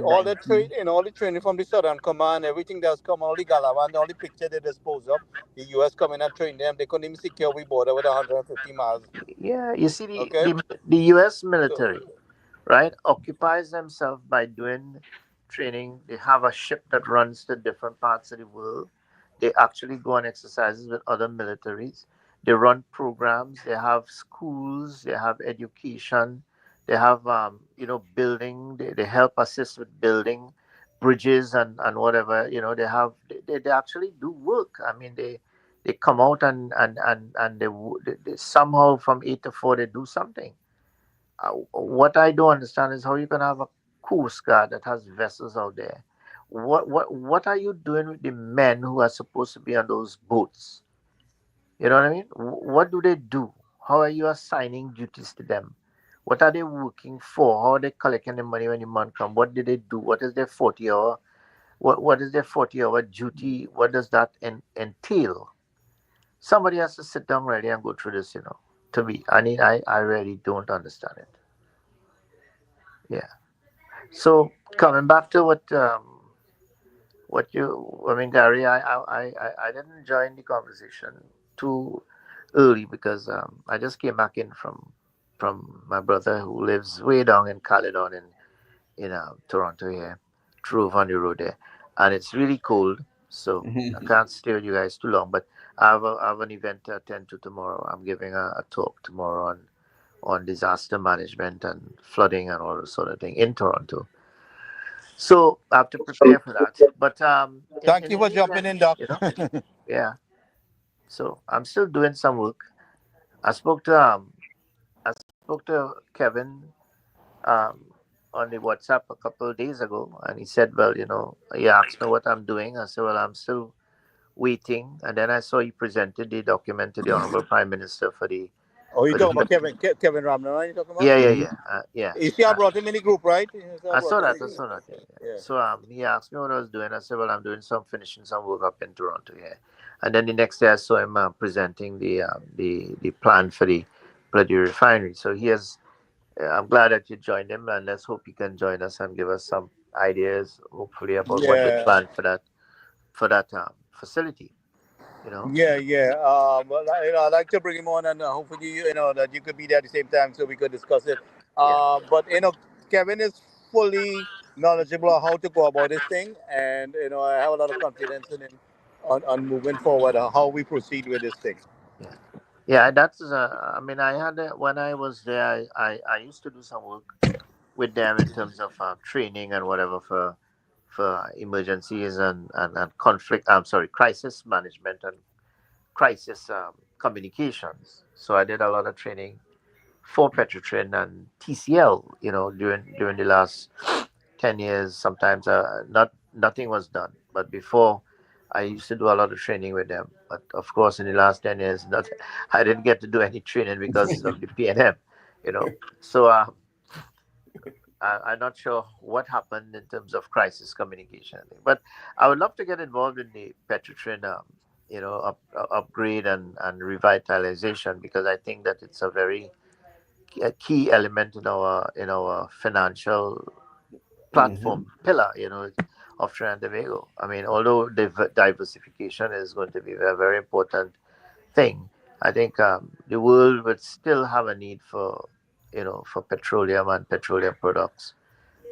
all the 1990. training from the Southern Command, everything that's come, all the Galavan, all the picture they dispose of, the U.S. come in and train them. They couldn't even secure we border with 150 miles. Yeah, you see Okay. the U.S. military, right, occupies themselves by doing training. They have a ship that runs to different parts of the world. They actually go on exercises with other militaries. They run programs. They have schools. They have education. They have, building. They help assist with building bridges and whatever. They actually do work. They come out and they somehow from 8 to 4 they do something. What I don't understand is how you can have a Coast Guard that has vessels out there. What are you doing with the men who are supposed to be on those boats? You know what I mean? What do they do? How are you assigning duties to them? What are they working for? How are they collecting the money when the man come? What do they do? What is their 40-hour? What is their 40-hour duty? What does that entail? Somebody has to sit down really and go through this, to me. I really don't understand it. Yeah. So coming back to Gary, I didn't join the conversation too early because I just came back in from my brother who lives way down in Caledon in Toronto here. Drove on the road there, and it's really cold, so I can't stay with you guys too long. But I have an event to attend to tomorrow. I'm giving a talk tomorrow on disaster management and flooding and all that sort of thing in Toronto. So I have to prepare for that. But thank you for jumping in, Doc. Yeah. So I'm still doing some work. I spoke to Kevin on the WhatsApp a couple of days ago, and he said, well, he asked me what I'm doing. I said, well, I'm still waiting. And then I saw he presented the document to the Honorable Prime Minister for the... Oh, you're talking about Kevin Ramner, right? You talking about? Yeah. You see, I brought him in the group, right? I saw that. Yeah. So he asked me what I was doing. I said, well, I'm doing finishing some work up in Toronto here. And then the next day I saw him presenting the plan for the Bloody Refinery. So he has... I'm glad that you joined him, and let's hope he can join us and give us some ideas, hopefully, about what they plan for that facility. Well, I'd like to bring him on, and hopefully, that you could be there at the same time so we could discuss it. But Kevin is fully knowledgeable of how to go about this thing, and I have a lot of confidence in him on moving forward, how we proceed with this thing. Yeah, that's. I had when I was there, I used to do some work with them in terms of training and whatever for emergencies and crisis management and crisis communications. So I did a lot of training for Petrotrin and TCL. During the last 10 years, sometimes nothing was done, but before. I used to do a lot of training with them, but of course, in the last 10 years, I didn't get to do any training because of the PNM, So I'm not sure what happened in terms of crisis communication, but I would love to get involved in the Petrotrin, upgrade and revitalization, because I think that it's a very key element in our financial platform pillar, of Trinidad and Tobago. Although diversification is going to be a very important thing, I think the world would still have a need for petroleum and petroleum products.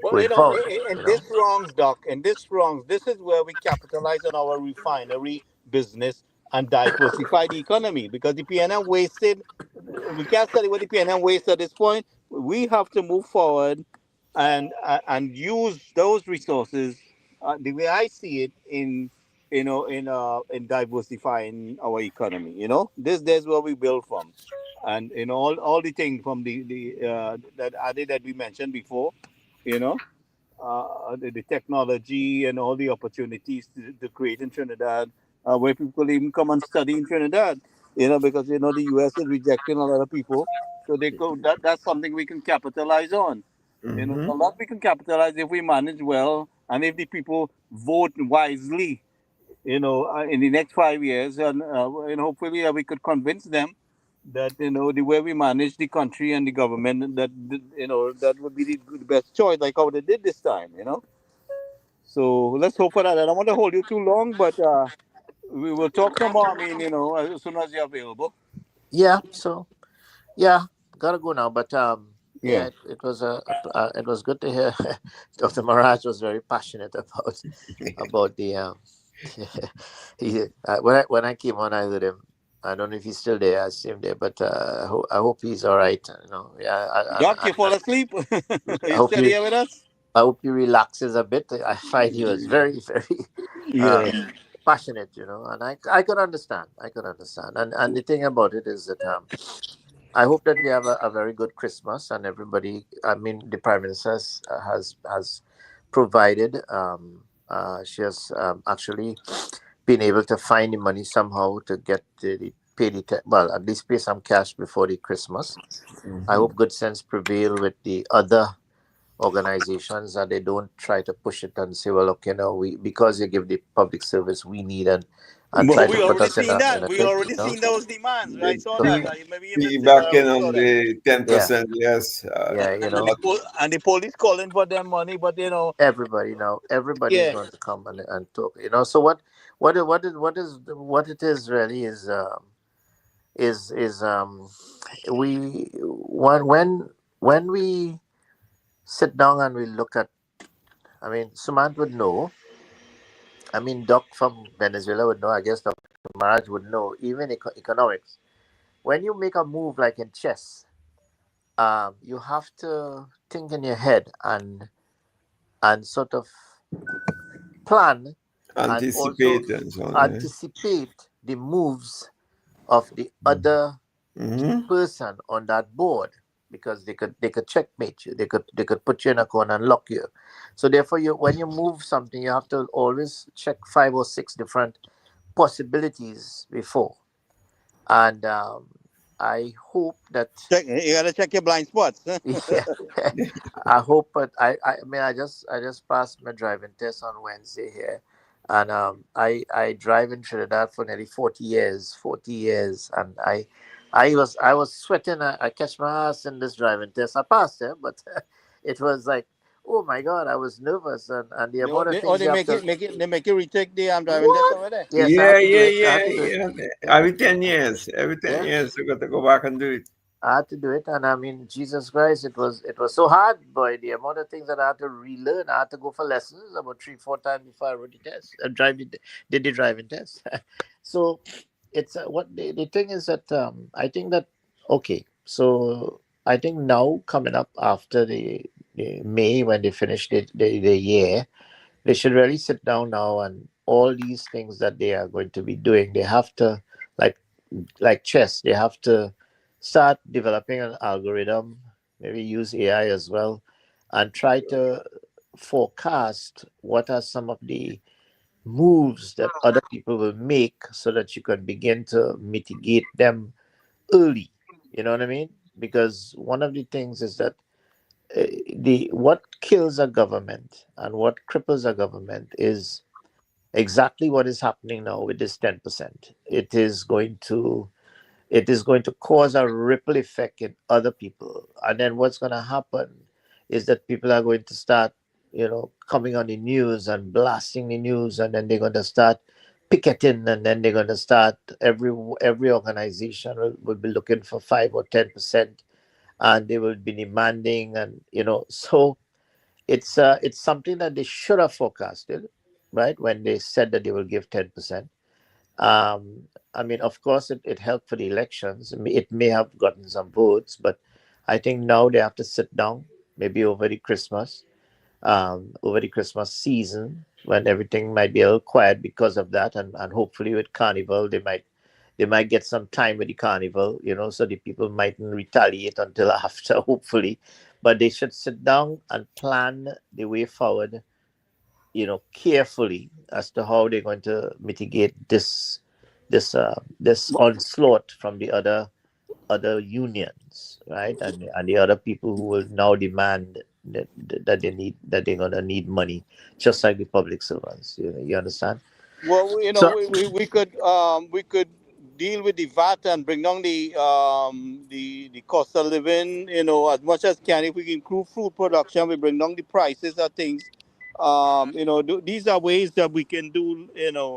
Well, this wrongs, Doc, this is where we capitalize on our refinery business and diversify the economy, because the PNM wasted. We can't study what the PNM wasted at this point. We have to move forward and use those resources. The way I see it in diversifying our economy, there's where we build from, and all the things from that we mentioned before, the technology and all the opportunities to create in Trinidad, where people even come and study in Trinidad, because the US is rejecting a lot of people, so they go. That's something we can capitalize on. A lot we can capitalize if we manage well, and if the people vote wisely, in the next 5 years, and hopefully we could convince them that the way we manage the country and the government, that that would be the best choice, like how they did this time. So let's hope for that. I don't want to hold you too long, but we will talk tomorrow. As soon as you're available. Yeah. So, gotta go now, but. Yeah, it was good to hear. Dr. Maraj was very passionate about the. When I came on, I heard him. I don't know if he's still there. I see him there, but I hope he's all right. Doc, you fall asleep? Are you still here with us? I hope he relaxes a bit. I find he was very, very passionate, and I could understand. And the thing about it is that I hope that we have a very good Christmas, and everybody. I mean, the Prime Minister has provided. She has actually been able to find the money somehow to get well, at least pay some cash before the Christmas. I hope good sense prevail with the other organizations, that they don't try to push it and say, well, okay, no, because you give the public service we need, and try We to put already us in seen that. a We pit, already seen those demands. I saw So, that. Maybe even Piggybacking we on saw that. the 10%, yes. yeah, you And know, the police calling for their money, but you know, everybody is yeah. going to come and talk. You know, so what it is really is we when we sit down and we look at, I mean, Sumant would know. I mean, Doc from Venezuela would know. I guess Dr. Maraj would know. Even economics. When you make a move like in chess, you have to think in your head and sort of plan Anticipate and and also so on. Yeah. anticipate the moves of the other person on that board, because they could checkmate you. They could put you in a corner and lock you. So therefore, when you move something, you have to always check 5 or 6 different possibilities before. And I hope that You gotta check your blind spots. yeah, I hope. But I mean, I just passed my driving test on Wednesday here, and I drive in Trinidad for nearly 40 years, and I was sweating. I catch my ass in this driving test. I passed it, but it was like, oh my God, I was nervous, and the amount of things They you have they make you retake the driving test over there. Yes, I Yeah, had to do it. I yeah, had to do it. yeah. Every 10 years. Every 10 Yeah. years, you got to go back and do it. I had to do it, and I mean, Jesus Christ, it was so hard, boy. The amount of things that I had to relearn. I had to go for lessons about 3-4 times before I wrote the test. Did the driving test. So it's what the thing is that I think that okay. So I think now coming up after the May, when they finish the year, they should really sit down now, and all these things that they are going to be doing, they have to, like chess, they have to start developing an algorithm, maybe use AI as well, and try to forecast what are some of the moves that other people will make, so that you can begin to mitigate them early. You know what I mean? Because one of the things is that what kills a government and what cripples a government is exactly what is happening now with this 10%. It is going to cause a ripple effect in other people, and then what's going to happen is that people are going to start, coming on the news and blasting the news, and then they're going to start picketing, and then they're going to start every organization will be looking for 5 or 10%, and they will be demanding, and so it's something that they should have forecasted, right, when they said that they will give 10%. I mean, of course, it helped for the elections. It may have gotten some votes, but I think now they have to sit down, maybe over the Christmas season, when everything might be a little quiet because of that, and hopefully with Carnival, they might get some time with the Carnival, so the people mightn't retaliate until after, hopefully. But they should sit down and plan the way forward, carefully, as to how they're going to mitigate this onslaught from the other unions, right, and the other people who will now demand that they're gonna need money, just like the public servants. You understand? Well, So we could deal with the VAT and bring down the cost of living, as much as can. If we can improve food production, we bring down the prices of things. These are ways that we can do,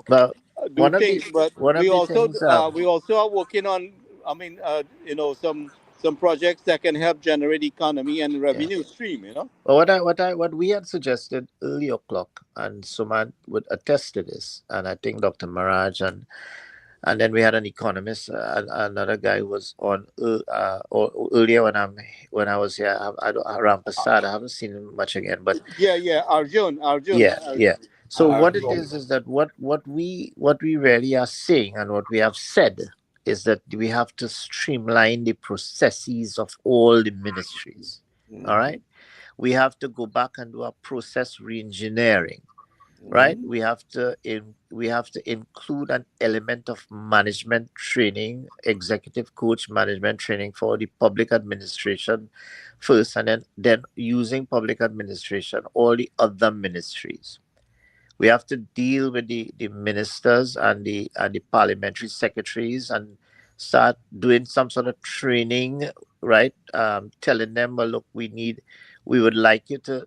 but do one of things. But we the also things are working on, some projects that can help generate economy and revenue stream. well, what we had suggested early o'clock, and Suman would attest to this, and I think Dr. Maraj, and then we had an economist, another guy who was on earlier when I was here. Around Passad, I haven't seen him much again, but Arjun. Yeah. So what it is that what we really are saying, and what we have said, is that we have to streamline the processes of all the ministries. All right. We have to go back and do a process reengineering. Right. We have to include an element of management training, executive coach management training for the public administration first, and then using public administration, all the other ministries. We have to deal with the ministers and the parliamentary secretaries and start doing some sort of training, right? Telling them, well, look, we would like you to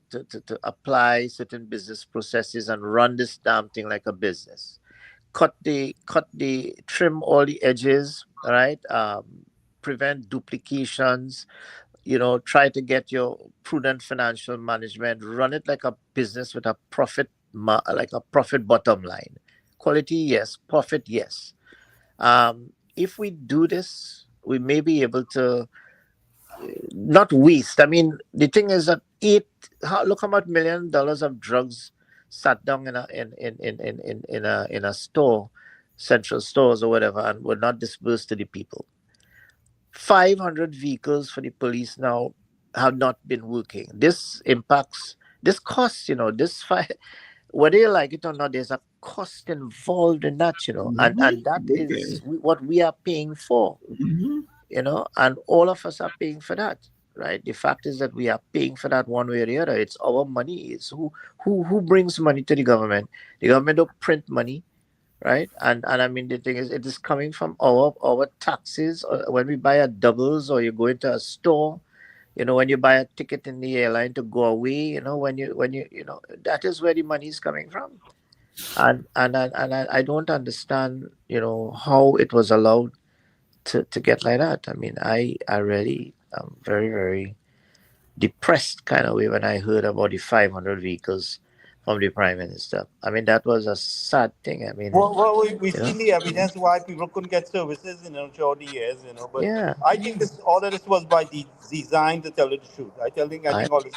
apply certain business processes and run this damn thing like a business. Trim all the edges, right? Prevent duplications, try to get your prudent financial management, run it like a business with a profit bottom line. Quality, yes. Profit, yes. If we do this, we may be able to not waste. I mean, the thing is that look how much $1 million of drugs sat down in a store, central stores or whatever, and were not disbursed to the people. 500 vehicles for the police now have not been working. This costs, whether you like it or not, there's a cost involved in that, and that is what we are paying for. And all of us are paying for that, right? The fact is that we are paying for that one way or the other. It's our money. It's who brings money to the government. The government don't print money, right? And I mean, the thing is, it is coming from our taxes. When we buy a doubles, or you go into a store, when you buy a ticket in the airline to go away, when you that is where the money is coming from. And I don't understand, how it was allowed to get like that. I mean, I really am very, very depressed kind of way when I heard about the 500 vehicles from the Prime Minister. I mean, that was a sad thing. I mean, we see the evidence why people couldn't get services, throughout the years, But yeah. I think all of this was by design, to tell you the truth. I think all this.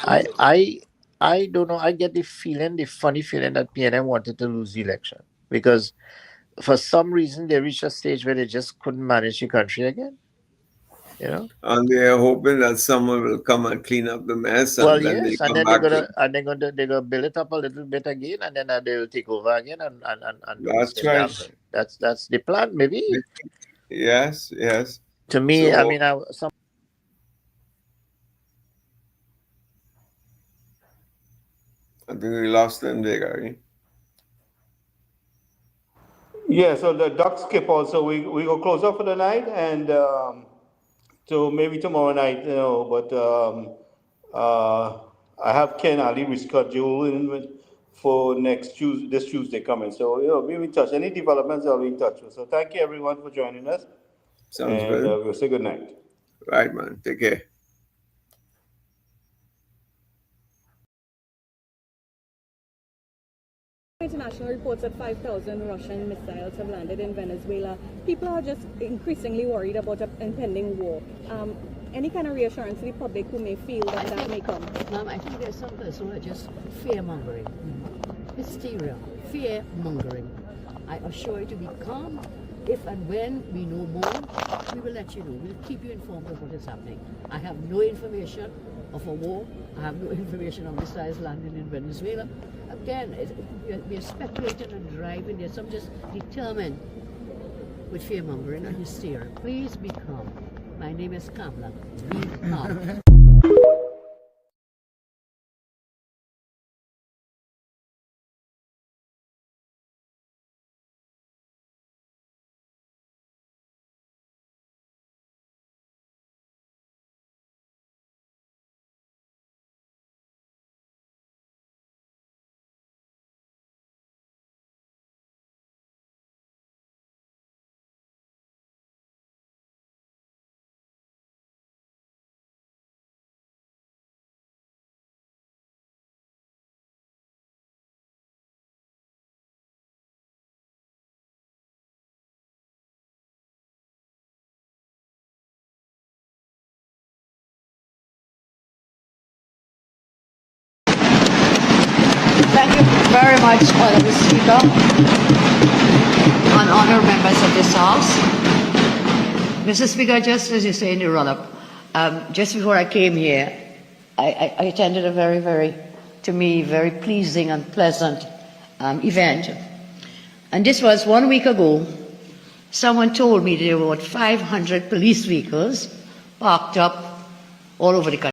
I don't know. I get the funny feeling that PNM wanted to lose the election because for some reason they reached a stage where they just couldn't manage the country again. And they are hoping that someone will come and clean up the mess. And then yes, and then they're gonna build it up a little bit again, and then they will take over again, and that's right. That's the plan, maybe. Yes. To me, So, I mean, I think we lost them there, Gary. Yeah, so the duck skip also, we go close up for the night, and so maybe tomorrow night, but I have Ken Ali rescheduled for this Tuesday coming. So, be in touch. Any developments, I'll be in touch. So thank you everyone for joining us. Sounds good. We'll say good night. Right, man. Take care. International reports that 5,000 Russian missiles have landed in Venezuela. People are just increasingly worried about an impending war. Any kind of reassurance to the public who may feel that may come? Ma'am, I think there's some person who are just fear-mongering. Hysteria, fear-mongering. I assure you to be calm. If and when we know more, we will let you know. We'll keep you informed of what is happening. I have no information of a war. I have no information of missiles landing in Venezuela. Again, we are speculating and driving. There's some just determined with fear-mongering and hysteria. Please be calm. My name is Kamla. Be calm. Thank you very much, Honorable Speaker, and honourable members of this House. Mr. Speaker, just as you say in the run-up, just before I came here, I attended a very, to me, very pleasing and pleasant event. And this was 1 week ago. Someone told me there were about 500 police vehicles parked up all over the country.